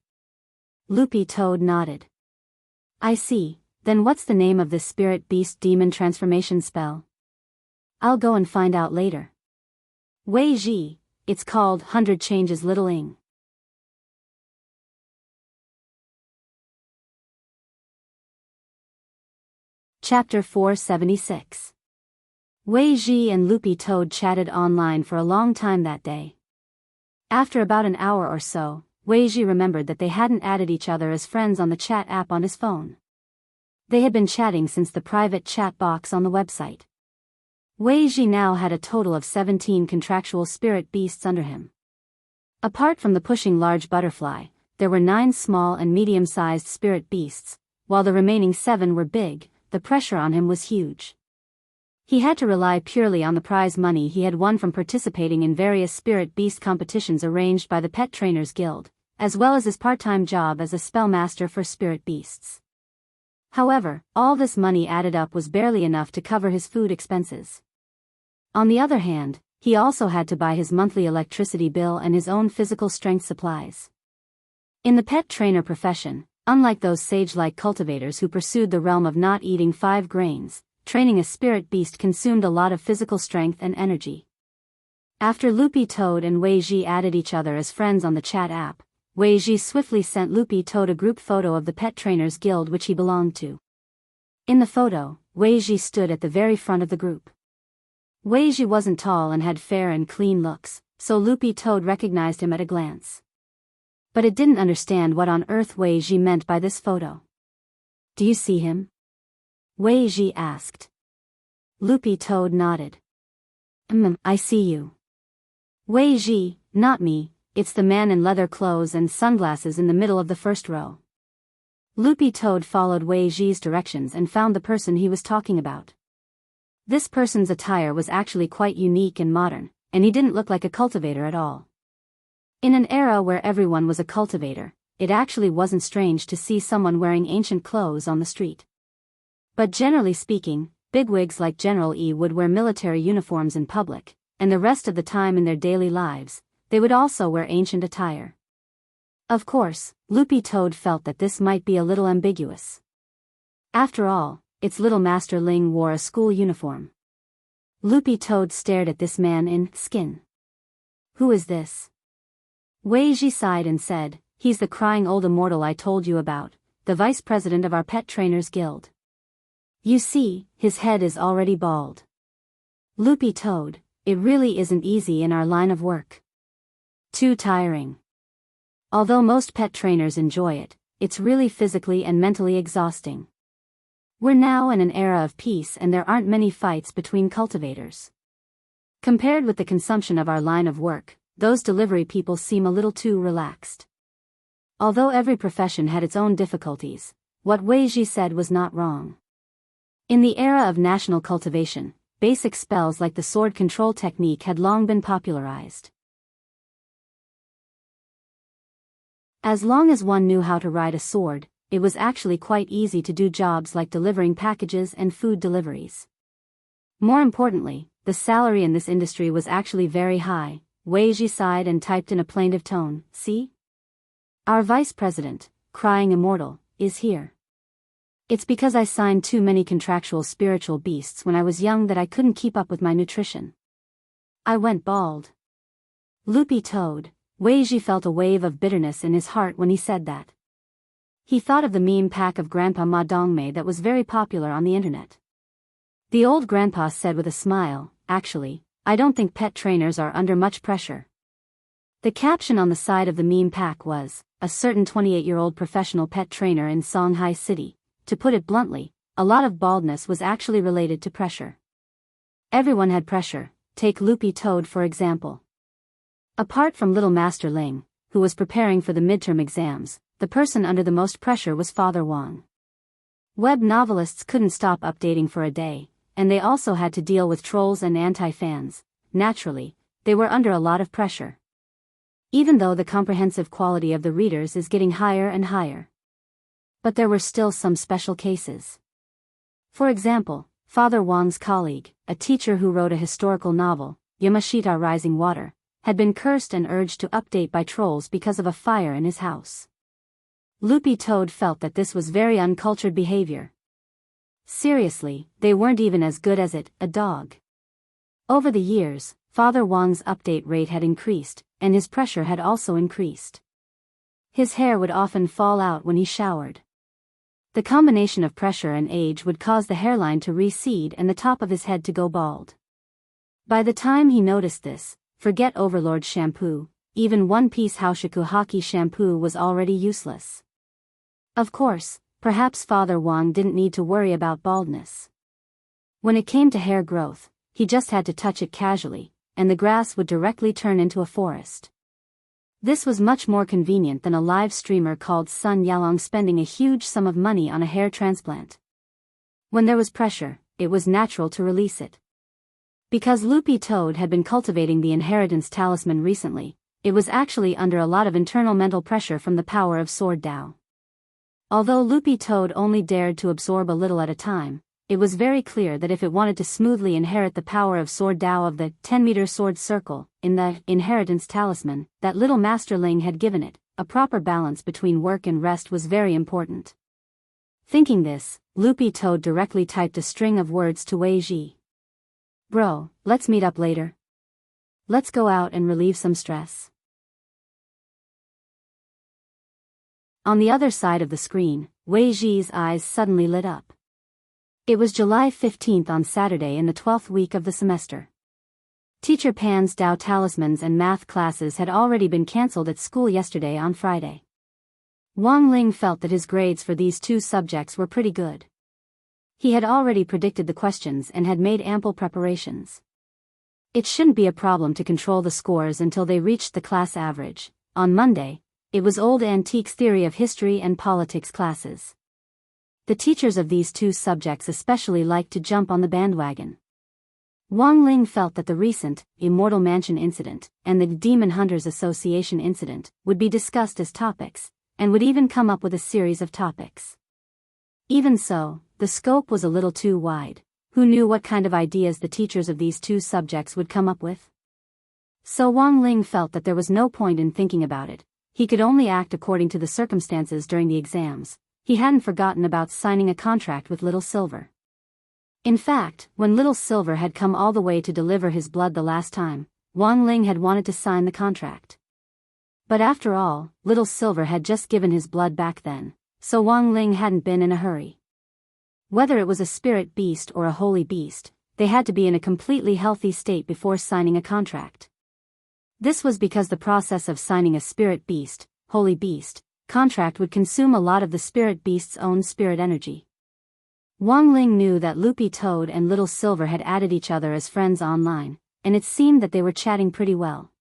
Loopy Toad nodded. I see, then what's the name of this spirit beast demon transformation spell? I'll go and find out later. Wei Ji, it's called 100 Changes Little Ing. Chapter 476. Wei Ji and Loopy Toad chatted online for a long time that day. After about an hour or so, Wei Ji remembered that they hadn't added each other as friends on the chat app on his phone. They had been chatting since the private chat box on the website. Wei Ji now had a total of 17 contractual spirit beasts under him. Apart from the pushing large butterfly, there were 9 small and medium-sized spirit beasts, while the remaining 7 were big. The pressure on him was huge. He had to rely purely on the prize money he had won from participating in various spirit beast competitions arranged by the Pet Trainers Guild, as well as his part-time job as a spellmaster for spirit beasts. However, all this money added up was barely enough to cover his food expenses. On the other hand, he also had to buy his monthly electricity bill and his own physical strength supplies. In the pet trainer profession, unlike those sage-like cultivators who pursued the realm of not eating 5 grains, training a spirit beast consumed a lot of physical strength and energy. After Loopy Toad and Wei Ji added each other as friends on the chat app, Wei Ji swiftly sent Loopy Toad a group photo of the Pet Trainers Guild which he belonged to. In the photo, Wei Ji stood at the very front of the group. Wei Ji wasn't tall and had fair and clean looks, so Loopy Toad recognized him at a glance. But it didn't understand what on earth Wei Ji meant by this photo. "Do you see him?" Wei Ji asked. Loopy Toad nodded. I see you." "Wei Ji, not me, it's the man in leather clothes and sunglasses in the middle of the first row." Loopy Toad followed Wei Ji's directions and found the person he was talking about. This person's attire was actually quite unique and modern, and he didn't look like a cultivator at all. In an era where everyone was a cultivator, it actually wasn't strange to see someone wearing ancient clothes on the street. But generally speaking, bigwigs like General E would wear military uniforms in public, and the rest of the time in their daily lives, they would also wear ancient attire. Of course, Loopy Toad felt that this might be a little ambiguous. After all, its little Master Ling wore a school uniform. Loopy Toad stared at this man in skin. "Who is this?" Wei Ji sighed and said, "He's the crying old immortal I told you about, the vice president of our Pet Trainers Guild. You see, his head is already bald." "Loopy Toad, it really isn't easy in our line of work. Too tiring. Although most pet trainers enjoy it, it's really physically and mentally exhausting. We're now in an era of peace and there aren't many fights between cultivators. Compared with the consumption of our line of work, those delivery people seem a little too relaxed." Although every profession had its own difficulties, what Wei Ji said was not wrong. In the era of national cultivation, basic spells like the sword control technique had long been popularized. As long as one knew how to ride a sword, it was actually quite easy to do jobs like delivering packages and food deliveries. More importantly, the salary in this industry was actually very high. Wei Ji sighed and typed in a plaintive tone, "See? Our vice president, crying immortal, is here. It's because I signed too many contractual spiritual beasts when I was young that I couldn't keep up with my nutrition. I went bald." Loopy Toad, Wei Ji felt a wave of bitterness in his heart when he said that. He thought of the meme pack of Grandpa Ma Dongmei that was very popular on the internet. The old grandpa said with a smile, "Actually, I don't think pet trainers are under much pressure." The caption on the side of the meme pack was, "A certain 28-year-old professional pet trainer in Shanghai City." To put it bluntly, a lot of baldness was actually related to pressure. Everyone had pressure, take Loopy Toad for example. Apart from little Master Ling, who was preparing for the midterm exams, the person under the most pressure was Father Wang. Web novelists couldn't stop updating for a day, and they also had to deal with trolls and anti-fans. Naturally, they were under a lot of pressure. Even though the comprehensive quality of the readers is getting higher and higher. But there were still some special cases. For example, Father Wang's colleague, a teacher who wrote a historical novel, Yamashita Rising Water, had been cursed and urged to update by trolls because of a fire in his house. Loopy Toad felt that this was very uncultured behavior. Seriously, they weren't even as good as it, a dog. Over the years, Father Wang's update rate had increased, and his pressure had also increased. His hair would often fall out when he showered. The combination of pressure and age would cause the hairline to recede and the top of his head to go bald. By the time he noticed this, forget Overlord shampoo, even one-piece Haoshiku Haki shampoo was already useless. Of course, perhaps Father Wang didn't need to worry about baldness. When it came to hair growth, he just had to touch it casually, and the grass would directly turn into a forest. This was much more convenient than a live streamer called Sun Yalong spending a huge sum of money on a hair transplant. When there was pressure, it was natural to release it. Because Loopy Toad had been cultivating the inheritance talisman recently, it was actually under a lot of internal mental pressure from the power of Sword Dao. Although Loopy Toad only dared to absorb a little at a time, it was very clear that if it wanted to smoothly inherit the power of Sword Dao of the 10-meter sword circle in the inheritance talisman that little masterling had given it, a proper balance between work and rest was very important. Thinking this, Loopy Toad directly typed a string of words to Wei Ji. "Bro, let's meet up later. Let's go out and relieve some stress." On the other side of the screen, Wei Ji's eyes suddenly lit up. It was July 15th on Saturday in the 12th week of the semester. Teacher Pan's Dao talismans and math classes had already been cancelled at school yesterday on Friday. Wang Ling felt that his grades for these two subjects were pretty good. He had already predicted the questions and had made ample preparations. It shouldn't be a problem to control the scores until they reached the class average. On Monday, it was Old Antiques Theory of History and Politics classes. The teachers of these two subjects especially liked to jump on the bandwagon. Wang Ling felt that the recent Immortal Mansion incident and the Demon Hunters Association incident would be discussed as topics, and would even come up with a series of topics. Even so, the scope was a little too wide. Who knew what kind of ideas the teachers of these two subjects would come up with? So Wang Ling felt that there was no point in thinking about it. He could only act according to the circumstances during the exams. He hadn't forgotten about signing a contract with Little Silver. In fact, when Little Silver had come all the way to deliver his blood the last time, Wang Ling had wanted to sign the contract. But after all, Little Silver had just given his blood back then, so Wang Ling hadn't been in a hurry. Whether it was a spirit beast or a holy beast, they had to be in a completely healthy state before signing a contract. This was because the process of signing a spirit beast, holy beast, contract would consume a lot of the spirit beast's own spirit energy. Wang Ling knew that Loopy Toad and Little Silver had added each other as friends online, and it seemed that they were chatting pretty well.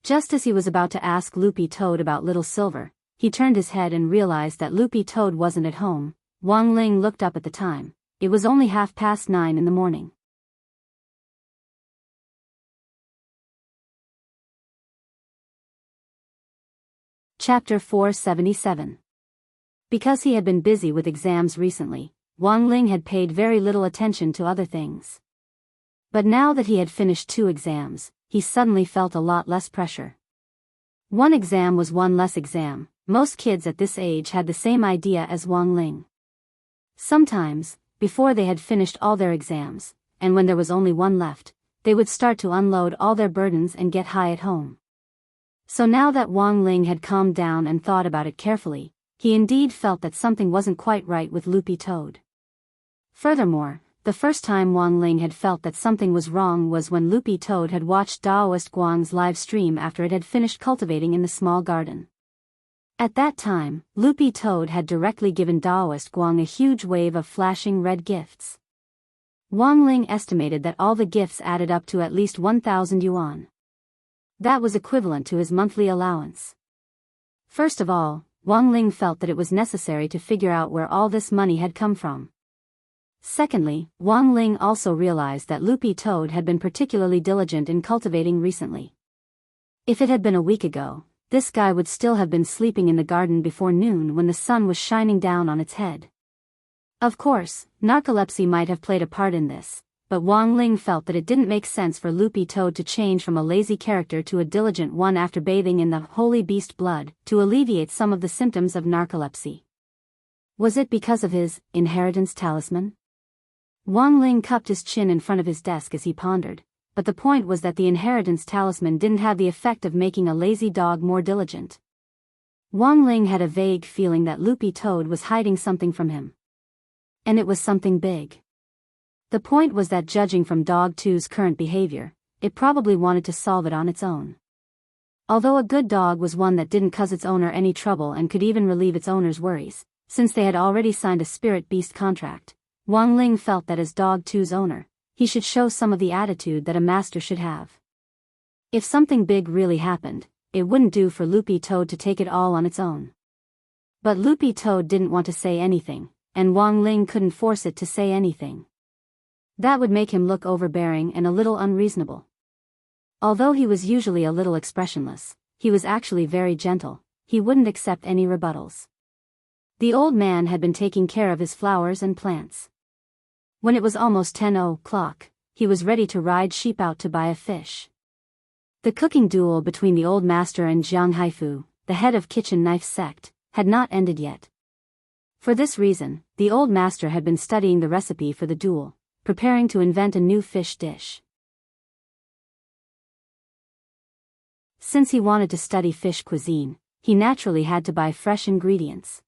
Just as he was about to ask Loopy Toad about Little Silver, he turned his head and realized that Loopy Toad wasn't at home. Wang Ling looked up at the time. It was only 9:30 in the morning. Chapter 477. Because he had been busy with exams recently, Wang Ling had paid very little attention to other things. But now that he had finished 2 exams, he suddenly felt a lot less pressure. One exam was one less exam. Most kids at this age had the same idea as Wang Ling. Sometimes, before they had finished all their exams, and when there was only one left, they would start to unload all their burdens and get high at home. So now that Wang Ling had calmed down and thought about it carefully, he indeed felt that something wasn't quite right with Loopy Toad. Furthermore, the first time Wang Ling had felt that something was wrong was when Loopy Toad had watched Daoist Guang's live stream after it had finished cultivating in the small garden. At that time, Loopy Toad had directly given Daoist Guang a huge wave of flashing red gifts. Wang Ling estimated that all the gifts added up to at least 1,000 yuan. That was equivalent to his monthly allowance. First of all, Wang Ling felt that it was necessary to figure out where all this money had come from. Secondly, Wang Ling also realized that Loopy Toad had been particularly diligent in cultivating recently. If it had been a week ago, this guy would still have been sleeping in the garden before noon when the sun was shining down on its head. Of course, narcolepsy might have played a part in this, but Wang Ling felt that it didn't make sense for Loopy Toad to change from a lazy character to a diligent one after bathing in the holy beast blood to alleviate some of the symptoms of narcolepsy. Was it because of his inheritance talisman? Wang Ling cupped his chin in front of his desk as he pondered, but the point was that the inheritance talisman didn't have the effect of making a lazy dog more diligent. Wang Ling had a vague feeling that Loopy Toad was hiding something from him. And it was something big. The point was that judging from Dog 2's current behavior, it probably wanted to solve it on its own. Although a good dog was one that didn't cause its owner any trouble and could even relieve its owner's worries, since they had already signed a spirit beast contract, Wang Ling felt that as Dog 2's owner, he should show some of the attitude that a master should have. If something big really happened, it wouldn't do for Loopy Toad to take it all on its own. But Loopy Toad didn't want to say anything, and Wang Ling couldn't force it to say anything. That would make him look overbearing and a little unreasonable. Although he was usually a little expressionless, he was actually very gentle. He wouldn't accept any rebuttals. The old man had been taking care of his flowers and plants. When it was almost 10 o'clock, he was ready to ride sheep out to buy a fish. The cooking duel between the old master and Jiang Haifu, the head of kitchen knife sect, had not ended yet. For this reason, the old master had been studying the recipe for the duel, preparing to invent a new fish dish. Since he wanted to study fish cuisine, he naturally had to buy fresh ingredients.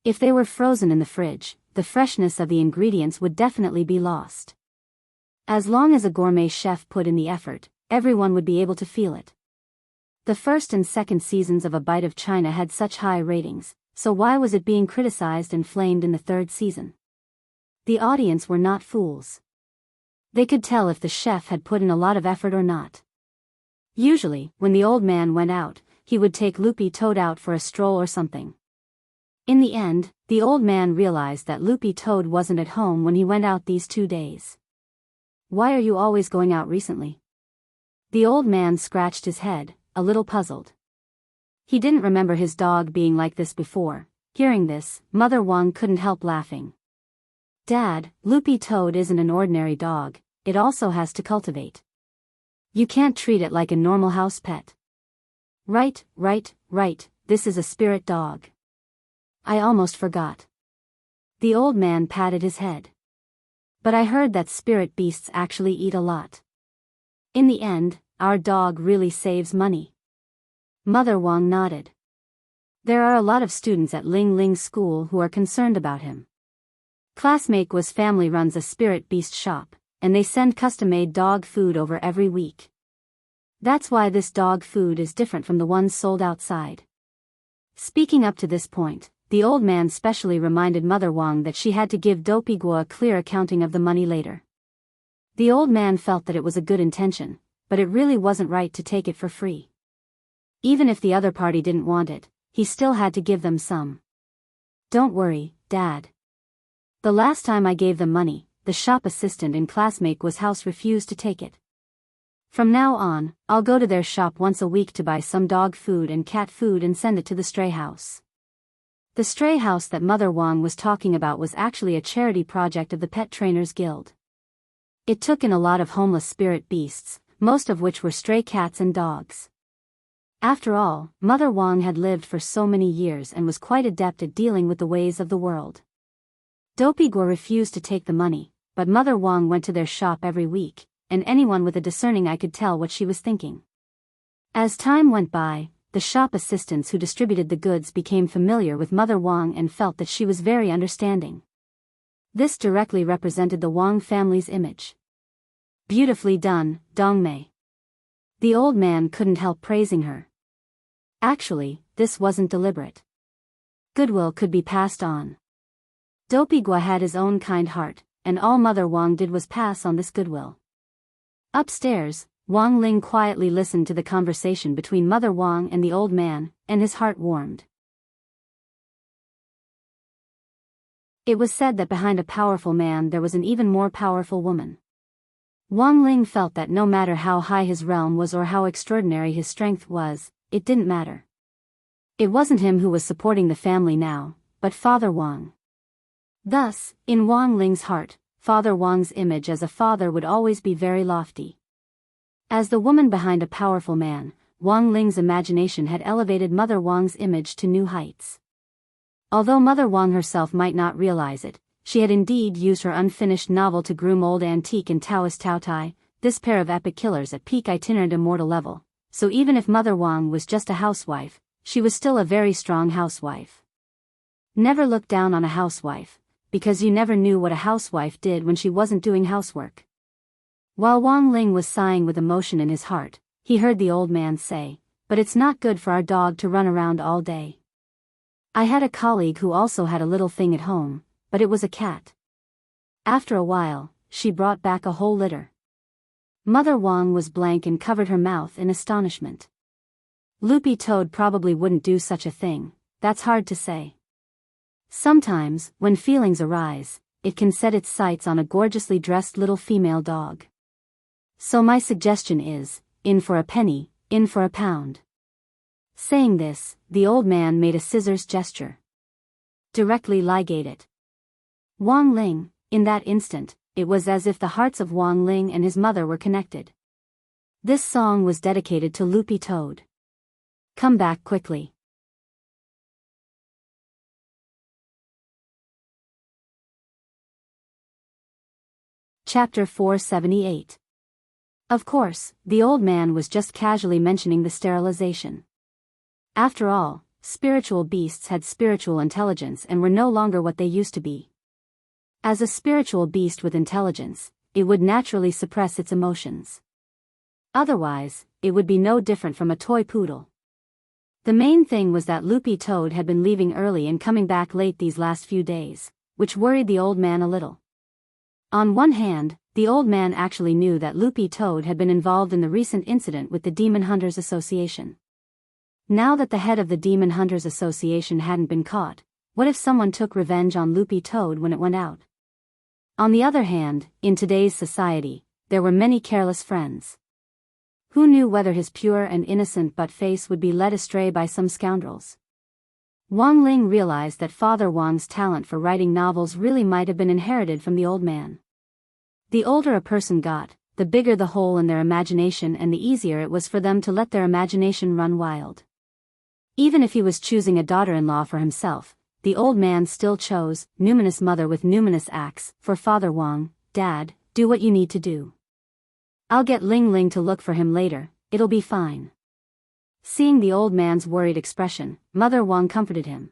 If they were frozen in the fridge, the freshness of the ingredients would definitely be lost. As long as a gourmet chef put in the effort, everyone would be able to feel it. The first and second seasons of A Bite of China had such high ratings, so why was it being criticized and flamed in the third season? The audience were not fools. They could tell if the chef had put in a lot of effort or not. Usually, when the old man went out, he would take Loopy Toad out for a stroll or something. In the end, the old man realized that Loopy Toad wasn't at home when he went out these 2 days. "Why are you always going out recently?" The old man scratched his head, a little puzzled. He didn't remember his dog being like this before. Hearing this, Mother Wang couldn't help laughing. "Dad, Loopy Toad isn't an ordinary dog, it also has to cultivate. You can't treat it like a normal house pet." Right, this is a spirit dog. I almost forgot." The old man patted his head. "But I heard that spirit beasts actually eat a lot. In the end, our dog really saves money." Mother Wang nodded. "There are a lot of students at Ling Ling's school who are concerned about him. Classmate Gua's family runs a spirit beast shop, and they send custom-made dog food over every week. That's why this dog food is different from the ones sold outside." Speaking up to this point, the old man specially reminded Mother Wang that she had to give Dopey Gua a clear accounting of the money later. The old man felt that it was a good intention, but it really wasn't right to take it for free. Even if the other party didn't want it, he still had to give them some. "Don't worry, Dad. The last time I gave them money, the shop assistant in classmate Gua's house refused to take it. From now on, I'll go to their shop once a week to buy some dog food and cat food and send it to the stray house." The stray house that Mother Wang was talking about was actually a charity project of the Pet Trainers Guild. It took in a lot of homeless spirit beasts, most of which were stray cats and dogs. After all, Mother Wang had lived for so many years and was quite adept at dealing with the ways of the world. Dopey Gua refused to take the money, but Mother Wang went to their shop every week, and anyone with a discerning eye could tell what she was thinking. As time went by, the shop assistants who distributed the goods became familiar with Mother Wang and felt that she was very understanding. This directly represented the Wang family's image. "Beautifully done, Dongmei." The old man couldn't help praising her. Actually, this wasn't deliberate. Goodwill could be passed on. Dopey Gua had his own kind heart, and all Mother Wang did was pass on this goodwill. Upstairs, Wang Ling quietly listened to the conversation between Mother Wang and the old man, and his heart warmed. It was said that behind a powerful man there was an even more powerful woman. Wang Ling felt that no matter how high his realm was or how extraordinary his strength was, it didn't matter. It wasn't him who was supporting the family now, but Father Wang. Thus, in Wang Ling's heart, Father Wang's image as a father would always be very lofty. As the woman behind a powerful man, Wang Ling's imagination had elevated Mother Wang's image to new heights. Although Mother Wang herself might not realize it, she had indeed used her unfinished novel to groom old antique and Taoist Tao Tai, this pair of epic killers at peak itinerant immortal level, so even if Mother Wang was just a housewife, she was still a very strong housewife. Never look down on a housewife, because you never knew what a housewife did when she wasn't doing housework. While Wang Ling was sighing with emotion in his heart, he heard the old man say, "But it's not good for our dog to run around all day. I had a colleague who also had a little thing at home, but it was a cat. After a while, she brought back a whole litter." Mother Wang was blank and covered her mouth in astonishment. Loopy Toad probably wouldn't do such a thing, that's hard to say. Sometimes, when feelings arise, it can set its sights on a gorgeously dressed little female dog. So my suggestion is, in for a penny, in for a pound. Saying this, the old man made a scissors gesture. Directly ligate it. Wang Ling, in that instant, it was as if the hearts of Wang Ling and his mother were connected. This song was dedicated to Loopy Toad. Come back quickly. Chapter 478. Of course, the old man was just casually mentioning the sterilization. After all, spiritual beasts had spiritual intelligence and were no longer what they used to be. As a spiritual beast with intelligence, it would naturally suppress its emotions. Otherwise, it would be no different from a toy poodle. The main thing was that Loopy Toad had been leaving early and coming back late these last few days, which worried the old man a little. On one hand, the old man actually knew that Loopy Toad had been involved in the recent incident with the Demon Hunters Association. Now that the head of the Demon Hunters Association hadn't been caught, what if someone took revenge on Loopy Toad when it went out? On the other hand, in today's society, there were many careless friends. Who knew whether his pure and innocent but face would be led astray by some scoundrels? Wang Ling realized that Father Wang's talent for writing novels really might have been inherited from the old man. The older a person got, the bigger the hole in their imagination and the easier it was for them to let their imagination run wild. Even if he was choosing a daughter-in-law for himself, the old man still chose, numinous mother with numinous axe, for Father Wang. Dad, do what you need to do. I'll get Ling Ling to look for him later, it'll be fine. Seeing the old man's worried expression, Mother Wang comforted him.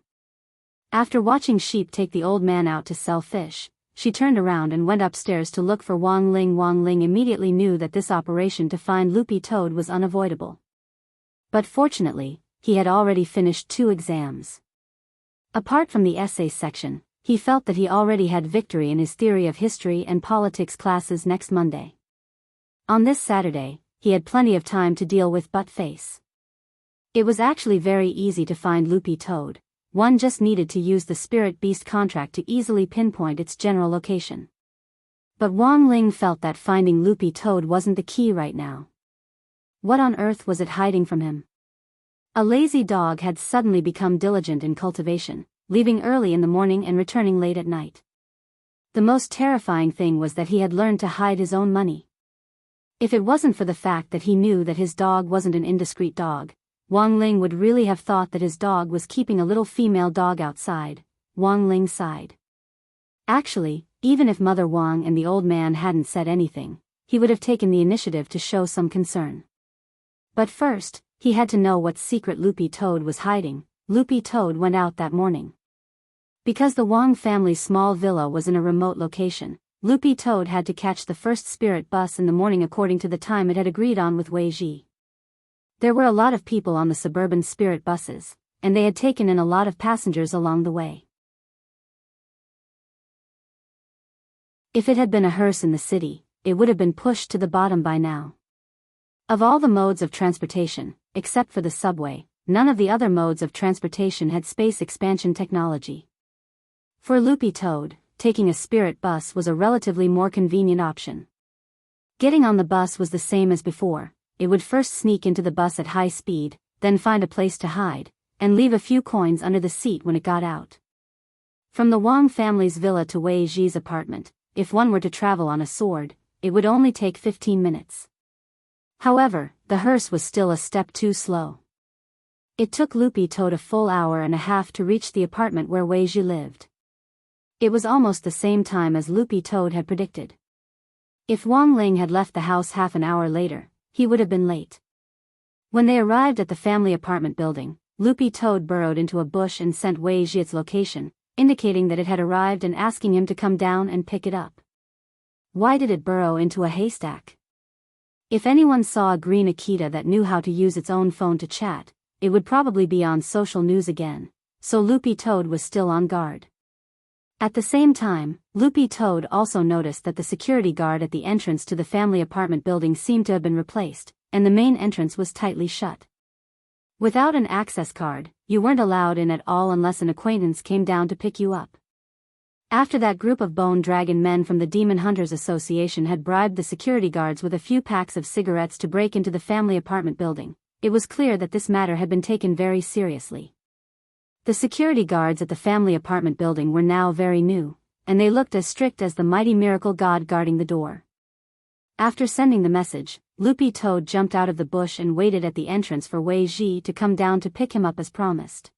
After watching sheep take the old man out to sell fish, she turned around and went upstairs to look for Wang Ling. Wang Ling immediately knew that this operation to find Loopy Toad was unavoidable. But fortunately, he had already finished 2 exams. Apart from the essay section, he felt that he already had victory in his theory of history and politics classes next Monday. On this Saturday, he had plenty of time to deal with Butt-Face. It was actually very easy to find Loopy Toad, one just needed to use the Spirit Beast contract to easily pinpoint its general location. But Wang Ling felt that finding Loopy Toad wasn't the key right now. What on earth was it hiding from him? A lazy dog had suddenly become diligent in cultivation, leaving early in the morning and returning late at night. The most terrifying thing was that he had learned to hide his own money. If it wasn't for the fact that he knew that his dog wasn't an indiscreet dog, Wang Ling would really have thought that his dog was keeping a little female dog outside. Wang Ling sighed. Actually, even if Mother Wang and the old man hadn't said anything, he would have taken the initiative to show some concern. But first, he had to know what secret Loopy Toad was hiding. Loopy Toad went out that morning. Because the Wang family's small villa was in a remote location, Loopy Toad had to catch the first spirit bus in the morning according to the time it had agreed on with Wei Ji. There were a lot of people on the suburban spirit buses, and they had taken in a lot of passengers along the way. If it had been a hearse in the city, it would have been pushed to the bottom by now. Of all the modes of transportation, except for the subway, none of the other modes of transportation had space expansion technology. For Loopy Toad, taking a spirit bus was a relatively more convenient option. Getting on the bus was the same as before. It would first sneak into the bus at high speed, then find a place to hide, and leave a few coins under the seat when it got out. From the Wang family's villa to Wei Ji's apartment, if one were to travel on a sword, it would only take 15 minutes. However, the hearse was still a step too slow. It took Loopy Toad a full hour and a half to reach the apartment where Wei Ji lived. It was almost the same time as Loopy Toad had predicted. If Wang Ling had left the house half an hour later, he would have been late. When they arrived at the family apartment building, Loopy Toad burrowed into a bush and sent Wei Ji its location, indicating that it had arrived and asking him to come down and pick it up. Why did it burrow into a haystack? If anyone saw a green Akita that knew how to use its own phone to chat, it would probably be on social news again, so Loopy Toad was still on guard. At the same time, Loopy Toad also noticed that the security guard at the entrance to the family apartment building seemed to have been replaced, and the main entrance was tightly shut. Without an access card, you weren't allowed in at all unless an acquaintance came down to pick you up. After that group of Bone Dragon men from the Demon Hunters Association had bribed the security guards with a few packs of cigarettes to break into the family apartment building, it was clear that this matter had been taken very seriously. The security guards at the family apartment building were now very new, and they looked as strict as the mighty miracle god guarding the door. After sending the message, Loopy Toad jumped out of the bush and waited at the entrance for Wei Ji to come down to pick him up as promised.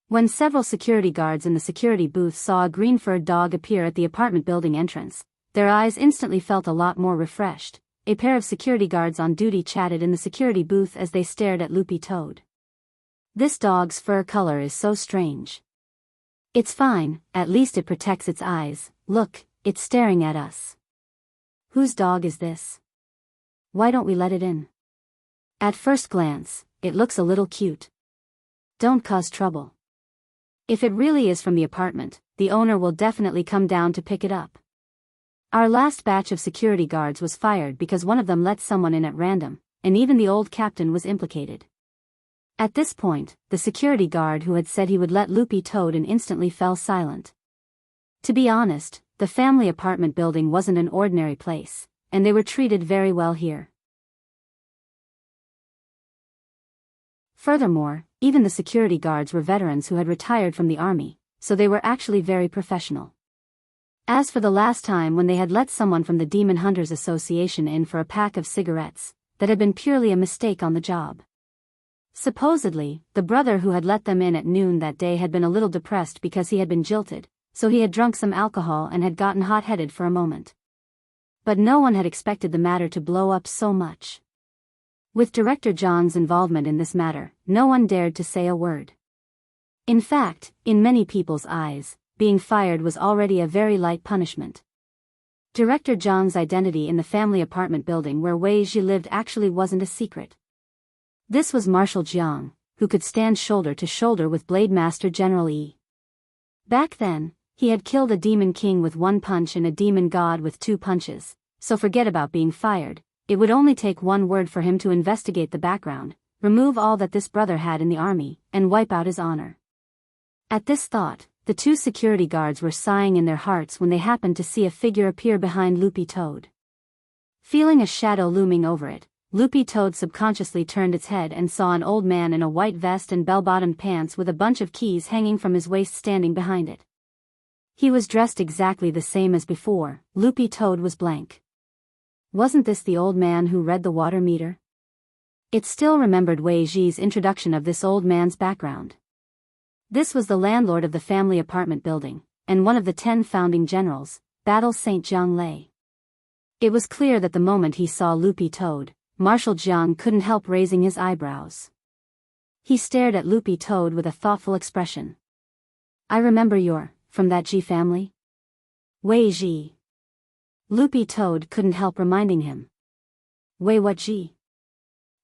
When several security guards in the security booth saw a green-furred dog appear at the apartment building entrance, their eyes instantly felt a lot more refreshed. A pair of security guards on duty chatted in the security booth as they stared at Loopy Toad. This dog's fur color is so strange. It's fine, at least it protects its eyes. Look, it's staring at us. Whose dog is this? Why don't we let it in? At first glance, it looks a little cute. Don't cause trouble. If it really is from the apartment, the owner will definitely come down to pick it up. Our last batch of security guards was fired because one of them let someone in at random, and even the old captain was implicated. At this point, the security guard who had said he would let Loopy Toad in instantly fell silent. To be honest, the family apartment building wasn't an ordinary place, and they were treated very well here. Furthermore, even the security guards were veterans who had retired from the army, so they were actually very professional. As for the last time when they had let someone from the Demon Hunters Association in for a pack of cigarettes, that had been purely a mistake on the job. Supposedly, the brother who had let them in at noon that day had been a little depressed because he had been jilted, so he had drunk some alcohol and had gotten hot-headed for a moment. But no one had expected the matter to blow up so much. With Director John's involvement in this matter, no one dared to say a word. In fact, in many people's eyes, being fired was already a very light punishment. Director John's identity in the family apartment building where Wei Ji lived actually wasn't a secret. This was Marshal Jiang, who could stand shoulder to shoulder with Blade Master General Yi. Back then, he had killed a demon king with one punch and a demon god with 2 punches, so forget about being fired. It would only take one word for him to investigate the background, remove all that this brother had in the army, and wipe out his honor. At this thought, the 2 security guards were sighing in their hearts when they happened to see a figure appear behind Loopy Toad. Feeling a shadow looming over it, Loopy Toad subconsciously turned its head and saw an old man in a white vest and bell-bottomed pants with a bunch of keys hanging from his waist standing behind it. He was dressed exactly the same as before. Loopy Toad was blank. Wasn't this the old man who read the water meter? It still remembered Wei Ji's introduction of this old man's background. This was the landlord of the family apartment building, and one of the 10 founding generals, Battle Saint Zhang Lei. It was clear that the moment he saw Loopy Toad, Marshal Jiang couldn't help raising his eyebrows. He stared at Loopy Toad with a thoughtful expression. I remember you're from that Ji family? Wei Ji. Loopy Toad couldn't help reminding him. Wei what Ji?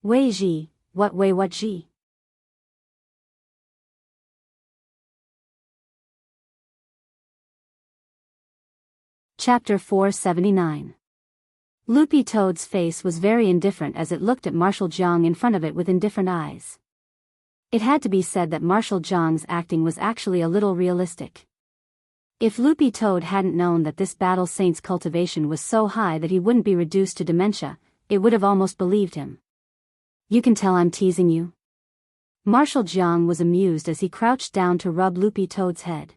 Wei Ji, what Wei what Ji? Chapter 479. Loopy Toad's face was very indifferent as it looked at Marshal Jiang in front of it with indifferent eyes. It had to be said that Marshal Jiang's acting was actually a little realistic. If Loopy Toad hadn't known that this battle saint's cultivation was so high that he wouldn't be reduced to dementia, it would have almost believed him. You can tell I'm teasing you. Marshal Jiang was amused as he crouched down to rub Loopy Toad's head.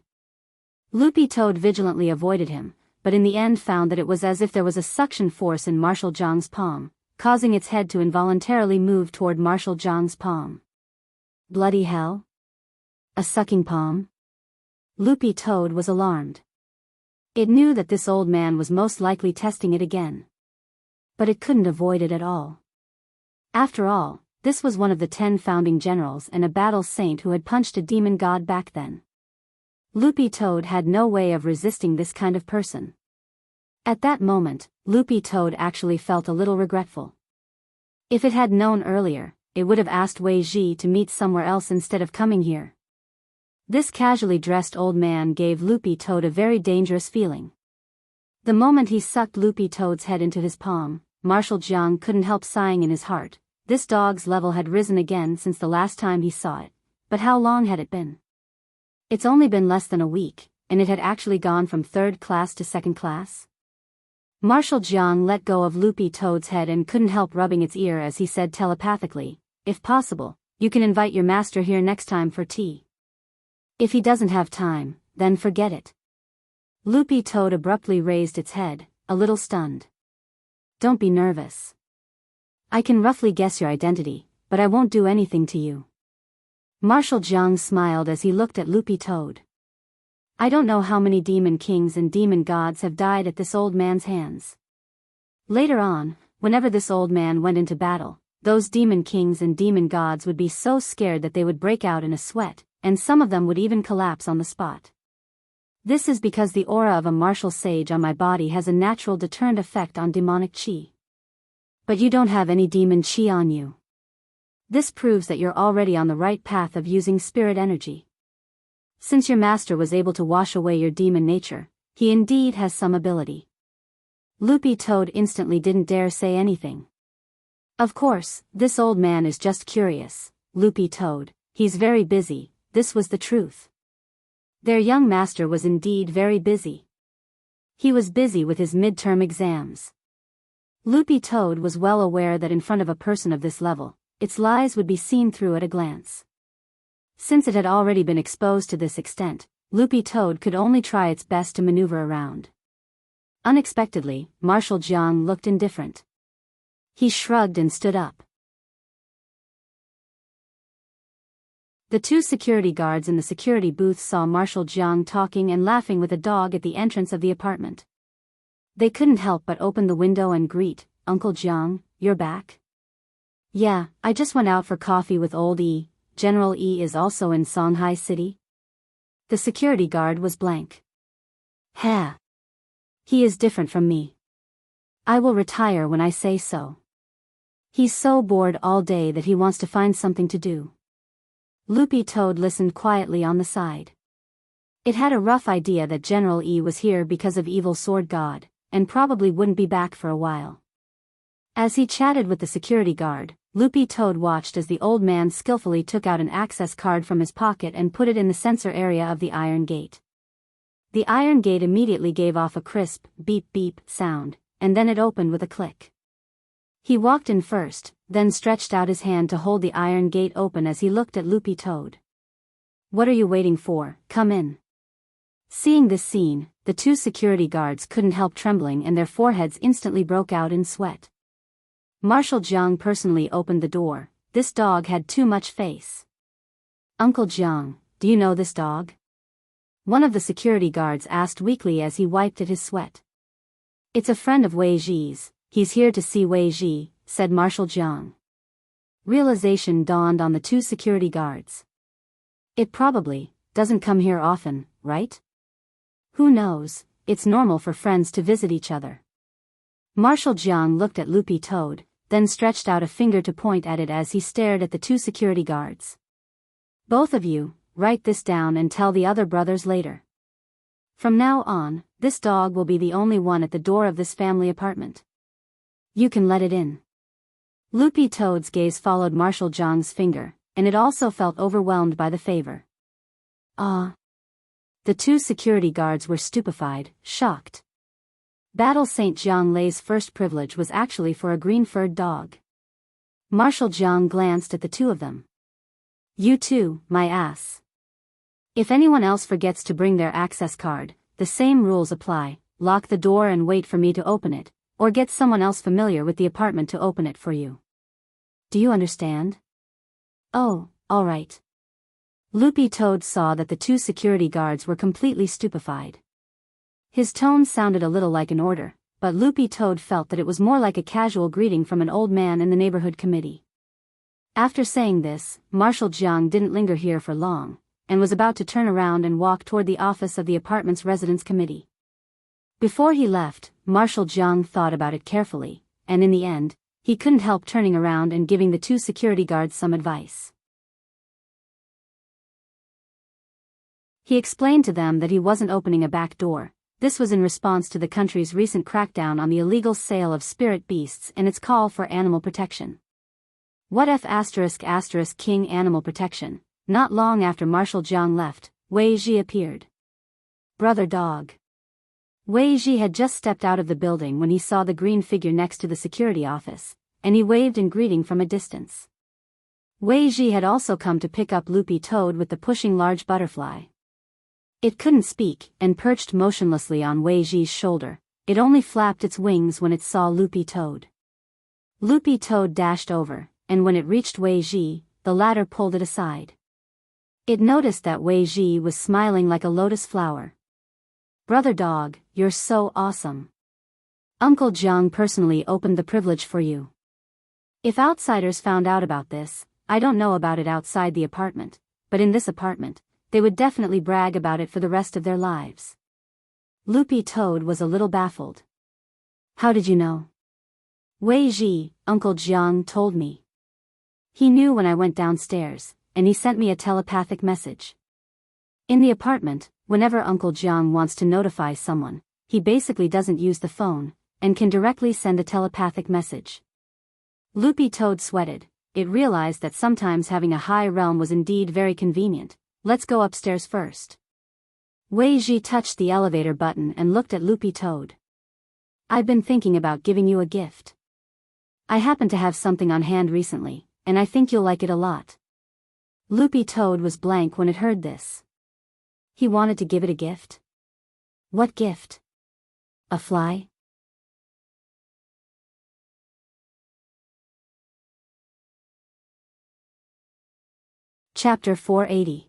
Loopy Toad vigilantly avoided him, but in the end found that it was as if there was a suction force in Marshal Jiang's palm, causing its head to involuntarily move toward Marshal Jiang's palm. Bloody hell? A sucking palm? Loopy Toad was alarmed. It knew that this old man was most likely testing it again. But it couldn't avoid it at all. After all, This was one of the 10 founding generals and a battle saint who had punched a demon god back then. Loopy Toad had no way of resisting this kind of person. At that moment, Loopy Toad actually felt a little regretful. If it had known earlier, it would have asked Wei Ji to meet somewhere else instead of coming here. This casually dressed old man gave Loopy Toad a very dangerous feeling. The moment he sucked Loopy Toad's head into his palm, Marshal Jiang couldn't help sighing in his heart. This dog's level had risen again since the last time he saw it, but how long had it been? It's only been less than a week, and it had actually gone from 3rd class to 2nd class. Marshal Jiang let go of Loopy Toad's head and couldn't help rubbing its ear as he said telepathically, "If possible, you can invite your master here next time for tea. If he doesn't have time, then forget it." Loopy Toad abruptly raised its head, a little stunned. "Don't be nervous. I can roughly guess your identity, but I won't do anything to you." Marshal Jiang smiled as he looked at Loopy Toad. "I don't know how many demon kings and demon gods have died at this old man's hands. Later on, whenever this old man went into battle, those demon kings and demon gods would be so scared that they would break out in a sweat, and some of them would even collapse on the spot. This is because the aura of a martial sage on my body has a natural deterrent effect on demonic chi. But you don't have any demon chi on you. This proves that you're already on the right path of using spirit energy. Since your master was able to wash away your demon nature, he indeed has some ability." Loopy Toad instantly didn't dare say anything. "Of course, this old man is just curious, Loopy Toad, he's very busy," this was the truth. Their young master was indeed very busy. He was busy with his midterm exams. Loopy Toad was well aware that in front of a person of this level, its lies would be seen through at a glance. Since it had already been exposed to this extent, Loopy Toad could only try its best to maneuver around. Unexpectedly, Marshal Jiang looked indifferent. He shrugged and stood up. The 2 security guards in the security booth saw Marshal Jiang talking and laughing with a dog at the entrance of the apartment. They couldn't help but open the window and greet, "Uncle Jiang, you're back?" "Yeah, I just went out for coffee with old E. General E is also in Shanghai City." The security guard was blank. "Ha! He is different from me. I will retire when I say so. He's so bored all day that he wants to find something to do." Loopy Toad listened quietly on the side. It had a rough idea that General E was here because of Evil Sword God, and probably wouldn't be back for a while. As he chatted with the security guard, Loopy Toad watched as the old man skillfully took out an access card from his pocket and put it in the sensor area of the iron gate. The iron gate immediately gave off a crisp, beep-beep sound, and then it opened with a click. He walked in first, then stretched out his hand to hold the iron gate open as he looked at Loopy Toad. "What are you waiting for? Come in." Seeing this scene, the 2 security guards couldn't help trembling and their foreheads instantly broke out in sweat. Marshal Jiang personally opened the door. This dog had too much face. "Uncle Jiang, do you know this dog?" One of the security guards asked weakly as he wiped at his sweat. "It's a friend of Wei Ji's, he's here to see Wei Ji," said Marshal Jiang. Realization dawned on the 2 security guards. "It probably doesn't come here often, right?" "Who knows, it's normal for friends to visit each other." Marshal Jiang looked at Loopy Toad, then stretched out a finger to point at it as he stared at the 2 security guards. "Both of you, write this down and tell the other brothers later. From now on, this dog will be the only one at the door of this family apartment. You can let it in." Loopy Toad's gaze followed Marshal Jiang's finger, and it also felt overwhelmed by the favor. "Ah." The 2 security guards were stupefied, shocked. Battle Saint Jiang Lei's first privilege was actually for a green-furred dog. Marshal Jiang glanced at the 2 of them. "You too, my ass. If anyone else forgets to bring their access card, the same rules apply. Lock the door and wait for me to open it, or get someone else familiar with the apartment to open it for you. Do you understand?" "Oh, all right." Loopy Toad saw that the 2 security guards were completely stupefied. His tone sounded a little like an order, but Loopy Toad felt that it was more like a casual greeting from an old man in the neighborhood committee. After saying this, Marshal Jiang didn't linger here for long, and was about to turn around and walk toward the office of the apartment's residence committee. Before he left, Marshal Jiang thought about it carefully, and in the end, he couldn't help turning around and giving the two security guards some advice. He explained to them that he wasn't opening a back door. This was in response to the country's recent crackdown on the illegal sale of spirit beasts and its call for animal protection. What if *** King Animal Protection? Not long after Marshal Jiang left, Wei Ji appeared. Brother Dog. Wei Ji had just stepped out of the building when he saw the green figure next to the security office, and he waved in greeting from a distance. Wei Ji had also come to pick up Loopy Toad with the pushing large butterfly. It couldn't speak, and perched motionlessly on Wei Ji's shoulder. It only flapped its wings when it saw Loopy Toad. Loopy Toad dashed over, and when it reached Wei Ji, the latter pulled it aside. It noticed that Wei Ji was smiling like a lotus flower. Brother Dog, you're so awesome. Uncle Jiang personally opened the privilege for you. If outsiders found out about this, I don't know about it outside the apartment, but in this apartment, they would definitely brag about it for the rest of their lives. Loopy Toad was a little baffled. How did you know? Wei Ji, Uncle Jiang told me. He knew when I went downstairs, and he sent me a telepathic message. In the apartment, whenever Uncle Jiang wants to notify someone, he basically doesn't use the phone, and can directly send a telepathic message. Loopy Toad sweated. It realized that sometimes having a high realm was indeed very convenient. Let's go upstairs first. Wei Ji touched the elevator button and looked at Loopy Toad. I've been thinking about giving you a gift. I happen to have something on hand recently, and I think you'll like it a lot. Loopy Toad was blank when it heard this. He wanted to give it a gift? What gift? A fly? Chapter 480.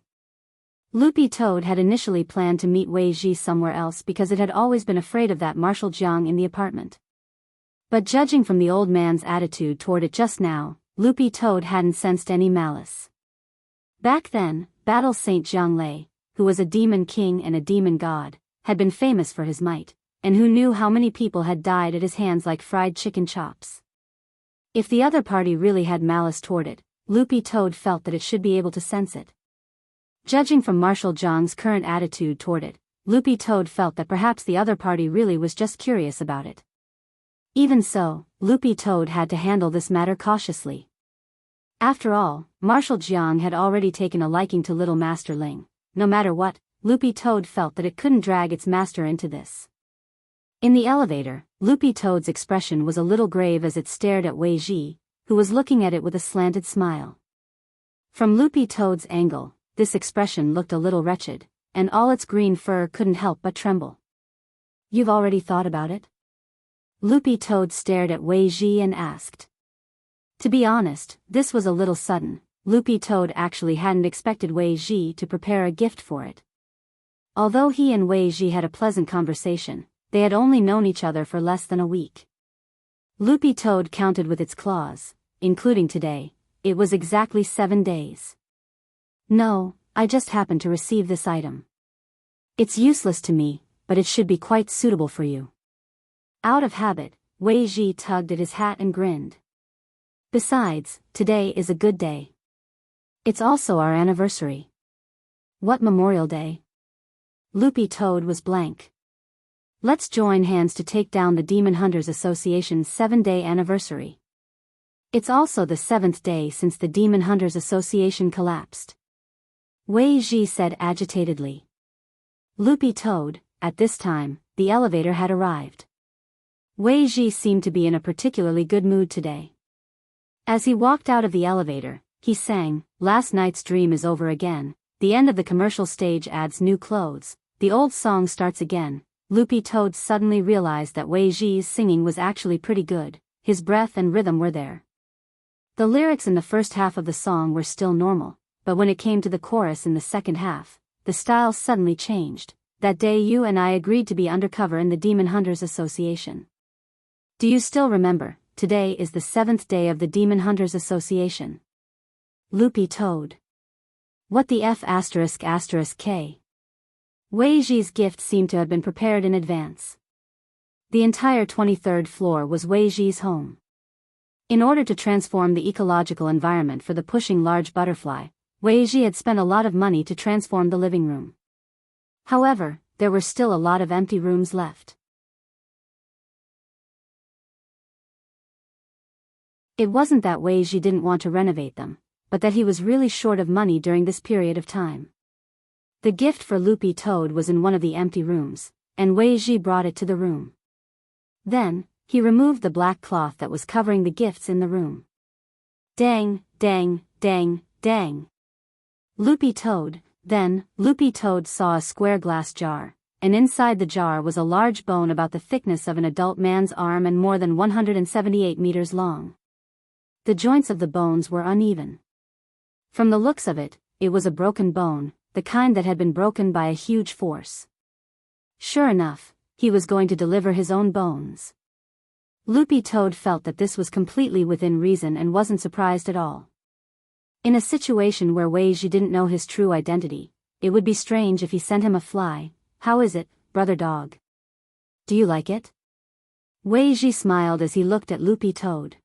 Loopy Toad had initially planned to meet Wei Ji somewhere else because it had always been afraid of that Marshal Jiang in the apartment. But judging from the old man's attitude toward it just now, Loopy Toad hadn't sensed any malice. Back then, Battle Saint Zhang Lei, who was a demon king and a demon god, had been famous for his might, and who knew how many people had died at his hands like fried chicken chops. If the other party really had malice toward it, Loopy Toad felt that it should be able to sense it. Judging from Marshal Jiang's current attitude toward it, Loopy Toad felt that perhaps the other party really was just curious about it. Even so, Loopy Toad had to handle this matter cautiously. After all, Marshal Jiang had already taken a liking to Little Master Ling. No matter what, Loopy Toad felt that it couldn't drag its master into this. In the elevator, Loopy Toad's expression was a little grave as it stared at Wei Ji, who was looking at it with a slanted smile. From Loopy Toad's angle, this expression looked a little wretched, and all its green fur couldn't help but tremble. You've already thought about it? Loopy Toad stared at Wei Ji and asked. To be honest, this was a little sudden. Loopy Toad actually hadn't expected Wei Ji to prepare a gift for it. Although he and Wei Ji had a pleasant conversation, they had only known each other for less than a week. Loopy Toad counted with its claws, including today. It was exactly 7 days. No, I just happened to receive this item. It's useless to me, but it should be quite suitable for you. Out of habit, Wei Ji tugged at his hat and grinned. Besides, today is a good day. It's also our anniversary. What Memorial Day? Loopy Toad was blank. Let's join hands to take down the Demon Hunters Association's 7-day anniversary. It's also the 7th day since the Demon Hunters Association collapsed. Wei Ji said agitatedly. Loopy Toad, at this time, the elevator had arrived. Wei Ji seemed to be in a particularly good mood today. As he walked out of the elevator, he sang, "Last night's dream is over again, the end of the commercial stage adds new clothes, the old song starts again." Loopy Toad suddenly realized that Wei Ji's singing was actually pretty good, his breath and rhythm were there. The lyrics in the first half of the song were still normal, but when it came to the chorus in the second half, the style suddenly changed. That day you and I agreed to be undercover in the Demon Hunters Association. Do you still remember? Today is the 7th day of the Demon Hunters Association. Loopy Toad. What the F ***K? Wei Ji's gift seemed to have been prepared in advance. The entire 23rd floor was Wei Ji's home. In order to transform the ecological environment for the pushing large butterfly, Wei Ji had spent a lot of money to transform the living room. However, there were still a lot of empty rooms left. It wasn't that Wei Ji didn't want to renovate them, but that he was really short of money during this period of time. The gift for Loopy Toad was in one of the empty rooms, and Wei Ji brought it to the room. Then, he removed the black cloth that was covering the gifts in the room. Dang, dang, dang, dang. Loopy Toad saw a square glass jar, and inside the jar was a large bone about the thickness of an adult man's arm and more than 178 meters long. The joints of the bones were uneven. From the looks of it, it was a broken bone, the kind that had been broken by a huge force. Sure enough, he was going to deliver his own bones. Loopy Toad felt that this was completely within reason and wasn't surprised at all. In a situation where Wei Ji didn't know his true identity, it would be strange if he sent him a fly. How is it, brother dog? Do you like it? Wei Ji smiled as he looked at Loopy Toad.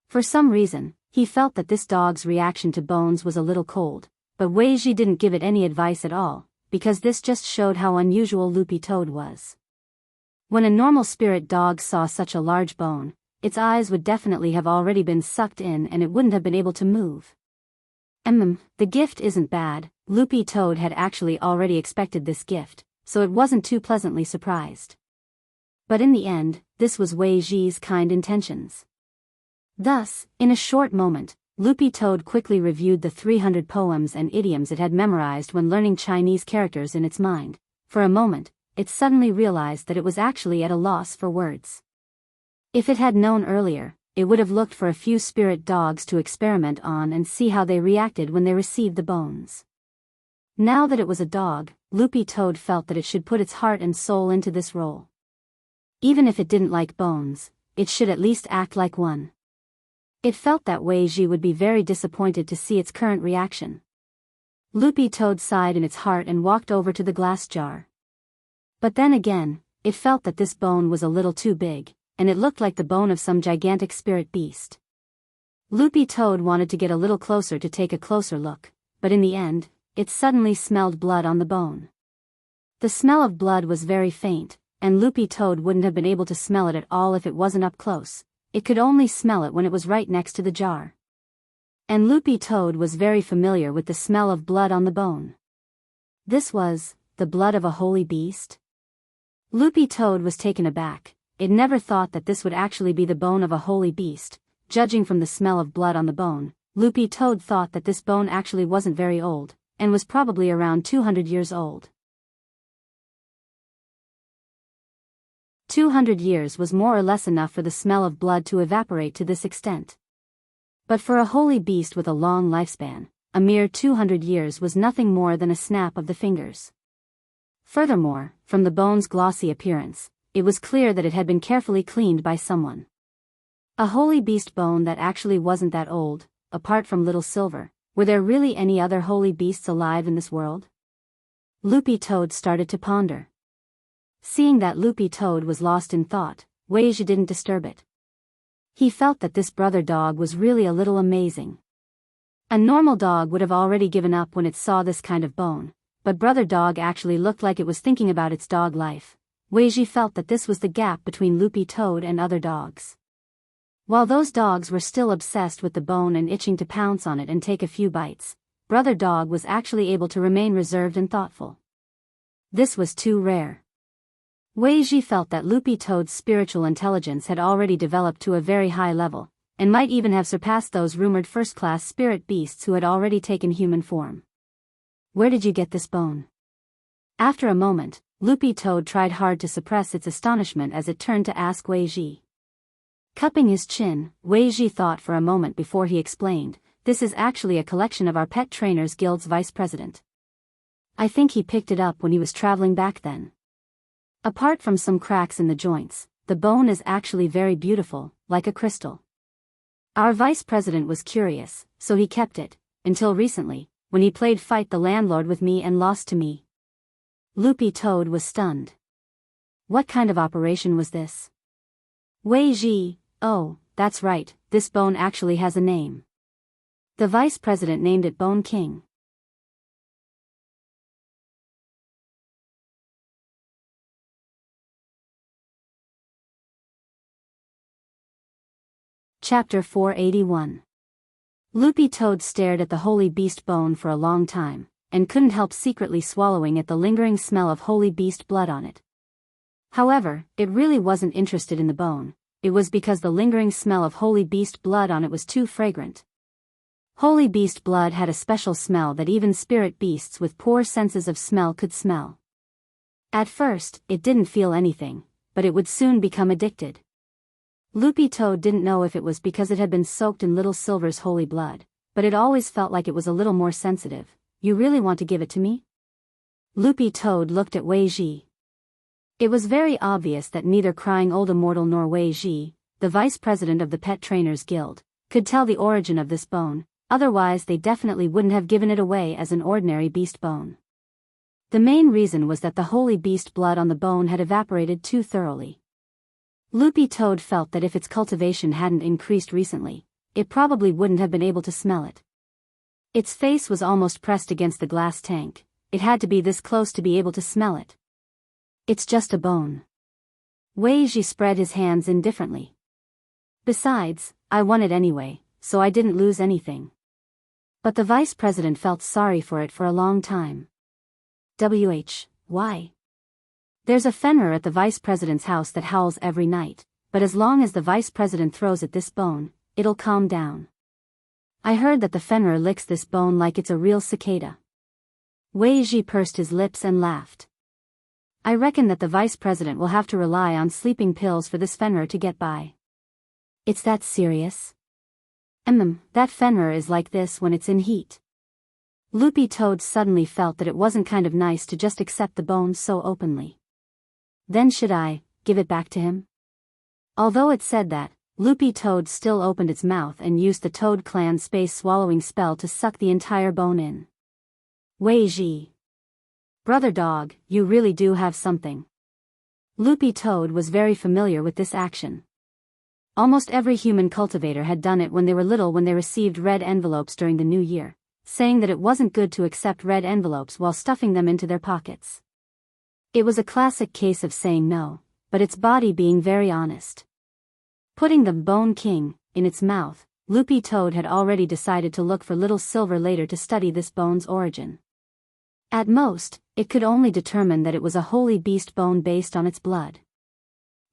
For some reason, he felt that this dog's reaction to bones was a little cold, but Wei Ji didn't give it any advice at all, because this just showed how unusual Loopy Toad was. When a normal spirit dog saw such a large bone, its eyes would definitely have already been sucked in and it wouldn't have been able to move. The gift isn't bad. Loopy Toad had actually already expected this gift, so it wasn't too pleasantly surprised. But in the end, this was Wei Ji's kind intentions. Thus, in a short moment, Loopy Toad quickly reviewed the 300 poems and idioms it had memorized when learning Chinese characters in its mind. For a moment, it suddenly realized that it was actually at a loss for words. If it had known earlier, it would have looked for a few spirit dogs to experiment on and see how they reacted when they received the bones. Now that it was a dog, Loopy Toad felt that it should put its heart and soul into this role. Even if it didn't like bones, it should at least act like one. It felt that Wei Ji would be very disappointed to see its current reaction. Loopy Toad sighed in its heart and walked over to the glass jar. But then again, it felt that this bone was a little too big, and it looked like the bone of some gigantic spirit beast. Loopy Toad wanted to get a little closer to take a closer look, but in the end, it suddenly smelled blood on the bone. The smell of blood was very faint, and Loopy Toad wouldn't have been able to smell it at all if it wasn't up close. It could only smell it when it was right next to the jar. And Loopy Toad was very familiar with the smell of blood on the bone. This was the blood of a holy beast? Loopy Toad was taken aback. It never thought that this would actually be the bone of a holy beast. Judging from the smell of blood on the bone, Loopy Toad thought that this bone actually wasn't very old, and was probably around 200 years old. 200 years was more or less enough for the smell of blood to evaporate to this extent. But for a holy beast with a long lifespan, a mere 200 years was nothing more than a snap of the fingers. Furthermore, from the bone's glossy appearance, it was clear that it had been carefully cleaned by someone. A holy beast bone that actually wasn't that old. Apart from Little Silver, were there really any other holy beasts alive in this world? Loopy Toad started to ponder. Seeing that Loopy Toad was lost in thought, Wei Ji didn't disturb it. He felt that this brother dog was really a little amazing. A normal dog would have already given up when it saw this kind of bone, but brother dog actually looked like it was thinking about its dog life. Wei Ji felt that this was the gap between Loopy Toad and other dogs. While those dogs were still obsessed with the bone and itching to pounce on it and take a few bites, brother dog was actually able to remain reserved and thoughtful. This was too rare. Wei Ji felt that Loopy Toad's spiritual intelligence had already developed to a very high level, and might even have surpassed those rumored first-class spirit beasts who had already taken human form. Where did you get this bone? After a moment, Loopy Toad tried hard to suppress its astonishment as it turned to ask Wei Ji. Cupping his chin, Wei Ji thought for a moment before he explained, "This is actually a collection of our Pet Trainers Guild's vice president. I think he picked it up when he was traveling back then. Apart from some cracks in the joints, the bone is actually very beautiful, like a crystal." Our vice president was curious, so he kept it, until recently, when he played fight the landlord with me and lost to me. Loopy Toad was stunned. What kind of operation was this? Wei Ji, oh, that's right, this bone actually has a name. The vice president named it Bone King. Chapter 481. Loopy Toad stared at the holy beast bone for a long time, and couldn't help secretly swallowing at the lingering smell of holy beast blood on it. However, it really wasn't interested in the bone, it was because the lingering smell of holy beast blood on it was too fragrant. Holy beast blood had a special smell that even spirit beasts with poor senses of smell could smell. At first, it didn't feel anything, but it would soon become addicted. Loopy Toad didn't know if it was because it had been soaked in Little Silver's holy blood, but it always felt like it was a little more sensitive. You really want to give it to me? Loopy Toad looked at Wei Ji. It was very obvious that neither Crying Old Immortal nor Wei Ji, the vice president of the Pet Trainers Guild, could tell the origin of this bone, otherwise they definitely wouldn't have given it away as an ordinary beast bone. The main reason was that the holy beast blood on the bone had evaporated too thoroughly. Loopy Toad felt that if its cultivation hadn't increased recently, it probably wouldn't have been able to smell it. Its face was almost pressed against the glass tank, it had to be this close to be able to smell it. It's just a bone. Wei Ji spread his hands indifferently. Besides, I won it anyway, so I didn't lose anything. But the vice president felt sorry for it for a long time. Why? There's a Fenrir at the vice president's house that howls every night, but as long as the vice president throws at this bone, it'll calm down. I heard that the Fenrir licks this bone like it's a real cicada. Wei Ji pursed his lips and laughed. I reckon that the vice president will have to rely on sleeping pills for this Fenrir to get by. It's that serious? That Fenrir is like this when it's in heat. Loopy Toad suddenly felt that it wasn't kind of nice to just accept the bone so openly. Then should I give it back to him? Although it said that, Loopy Toad still opened its mouth and used the Toad Clan space swallowing spell to suck the entire bone in. Wei Ji. Brother dog, you really do have something. Loopy Toad was very familiar with this action. Almost every human cultivator had done it when they were little when they received red envelopes during the new year, saying that it wasn't good to accept red envelopes while stuffing them into their pockets. It was a classic case of saying no, but its body being very honest. Putting the Bone King in its mouth, Loopy Toad had already decided to look for Little Silver later to study this bone's origin. At most, it could only determine that it was a holy beast bone based on its blood.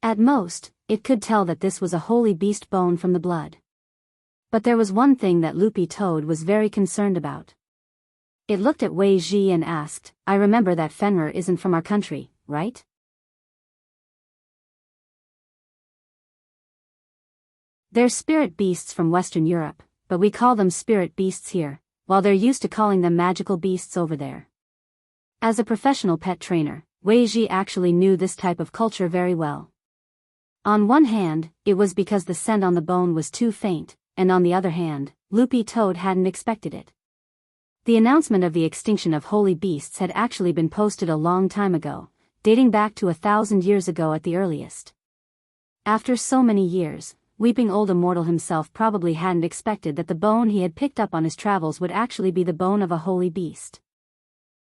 At most, it could tell that this was a holy beast bone from the blood. But there was one thing that Loopy Toad was very concerned about. It looked at Wei Ji and asked, I remember that Fenrir isn't from our country, right? They're spirit beasts from Western Europe, but we call them spirit beasts here, while they're used to calling them magical beasts over there. As a professional pet trainer, Wei Ji actually knew this type of culture very well. On one hand, it was because the scent on the bone was too faint, and on the other hand, Loopy Toad hadn't expected it. The announcement of the extinction of holy beasts had actually been posted a long time ago, dating back to 1,000 years ago at the earliest. After so many years, Weeping Old Immortal himself probably hadn't expected that the bone he had picked up on his travels would actually be the bone of a holy beast.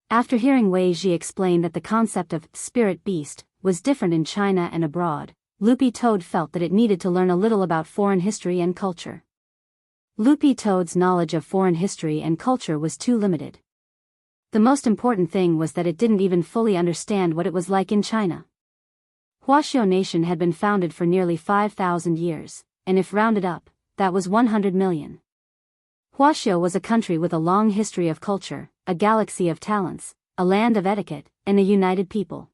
After hearing Wei Ji explain that the concept of spirit beast was different in China and abroad, Loopy Toad felt that it needed to learn a little about foreign history and culture. Loopy Toad's knowledge of foreign history and culture was too limited. The most important thing was that it didn't even fully understand what it was like in China. Huaxiao Nation had been founded for nearly 5,000 years, and if rounded up, that was 100 million. Huaxiao was a country with a long history of culture, a galaxy of talents, a land of etiquette, and a united people.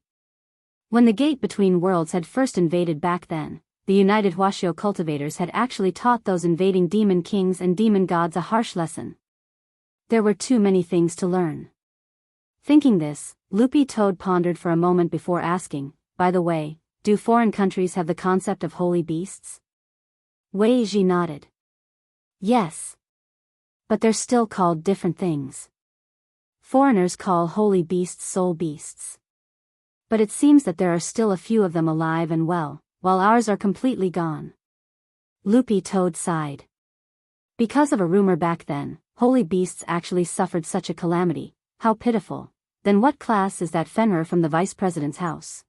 When the gate between worlds had first invaded back then, the united Huaxiao cultivators had actually taught those invading demon kings and demon gods a harsh lesson. There were too many things to learn. Thinking this, Loopy Toad pondered for a moment before asking, by the way, do foreign countries have the concept of holy beasts? Wei Ji nodded. Yes. But they're still called different things. Foreigners call holy beasts soul beasts. But it seems that there are still a few of them alive and well, while ours are completely gone. Loopy Toad sighed. Because of a rumor back then, holy beasts actually suffered such a calamity. How pitiful. Then what class is that Fenrir from the vice president's house?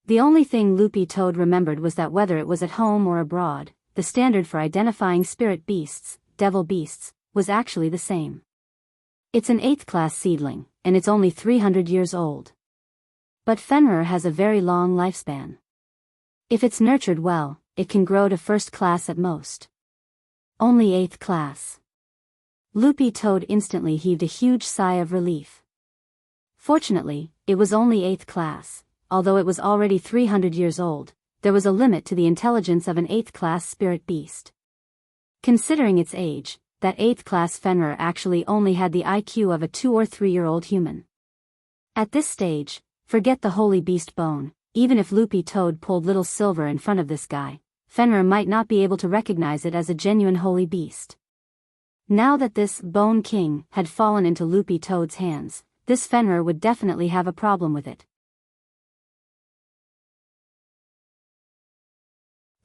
The only thing Loopy Toad remembered was that whether it was at home or abroad, the standard for identifying spirit beasts, devil beasts, was actually the same. It's an 8th class seedling, and it's only 300 years old. But Fenrir has a very long lifespan. If it's nurtured well, it can grow to 1st class at most. Only 8th class. Loopy Toad instantly heaved a huge sigh of relief. Fortunately, it was only 8th class. Although it was already 300 years old, there was a limit to the intelligence of an 8th class spirit beast. Considering its age, that 8th class Fenrir actually only had the IQ of a 2 or 3-year-old human. At this stage, forget the holy beast bone. Even if Loopy Toad pulled little silver in front of this guy, Fenrir might not be able to recognize it as a genuine holy beast. Now that this Bone King had fallen into Loopy Toad's hands, this Fenrir would definitely have a problem with it.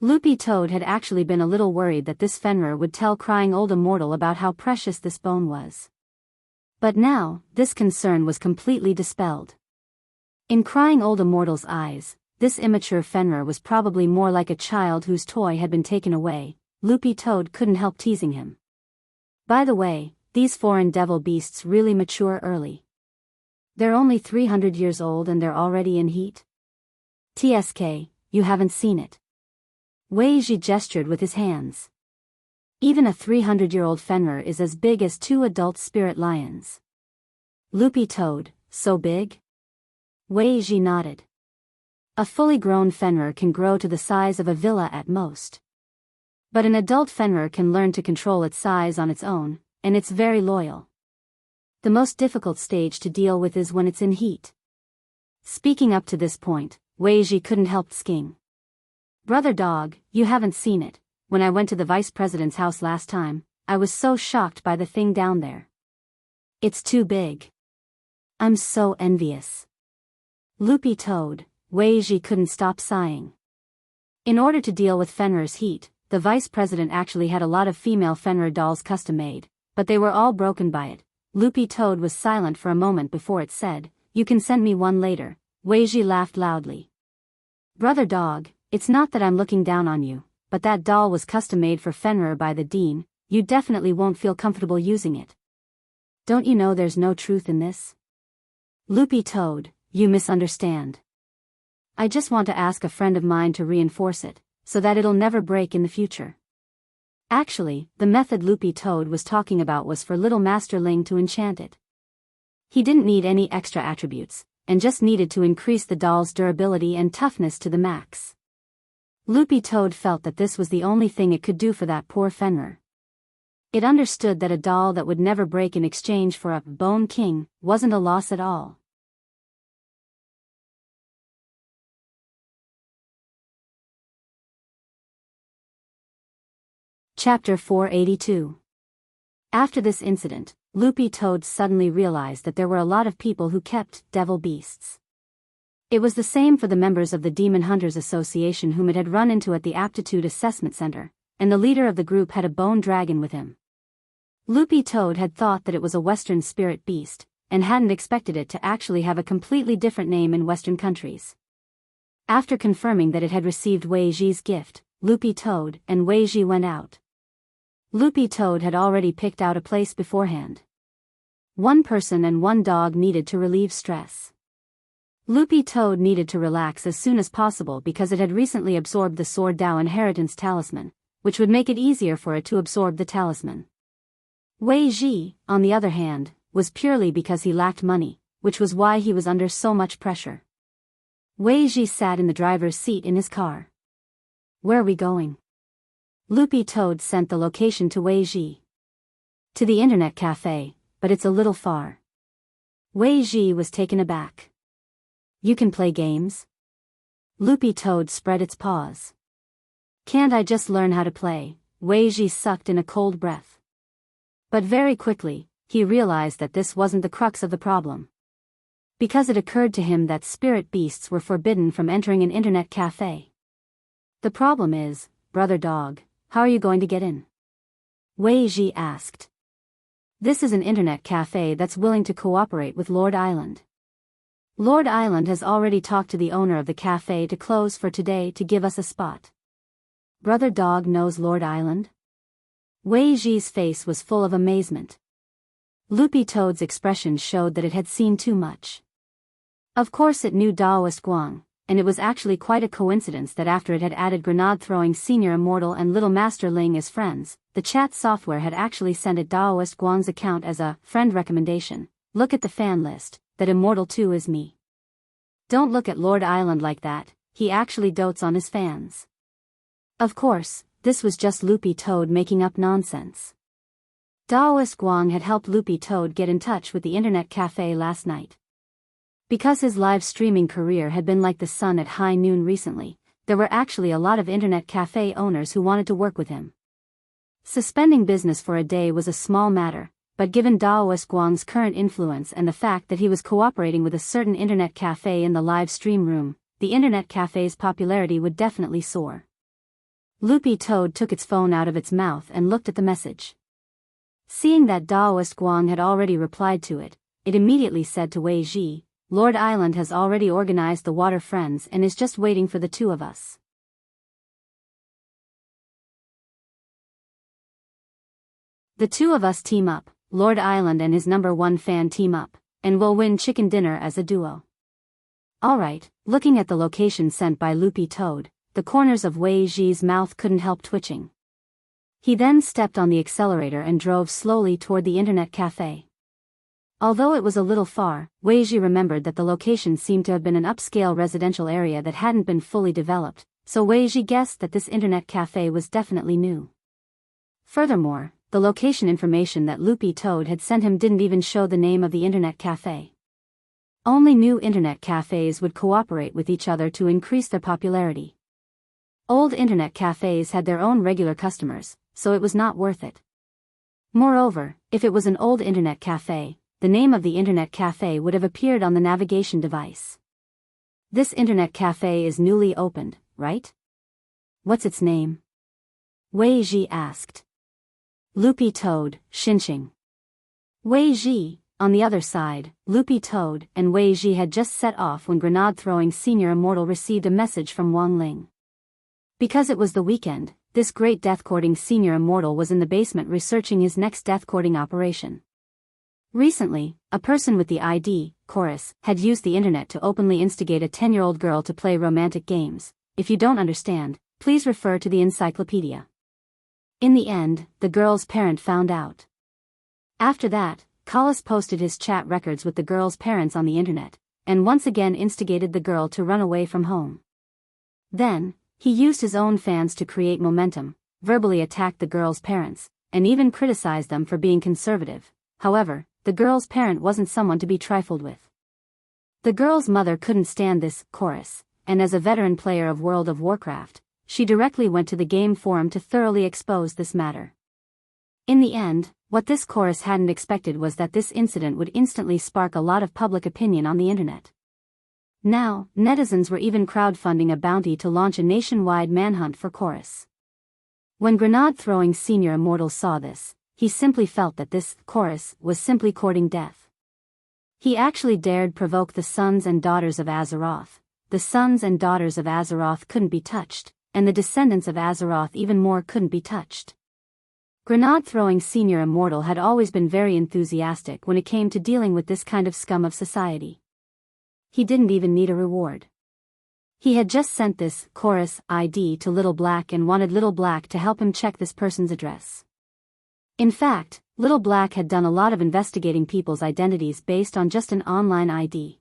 Loopy Toad had actually been a little worried that this Fenrir would tell crying old immortal about how precious this bone was. But now, this concern was completely dispelled. In crying old immortal's eyes, this immature Fenrir was probably more like a child whose toy had been taken away. Loopy Toad couldn't help teasing him. By the way, these foreign devil beasts really mature early. They're only 300 years old and they're already in heat? TSK, you haven't seen it. Wei Ji gestured with his hands. Even a 300-year-old Fenrir is as big as 2 adult spirit lions. Loopy Toad, so big? Wei Ji nodded. A fully grown Fenrir can grow to the size of a villa at most. But an adult Fenrir can learn to control its size on its own, and it's very loyal. The most difficult stage to deal with is when it's in heat. Speaking up to this point, Wei Ji couldn't help sking. Brother Dog, you haven't seen it. When I went to the vice president's house last time, I was so shocked by the thing down there. It's too big. I'm so envious. Loopy Toad, Wei Ji couldn't stop sighing. In order to deal with Fenrir's heat, the vice president actually had a lot of female Fenrir dolls custom made, but they were all broken by it. Loopy Toad was silent for a moment before it said, "You can send me one later." Wei Ji laughed loudly. Brother Dog, it's not that I'm looking down on you, but that doll was custom made for Fenrir by the dean. You definitely won't feel comfortable using it. Don't you know there's no truth in this? Loopy Toad, you misunderstand. I just want to ask a friend of mine to reinforce it, so that it'll never break in the future. Actually, the method Loopy Toad was talking about was for little Master Ling to enchant it. He didn't need any extra attributes, and just needed to increase the doll's durability and toughness to the max. Loopy Toad felt that this was the only thing it could do for that poor Fenrir. It understood that a doll that would never break in exchange for a Bone King wasn't a loss at all. Chapter 482. After this incident, Loopy Toad suddenly realized that there were a lot of people who kept devil beasts. It was the same for the members of the Demon Hunters Association whom it had run into at the Aptitude Assessment Center, and the leader of the group had a bone dragon with him. Loopy Toad had thought that it was a Western spirit beast, and hadn't expected it to actually have a completely different name in Western countries. After confirming that it had received Wei Ji's gift, Loopy Toad and Wei Ji went out. Loopy Toad had already picked out a place beforehand. One person and one dog needed to relieve stress. Loopy Toad needed to relax as soon as possible because it had recently absorbed the Sword Dao Inheritance Talisman, which would make it easier for it to absorb the talisman. Wei Ji, on the other hand, was purely because he lacked money, which was why he was under so much pressure. Wei Ji sat in the driver's seat in his car. Where are we going? Loopy Toad sent the location to Wei Ji. To the internet cafe, but it's a little far. Wei Ji was taken aback. You can play games? Loopy Toad spread its paws. Can't I just learn how to play? Wei Ji sucked in a cold breath. But very quickly, he realized that this wasn't the crux of the problem. Because it occurred to him that spirit beasts were forbidden from entering an internet cafe. The problem is, Brother Dog, how are you going to get in? Wei Ji asked. This is an internet cafe that's willing to cooperate with Lord Island. Lord Island has already talked to the owner of the cafe to close for today to give us a spot. Brother Dog knows Lord Island? Wei Ji's face was full of amazement. Loopy Toad's expression showed that it had seen too much. Of course it knew Daoist Guang, and it was actually quite a coincidence that after it had added grenade-throwing Senior Immortal and Little Master Ling as friends, the chat software had actually sent it Daoist Guang's account as a friend recommendation. Look at the fan list, that Immortal 2 is me. Don't look at Lord Island like that, he actually dotes on his fans. Of course, this was just Loopy Toad making up nonsense. Daoist Guang had helped Loopy Toad get in touch with the internet cafe last night. Because his live streaming career had been like the sun at high noon recently, there were actually a lot of internet cafe owners who wanted to work with him. Suspending business for a day was a small matter, but given Daoist Guang's current influence and the fact that he was cooperating with a certain internet cafe in the live stream room, the internet cafe's popularity would definitely soar. Loopy Toad took its phone out of its mouth and looked at the message. Seeing that Daoist Guang had already replied to it, it immediately said to Wei Ji, Lord Island has already organized the Water Friends and is just waiting for the two of us. The two of us team up, Lord Island and his #1 fan team up, and we'll win chicken dinner as a duo. Alright, looking at the location sent by Loopy Toad, the corners of Wei Ji's mouth couldn't help twitching. He then stepped on the accelerator and drove slowly toward the internet cafe. Although it was a little far, Wei Ji remembered that the location seemed to have been an upscale residential area that hadn't been fully developed, so Wei Ji guessed that this internet cafe was definitely new. Furthermore, the location information that Loopy Toad had sent him didn't even show the name of the internet cafe. Only new internet cafes would cooperate with each other to increase their popularity. Old internet cafes had their own regular customers, so it was not worth it. Moreover, if it was an old internet cafe, the name of the internet cafe would have appeared on the navigation device. This internet cafe is newly opened, right? What's its name? Wei Ji asked. Loopy Toad, Xinqing. Wei Ji, on the other side, Loopy Toad and Wei Ji had just set off when grenade-throwing Senior Immortal received a message from Wang Ling. Because it was the weekend, this great death-courting Senior Immortal was in the basement researching his next death-courting operation. Recently, a person with the ID, Chorus, had used the internet to openly instigate a 10-year-old girl to play romantic games. If you don't understand, please refer to the encyclopedia. In the end, the girl's parent found out. After that, Collis posted his chat records with the girl's parents on the internet, and once again instigated the girl to run away from home. Then, he used his own fans to create momentum, verbally attacked the girl's parents, and even criticized them for being conservative. However, the girl's parent wasn't someone to be trifled with. The girl's mother couldn't stand this Chorus, and as a veteran player of World of Warcraft, she directly went to the game forum to thoroughly expose this matter. In the end, what this Chorus hadn't expected was that this incident would instantly spark a lot of public opinion on the internet. Now, netizens were even crowdfunding a bounty to launch a nationwide manhunt for Chorus. When grenade-throwing Senior Immortal saw this, he simply felt that this Chorus was simply courting death. He actually dared provoke the sons and daughters of Azeroth. The sons and daughters of Azeroth couldn't be touched, and the descendants of Azeroth even more couldn't be touched. Grenade-throwing Senior Immortal had always been very enthusiastic when it came to dealing with this kind of scum of society. He didn't even need a reward. He had just sent this Chorus ID to Little Black and wanted Little Black to help him check this person's address. In fact, Little Black had done a lot of investigating people's identities based on just an online ID.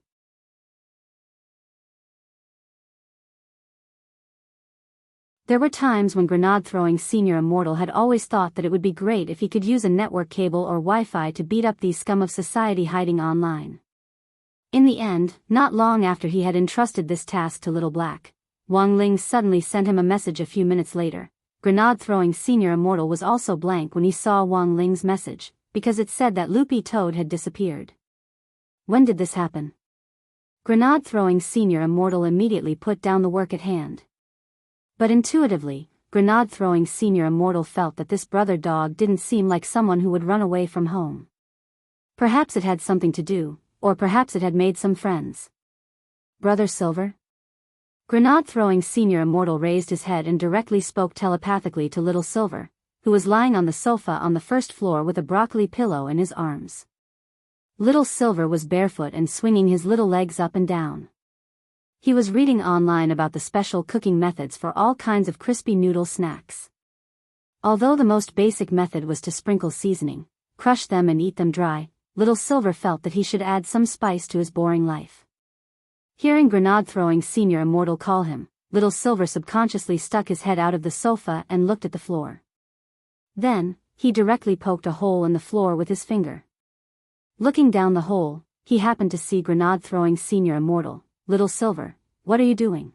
There were times when grenade-throwing Senior Immortal had always thought that it would be great if he could use a network cable or Wi-Fi to beat up these scum of society hiding online. In the end, not long after he had entrusted this task to Little Black, Wang Ling suddenly sent him a message a few minutes later. Grenade-throwing Senior Immortal was also blank when he saw Wang Ling's message. because it said that Loopy Toad had disappeared. When did this happen? Grenade-throwing Senior Immortal immediately put down the work at hand. But intuitively, Grenade-throwing Senior Immortal felt that this brother dog didn't seem like someone who would run away from home. Perhaps it had something to do, or perhaps it had made some friends. Brother Silver? Grenade-throwing Senior Immortal raised his head and directly spoke telepathically to Little Silver, who was lying on the sofa on the first floor with a broccoli pillow in his arms. Little Silver was barefoot and swinging his little legs up and down. He was reading online about the special cooking methods for all kinds of crispy noodle snacks. Although the most basic method was to sprinkle seasoning, crush them and eat them dry, Little Silver felt that he should add some spice to his boring life. Hearing Grenade-throwing Senior Immortal call him, Little Silver subconsciously stuck his head out of the sofa and looked at the floor. Then, he directly poked a hole in the floor with his finger. Looking down the hole, he happened to see Grenade-throwing Senior Immortal. Little Silver, what are you doing?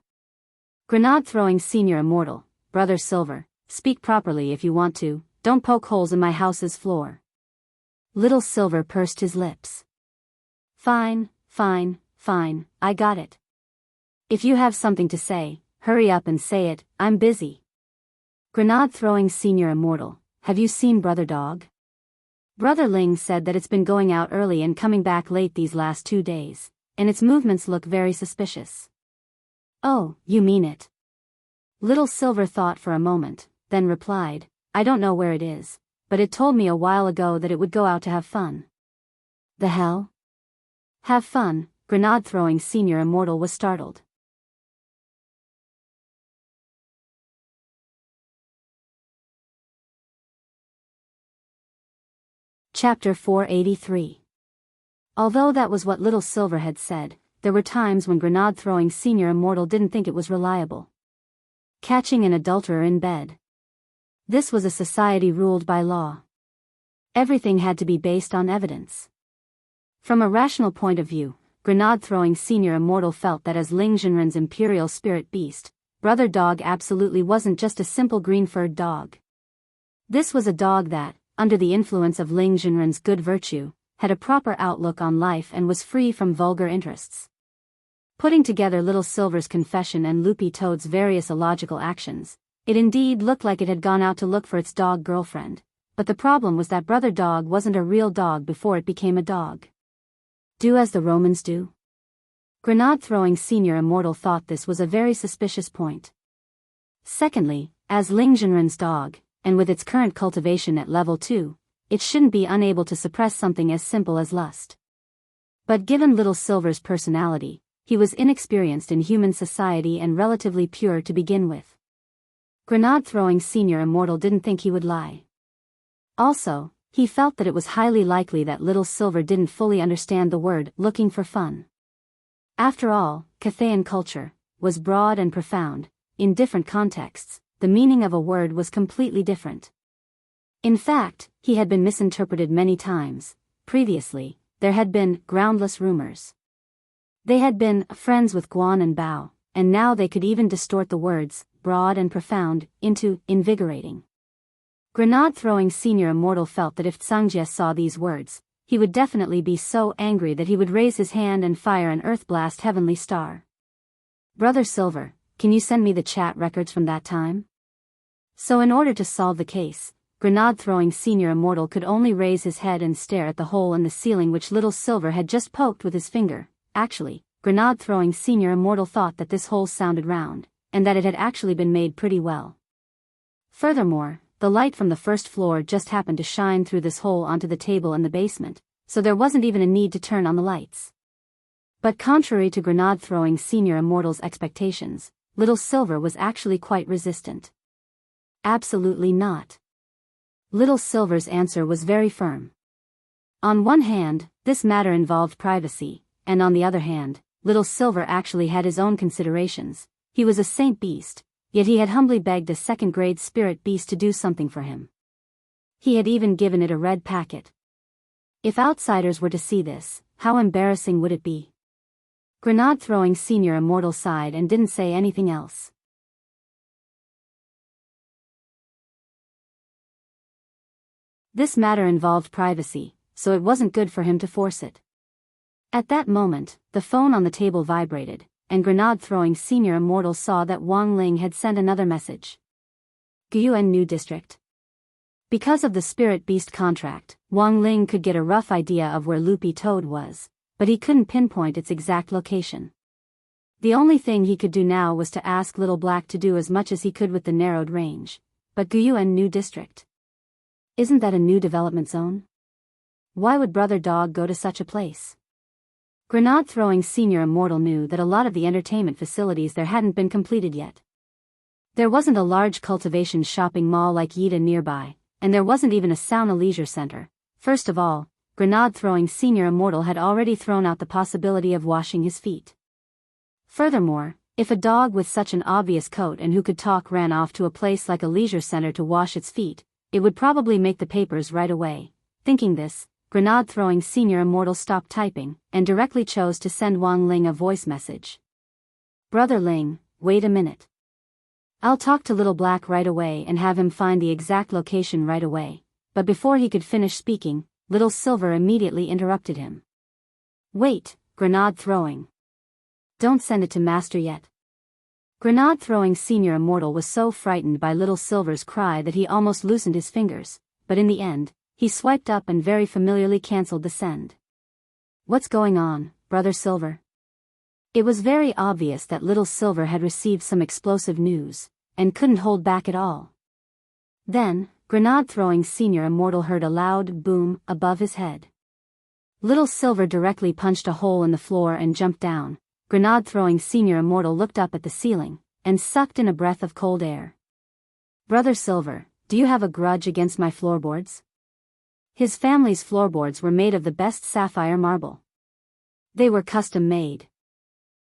Grenade-throwing Senior Immortal, Brother Silver, speak properly if you want to, don't poke holes in my house's floor. Little Silver pursed his lips. Fine, I got it. If you have something to say, hurry up and say it, I'm busy. Grenade-throwing Senior Immortal, have you seen Brother Dog? Brother Ling said that it's been going out early and coming back late these last 2 days, and its movements look very suspicious. Oh, you mean it? Little Silver thought for a moment, then replied, I don't know where it is, but it told me a while ago that it would go out to have fun. The hell? Have fun? Grenade-throwing Senior Immortal was startled. Chapter 483. Although that was what Little Silver had said, there were times when Grenade-throwing Senior Immortal didn't think it was reliable. Catching an adulterer in bed. This was a society ruled by law. Everything had to be based on evidence. From a rational point of view, Grenade-throwing Senior Immortal felt that as Ling Jinren's imperial spirit beast, Brother Dog absolutely wasn't just a simple green-furred dog. This was a dog that, under the influence of Ling Jinren's good virtue, had a proper outlook on life and was free from vulgar interests. Putting together Little Silver's confession and Loopy Toad's various illogical actions, it indeed looked like it had gone out to look for its dog girlfriend, but the problem was that Brother Dog wasn't a real dog before it became a dog. Do as the Romans do? Grenade-throwing Senior Immortal thought this was a very suspicious point. Secondly, as Ling Jinren's dog, and with its current cultivation at level 2, it shouldn't be unable to suppress something as simple as lust. But given Little Silver's personality, he was inexperienced in human society and relatively pure to begin with. Grenade-throwing Senior Immortal didn't think he would lie. Also, he felt that it was highly likely that Little Silver didn't fully understand the word looking for fun. After all, Cathayan culture was broad and profound. In different contexts, the meaning of a word was completely different. In fact, he had been misinterpreted many times. Previously, there had been groundless rumors. They had been friends with Guan and Bao, and now they could even distort the words, broad and profound, into invigorating. Grenade-throwing Senior Immortal felt that if Zhangjie saw these words, he would definitely be so angry that he would raise his hand and fire an earth-blast heavenly star. Brother Silver, can you send me the chat records from that time? So in order to solve the case, Grenade-throwing Senior Immortal could only raise his head and stare at the hole in the ceiling which Little Silver had just poked with his finger. Actually, Grenade-throwing Senior Immortal thought that this hole sounded round, and that it had actually been made pretty well. Furthermore, the light from the first floor just happened to shine through this hole onto the table in the basement, so there wasn't even a need to turn on the lights. But contrary to Grenade-throwing Senior Immortal's expectations, Little Silver was actually quite resistant. Absolutely not. Little Silver's answer was very firm. On one hand, this matter involved privacy, and on the other hand, Little Silver actually had his own considerations. He was a saint beast, yet he had humbly begged a second-grade spirit beast to do something for him. He had even given it a red packet. If outsiders were to see this, how embarrassing would it be? Grenade-throwing Senior Immortal sighed and didn't say anything else. This matter involved privacy, so it wasn't good for him to force it. At that moment, the phone on the table vibrated, and grenade-throwing senior immortal saw that Wang Ling had sent another message. Guyuan New District. Because of the Spirit Beast contract, Wang Ling could get a rough idea of where Loopy Toad was, but he couldn't pinpoint its exact location. The only thing he could do now was to ask Little Black to do as much as he could with the narrowed range. But Guyuan New District? Isn't that a new development zone? Why would Brother Dog go to such a place? Grenade-throwing senior immortal knew that a lot of the entertainment facilities there hadn't been completed yet. There wasn't a large cultivation shopping mall like Yida nearby, and there wasn't even a sauna leisure center. First of all, grenade-throwing senior immortal had already thrown out the possibility of washing his feet. Furthermore, if a dog with such an obvious coat and who could talk ran off to a place like a leisure center to wash its feet, it would probably make the papers right away. Thinking this, grenade-throwing senior immortal stopped typing, and directly chose to send Wang Ling a voice message. Brother Ling, wait a minute. I'll talk to Little Black right away and have him find the exact location right away. But before he could finish speaking, Little Silver immediately interrupted him. Wait, grenade-throwing. Don't send it to Master yet. Grenade-throwing senior immortal was so frightened by Little Silver's cry that he almost loosened his fingers, but in the end, he swiped up and very familiarly cancelled the send. What's going on, Brother Silver? It was very obvious that Little Silver had received some explosive news, and couldn't hold back at all. Then, grenade-throwing senior immortal heard a loud boom above his head. Little Silver directly punched a hole in the floor and jumped down. Grenade-throwing senior immortal looked up at the ceiling, and sucked in a breath of cold air. Brother Silver, do you have a grudge against my floorboards? His family's floorboards were made of the best sapphire marble. They were custom-made.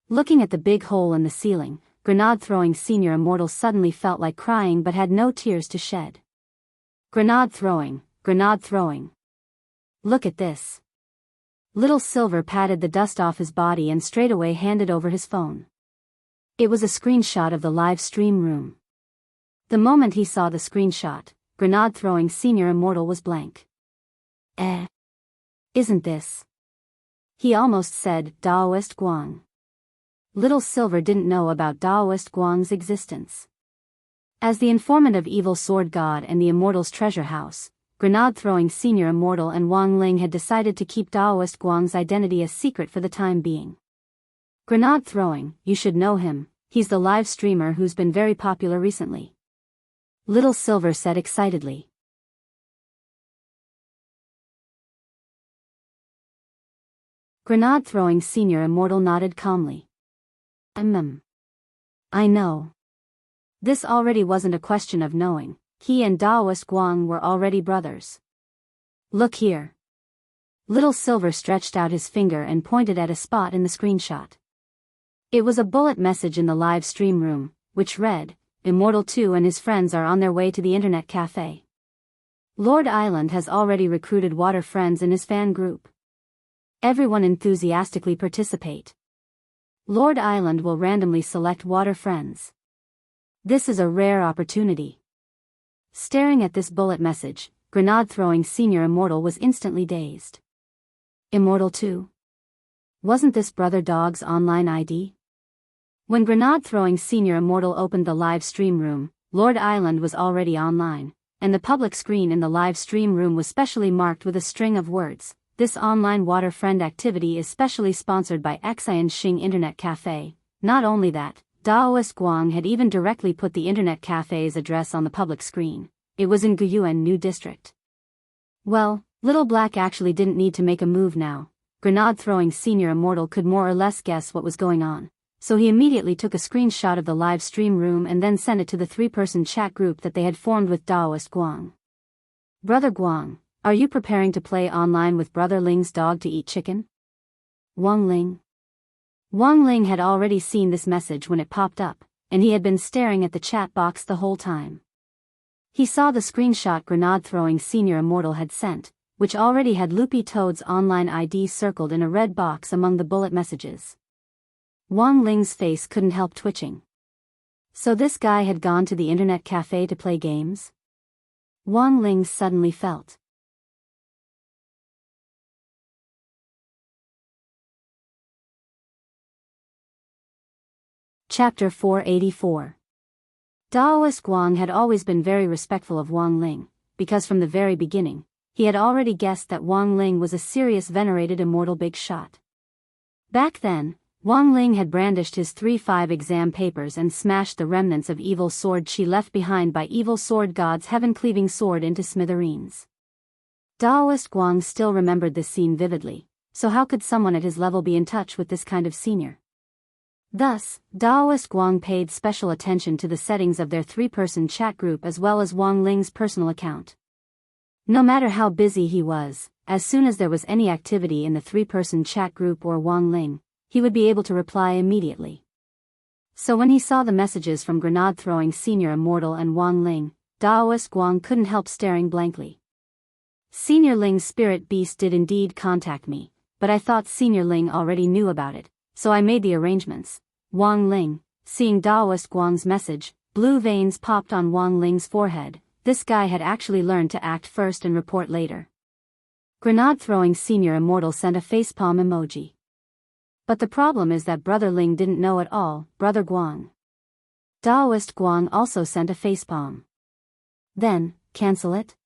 Looking at the big hole in the ceiling, grenade-throwing senior immortal suddenly felt like crying but had no tears to shed. Grenade-throwing, grenade-throwing. Look at this. Little Silver patted the dust off his body and straightaway handed over his phone. It was a screenshot of the live stream room. The moment he saw the screenshot, grenade-throwing senior immortal was blank. Isn't this? He almost said Daoist Guang. Little Silver didn't know about Daoist Guang's existence. As the informant of Evil Sword God and the Immortal's treasure house, grenade-throwing senior immortal and Wang Ling had decided to keep Daoist Guang's identity a secret for the time being. Grenade-throwing, you should know him, he's the live streamer who's been very popular recently. Little Silver said excitedly. Grenade-throwing senior immortal nodded calmly. I know. This already wasn't a question of knowing, he and Daoist Guang were already brothers. Look here. Little Silver stretched out his finger and pointed at a spot in the screenshot. It was a bullet message in the live stream room, which read, Immortal 2 and his friends are on their way to the internet cafe. Lord Island has already recruited water friends in his fan group. Everyone enthusiastically participate. Lord Island will randomly select water friends. This is a rare opportunity. Staring at this bullet message, grenade-throwing senior immortal was instantly dazed. Immortal 2? Wasn't this Brother Dog's online ID? When grenade-throwing senior immortal opened the live stream room, Lord Island was already online, and the public screen in the live stream room was specially marked with a string of words. This online water friend activity is specially sponsored by Xian Xing Internet Cafe. Not only that, Daoist Guang had even directly put the internet cafe's address on the public screen. It was in Guyuan New District. Well, Little Black actually didn't need to make a move now. Grenade-throwing senior immortal could more or less guess what was going on, so he immediately took a screenshot of the live stream room and then sent it to the 3-person chat group that they had formed with Daoist Guang. Brother Guang, are you preparing to play online with Brother Ling's dog to eat chicken? Wang Ling. Wang Ling had already seen this message when it popped up, and he had been staring at the chat box the whole time. He saw the screenshot grenade-throwing senior immortal had sent, which already had Loopy Toad's online ID circled in a red box among the bullet messages. Wang Ling's face couldn't help twitching. So this guy had gone to the internet cafe to play games? Wang Ling suddenly felt Chapter 484. Daoist Guang had always been very respectful of Wang Ling, because from the very beginning, he had already guessed that Wang Ling was a serious venerated immortal big shot. Back then, Wang Ling had brandished his 3-5 exam papers and smashed the remnants of evil sword chi left behind by evil sword god's heaven-cleaving sword into smithereens. Daoist Guang still remembered this scene vividly, so how could someone at his level be in touch with this kind of senior? Thus, Daoist Guang paid special attention to the settings of their 3-person chat group as well as Wang Ling's personal account. No matter how busy he was, as soon as there was any activity in the 3-person chat group or Wang Ling, he would be able to reply immediately. So when he saw the messages from grenade-throwing Senior Immortal and Wang Ling, Daoist Guang couldn't help staring blankly. Senior Ling's spirit beast did indeed contact me, but I thought Senior Ling already knew about it, so I made the arrangements. Wang Ling, seeing Daoist Guang's message, blue veins popped on Wang Ling's forehead. This guy had actually learned to act first and report later. Grenade-throwing Senior Immortal sent a facepalm emoji. But the problem is that Brother Ling didn't know at all, Brother Guang. Daoist Guang also sent a facepalm. Then, cancel it?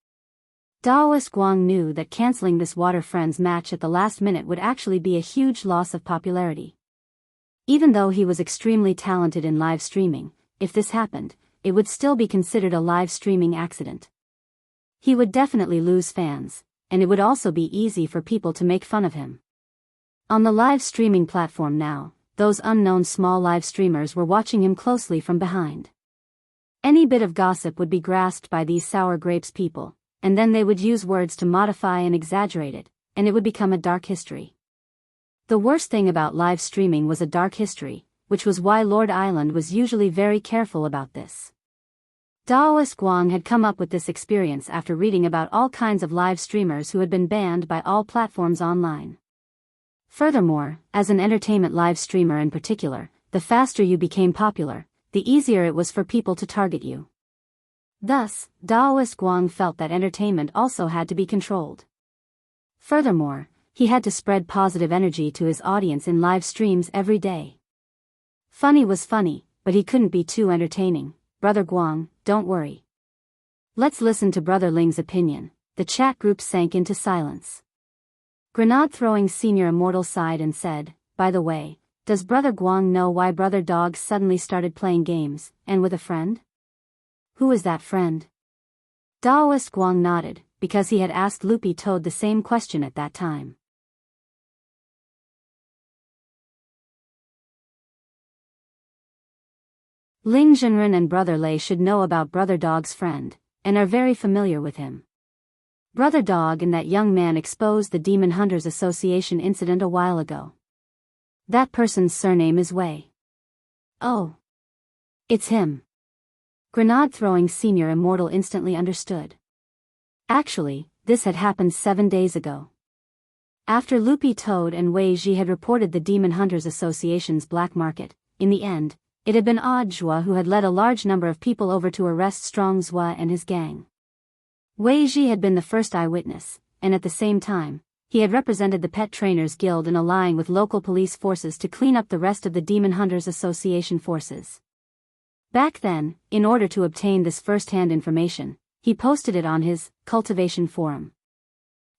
Daoist Guang knew that canceling this Water Friends match at the last minute would actually be a huge loss of popularity. Even though he was extremely talented in live streaming, if this happened, it would still be considered a live streaming accident. He would definitely lose fans, and it would also be easy for people to make fun of him. On the live streaming platform now, those unknown small live streamers were watching him closely from behind. Any bit of gossip would be grasped by these sour grapes people, and then they would use words to modify and exaggerate it, and it would become a dark history. The worst thing about live streaming was a dark history, which was why Lord Island was usually very careful about this. Daoist Guang had come up with this experience after reading about all kinds of live streamers who had been banned by all platforms online. Furthermore, as an entertainment live streamer in particular, the faster you became popular, the easier it was for people to target you. Thus, Daoist Guang felt that entertainment also had to be controlled. Furthermore, he had to spread positive energy to his audience in live streams every day. Funny was funny, but he couldn't be too entertaining. Brother Guang, don't worry. Let's listen to Brother Ling's opinion. The chat group sank into silence. Grenade-throwing Senior Immortal sighed and said, by the way, does Brother Guang know why Brother Dog suddenly started playing games, and with a friend? Who is that friend? Daoist Guang nodded, because he had asked Loopy Toad the same question at that time. Ling Zhenren and Brother Lei should know about Brother Dog's friend, and are very familiar with him. Brother Dog and that young man exposed the Demon Hunters Association incident a while ago. That person's surname is Wei. Oh. It's him. Grenade-throwing Senior Immortal instantly understood. Actually, this had happened 7 days ago. After Loopy Toad and Wei Ji had reported the Demon Hunters Association's black market, in the end, it had been Odd Zhua who had led a large number of people over to arrest Strong Zhua and his gang. Wei Ji had been the first eyewitness, and at the same time, he had represented the Pet Trainers Guild in allying with local police forces to clean up the rest of the Demon Hunters Association forces. Back then, in order to obtain this first-hand information, he posted it on his cultivation forum.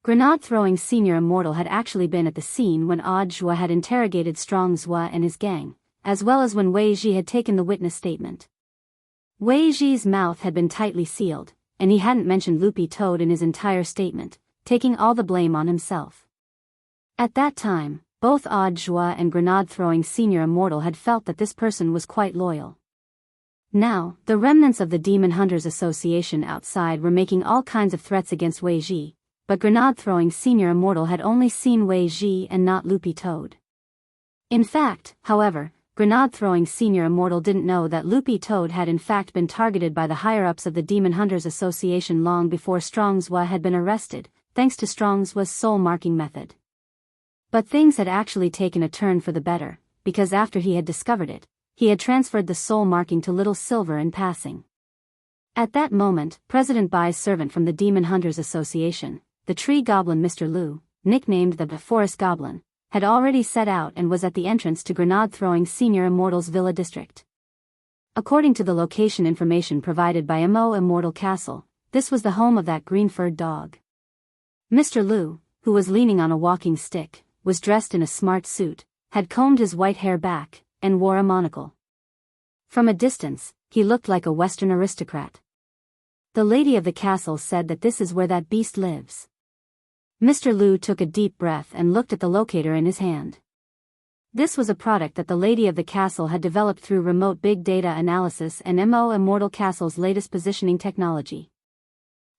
Grenade-throwing Senior Immortal had actually been at the scene when Odd Zhua had interrogated Strong Zhua and his gang, as well as when Wei Ji had taken the witness statement. Wei Ji's mouth had been tightly sealed, and he hadn't mentioned Loopy Toad in his entire statement, taking all the blame on himself. At that time, both Odd Zhua and Grenade-throwing Senior Immortal had felt that this person was quite loyal. Now, the remnants of the Demon Hunters Association outside were making all kinds of threats against Wei Ji, but Grenade-throwing Senior Immortal had only seen Wei Ji and not Loopy Toad. In fact, however, Grenade-throwing Senior Immortal didn't know that Loopy Toad had in fact been targeted by the higher-ups of the Demon Hunters Association long before Strong Zhua had been arrested, thanks to Strong Zhua's soul-marking method. But things had actually taken a turn for the better, because after he had discovered it, he had transferred the soul marking to Little Silver in passing. At that moment, President Bai's servant from the Demon Hunters Association, the tree goblin Mr. Lu, nicknamed the Forest Goblin, had already set out and was at the entrance to grenade-throwing Senior Immortal's Villa District. According to the location information provided by Immortal Castle, this was the home of that green-furred dog. Mr. Liu, who was leaning on a walking stick, was dressed in a smart suit, had combed his white hair back, and wore a monocle. From a distance, he looked like a Western aristocrat. The lady of the castle said that this is where that beast lives. Mr. Liu took a deep breath and looked at the locator in his hand. This was a product that the lady of the castle had developed through remote big data analysis and Immortal Castle's latest positioning technology.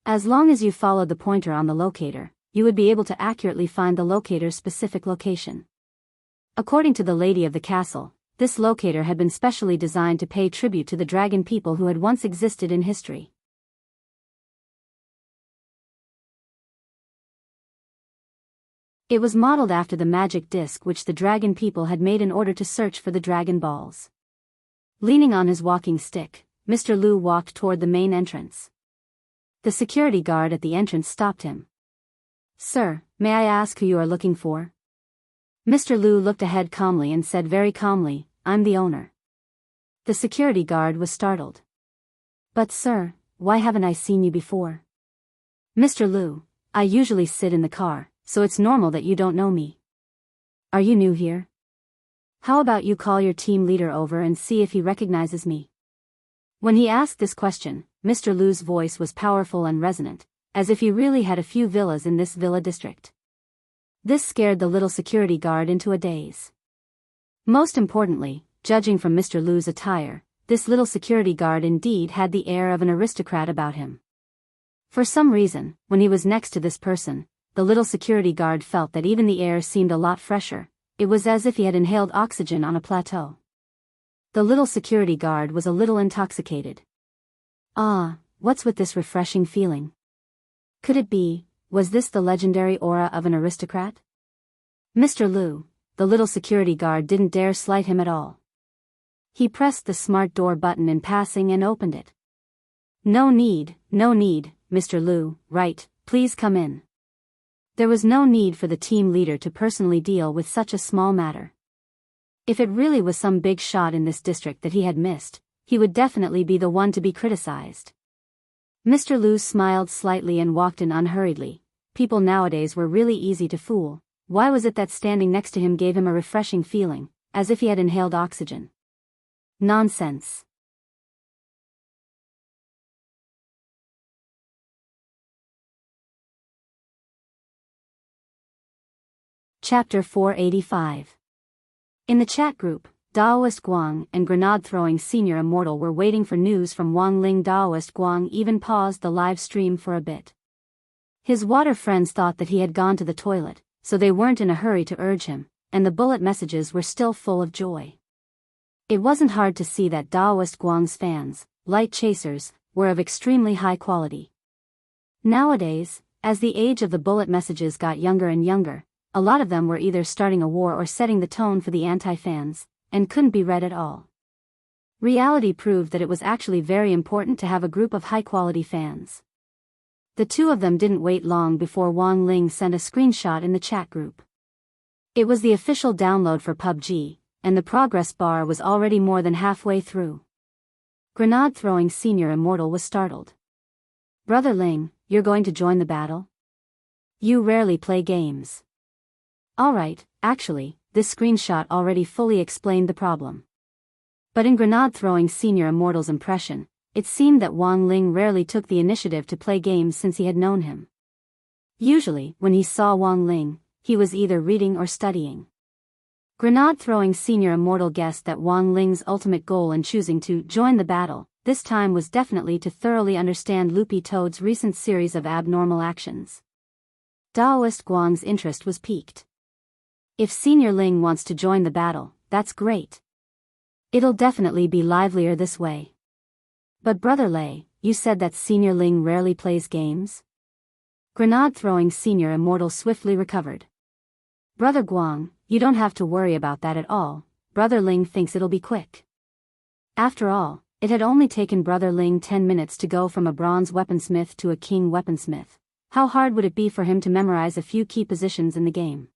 As long as you followed the pointer on the locator, you would be able to accurately find the locator's specific location. According to the lady of the castle, this locator had been specially designed to pay tribute to the dragon people who had once existed in history. It was modeled after the magic disc which the dragon people had made in order to search for the dragon balls. Leaning on his walking stick, Mr. Liu walked toward the main entrance. The security guard at the entrance stopped him. "Sir, may I ask who you are looking for?" Mr. Liu looked ahead calmly and said very calmly, "I'm the owner." The security guard was startled. "But sir, why haven't I seen you before?" "Mr. Liu, I usually sit in the car, so it's normal that you don't know me. Are you new here? How about you call your team leader over and see if he recognizes me?" When he asked this question, Mr. Liu's voice was powerful and resonant, as if he really had a few villas in this villa district. This scared the little security guard into a daze. Most importantly, judging from Mr. Liu's attire, this little security guard indeed had the air of an aristocrat about him. For some reason, when he was next to this person, the little security guard felt that even the air seemed a lot fresher. It was as if he had inhaled oxygen on a plateau. The little security guard was a little intoxicated. "Ah, what's with this refreshing feeling? Could it be, was this the legendary aura of an aristocrat?" Mr. Liu, the little security guard, didn't dare slight him at all. He pressed the smart door button in passing and opened it. No need, Mr. Liu, right, please come in." There was no need for the team leader to personally deal with such a small matter. If it really was some big shot in this district that he had missed, he would definitely be the one to be criticized. Mr. Liu smiled slightly and walked in unhurriedly. People nowadays were really easy to fool. Why was it that standing next to him gave him a refreshing feeling, as if he had inhaled oxygen? Nonsense. Chapter 485. In the chat group, Daoist Guang and grenade-throwing Senior Immortal were waiting for news from Wang Ling. Daoist Guang even paused the live stream for a bit. His water friends thought that he had gone to the toilet, so they weren't in a hurry to urge him, and the bullet messages were still full of joy. It wasn't hard to see that Daoist Guang's fans, light chasers, were of extremely high quality. Nowadays, as the age of the bullet messages got younger and younger, a lot of them were either starting a war or setting the tone for the anti-fans, and couldn't be read at all. Reality proved that it was actually very important to have a group of high-quality fans. The two of them didn't wait long before Wang Ling sent a screenshot in the chat group. It was the official download for PUBG, and the progress bar was already more than halfway through. Grenade-throwing Senior Immortal was startled. "Brother Ling, you're going to join the battle? You rarely play games." Alright, actually, this screenshot already fully explained the problem. But in grenade-throwing Senior Immortal's impression, it seemed that Wang Ling rarely took the initiative to play games since he had known him. Usually, when he saw Wang Ling, he was either reading or studying. Grenade-throwing Senior Immortal guessed that Wang Ling's ultimate goal in choosing to join the battle, this time was definitely to thoroughly understand Loopy Toad's recent series of abnormal actions. Daoist Guang's interest was piqued. If Senior Ling wants to join the battle, that's great. It'll definitely be livelier this way. But Brother Lei, you said that Senior Ling rarely plays games? Grenade-throwing Senior Immortal swiftly recovered. Brother Guang, you don't have to worry about that at all. Brother Ling thinks it'll be quick. After all, it had only taken Brother Ling 10 minutes to go from a bronze weaponsmith to a king weaponsmith. How hard would it be for him to memorize a few key positions in the game?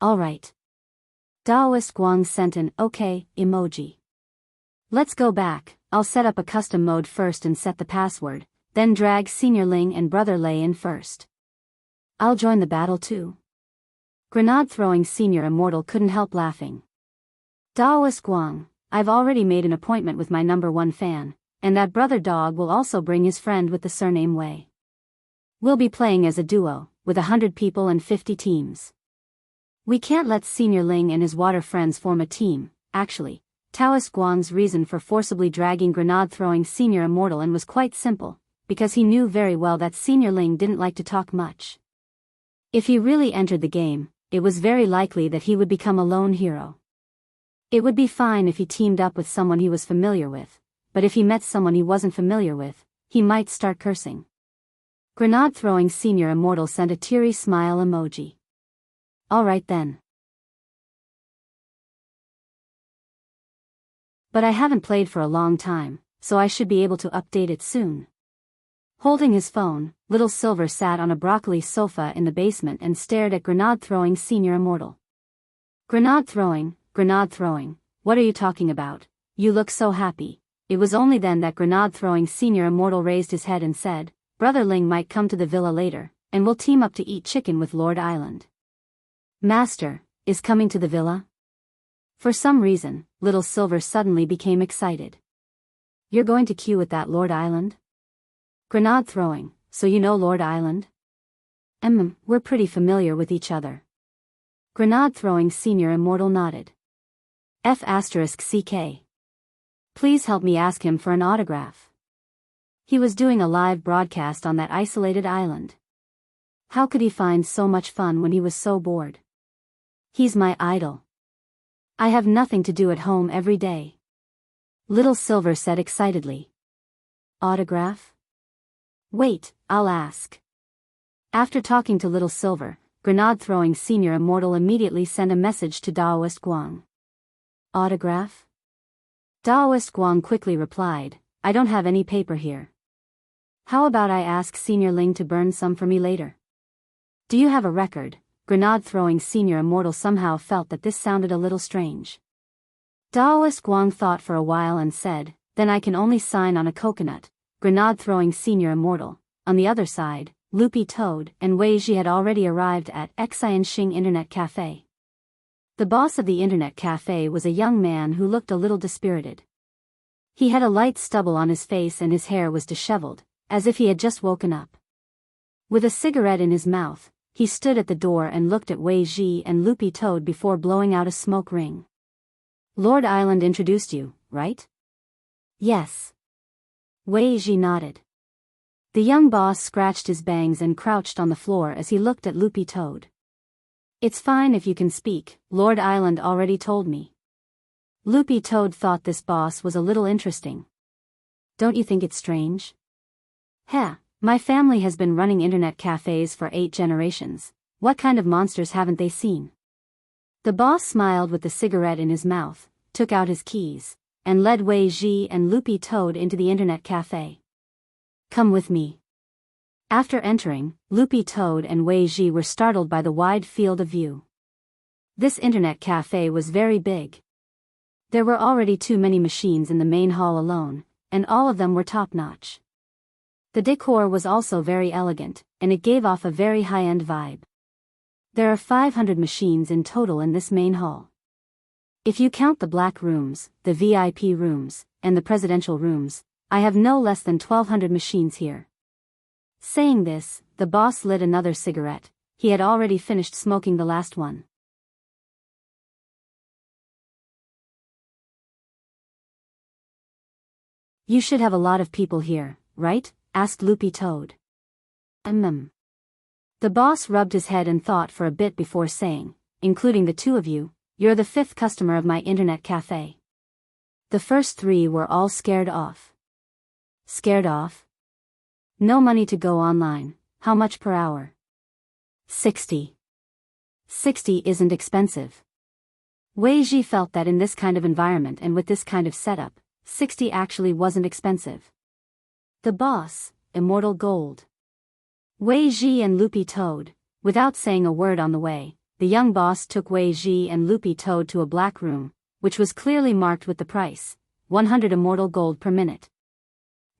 Alright. Daoist Guang sent an okay emoji. Let's go back. I'll set up a custom mode first and set the password, then drag Senior Ling and Brother Lei in first. I'll join the battle too. Grenade-throwing Senior Immortal couldn't help laughing. Daoist Guang, I've already made an appointment with my #1 fan, and that brother dog will also bring his friend with the surname Wei. We'll be playing as a duo, with 100 people and 50 teams. We can't let Senior Ling and his water friends form a team. Actually, Daoist Guang's reason for forcibly dragging grenade-throwing Senior Immortal in was quite simple, because he knew very well that Senior Ling didn't like to talk much. If he really entered the game, it was very likely that he would become a lone hero. It would be fine if he teamed up with someone he was familiar with, but if he met someone he wasn't familiar with, he might start cursing. Grenade-throwing Senior Immortal sent a teary smile emoji. Alright then. But I haven't played for a long time, so I should be able to update it soon. Holding his phone, Little Silver sat on a broccoli sofa in the basement and stared at grenade-throwing Senior Immortal. Grenade-throwing, what are you talking about? You look so happy. It was only then that grenade-throwing Senior Immortal raised his head and said, Brother Ling might come to the villa later, and we'll team up to eat chicken with Lord Island. Master, is coming to the villa? For some reason, Little Silver suddenly became excited. You're going to queue at that Lord Island? Grenade-throwing, so you know Lord Island? We're pretty familiar with each other. Grenade-throwing Senior Immortal nodded. F***CK. Please help me ask him for an autograph. He was doing a live broadcast on that isolated island. How could he find so much fun when he was so bored? He's my idol. I have nothing to do at home every day. Little Silver said excitedly. Autograph? Wait, I'll ask. After talking to Little Silver, grenade-throwing Senior Immortal immediately sent a message to Daoist Guang. Autograph? Daoist Guang quickly replied, I don't have any paper here. How about I ask Senior Ling to burn some for me later? Do you have a record? Grenade-throwing Senior Immortal somehow felt that this sounded a little strange. Daoist Guang thought for a while and said, then I can only sign on a coconut. Grenade-throwing Senior Immortal. On the other side, Loopy Toad and Wei Ji had already arrived at Enchanting Internet Cafe. The boss of the Internet Cafe was a young man who looked a little dispirited. He had a light stubble on his face and his hair was disheveled, as if he had just woken up. With a cigarette in his mouth, he stood at the door and looked at Wei Ji and Loopy Toad before blowing out a smoke ring. Lord Island introduced you, right? Yes. Wei Ji nodded. The young boss scratched his bangs and crouched on the floor as he looked at Loopy Toad. It's fine if you can speak, Lord Island already told me. Loopy Toad thought this boss was a little interesting. Don't you think it's strange? Heh, my family has been running internet cafes for 8 generations. What kind of monsters haven't they seen? The boss smiled with the cigarette in his mouth, took out his keys, and led Wei Ji and Loopy Toad into the internet cafe. Come with me. After entering, Loopy Toad and Wei Ji were startled by the wide field of view. This internet cafe was very big. There were already too many machines in the main hall alone, and all of them were top-notch. The decor was also very elegant, and it gave off a very high-end vibe. There are 500 machines in total in this main hall. If you count the black rooms, the VIP rooms, and the presidential rooms, I have no less than 1,200 machines here. Saying this, the boss lit another cigarette. He had already finished smoking the last one. You should have a lot of people here, right? Asked Loopy Toad. The boss rubbed his head and thought for a bit before saying, including the two of you, you're the 5th customer of my internet cafe. The first 3 were all scared off. Scared off? No money to go online. How much per hour? 60. 60 isn't expensive. Wei Ji felt that in this kind of environment and with this kind of setup, 60 actually wasn't expensive. The boss, Immortal Gold. Wei Ji and Loopy Toad, without saying a word on the way, the young boss took Wei Ji and Loopy Toad to a black room, which was clearly marked with the price, 100 immortal gold per minute.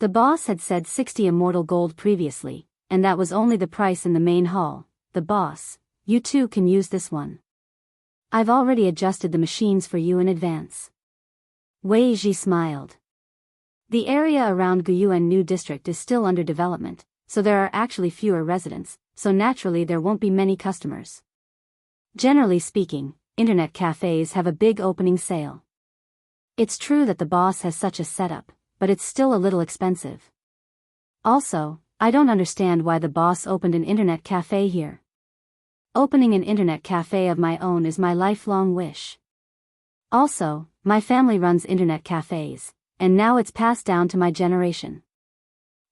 The boss had said 60 immortal gold previously, and that was only the price in the main hall. The boss, you too can use this one. I've already adjusted the machines for you in advance. Wei Ji smiled. The area around Guyuan New District is still under development, so there are actually fewer residents, so naturally there won't be many customers. Generally speaking, internet cafes have a big opening sale. It's true that the boss has such a setup, but it's still a little expensive. Also, I don't understand why the boss opened an internet cafe here. Opening an internet cafe of my own is my lifelong wish. Also, my family runs internet cafes, and now it's passed down to my generation.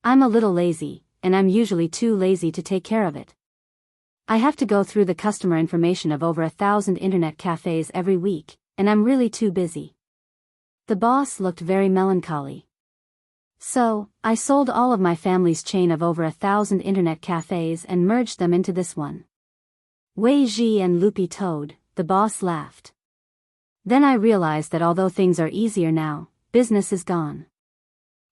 I'm a little lazy, and I'm usually too lazy to take care of it. I have to go through the customer information of over 1,000 internet cafes every week, and I'm really too busy. The boss looked very melancholy. So, I sold all of my family's chain of over 1,000 internet cafes and merged them into this one. Wei Ji and Loopy Toad, the boss laughed. Then I realized that although things are easier now, business is gone.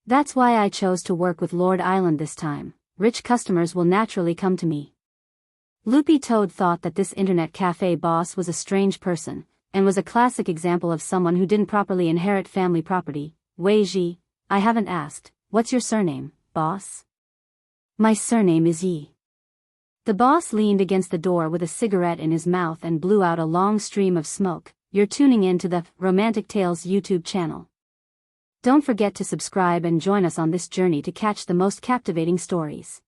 That's why I chose to work with Lord Island this time. Rich customers will naturally come to me. Loopy Toad thought that this internet cafe boss was a strange person, and was a classic example of someone who didn't properly inherit family property. Wei Ji, I haven't asked, what's your surname, boss? My surname is Yi. The boss leaned against the door with a cigarette in his mouth and blew out a long stream of smoke. You're tuning in to the Romantic Tales YouTube channel. Don't forget to subscribe and join us on this journey to catch the most captivating stories.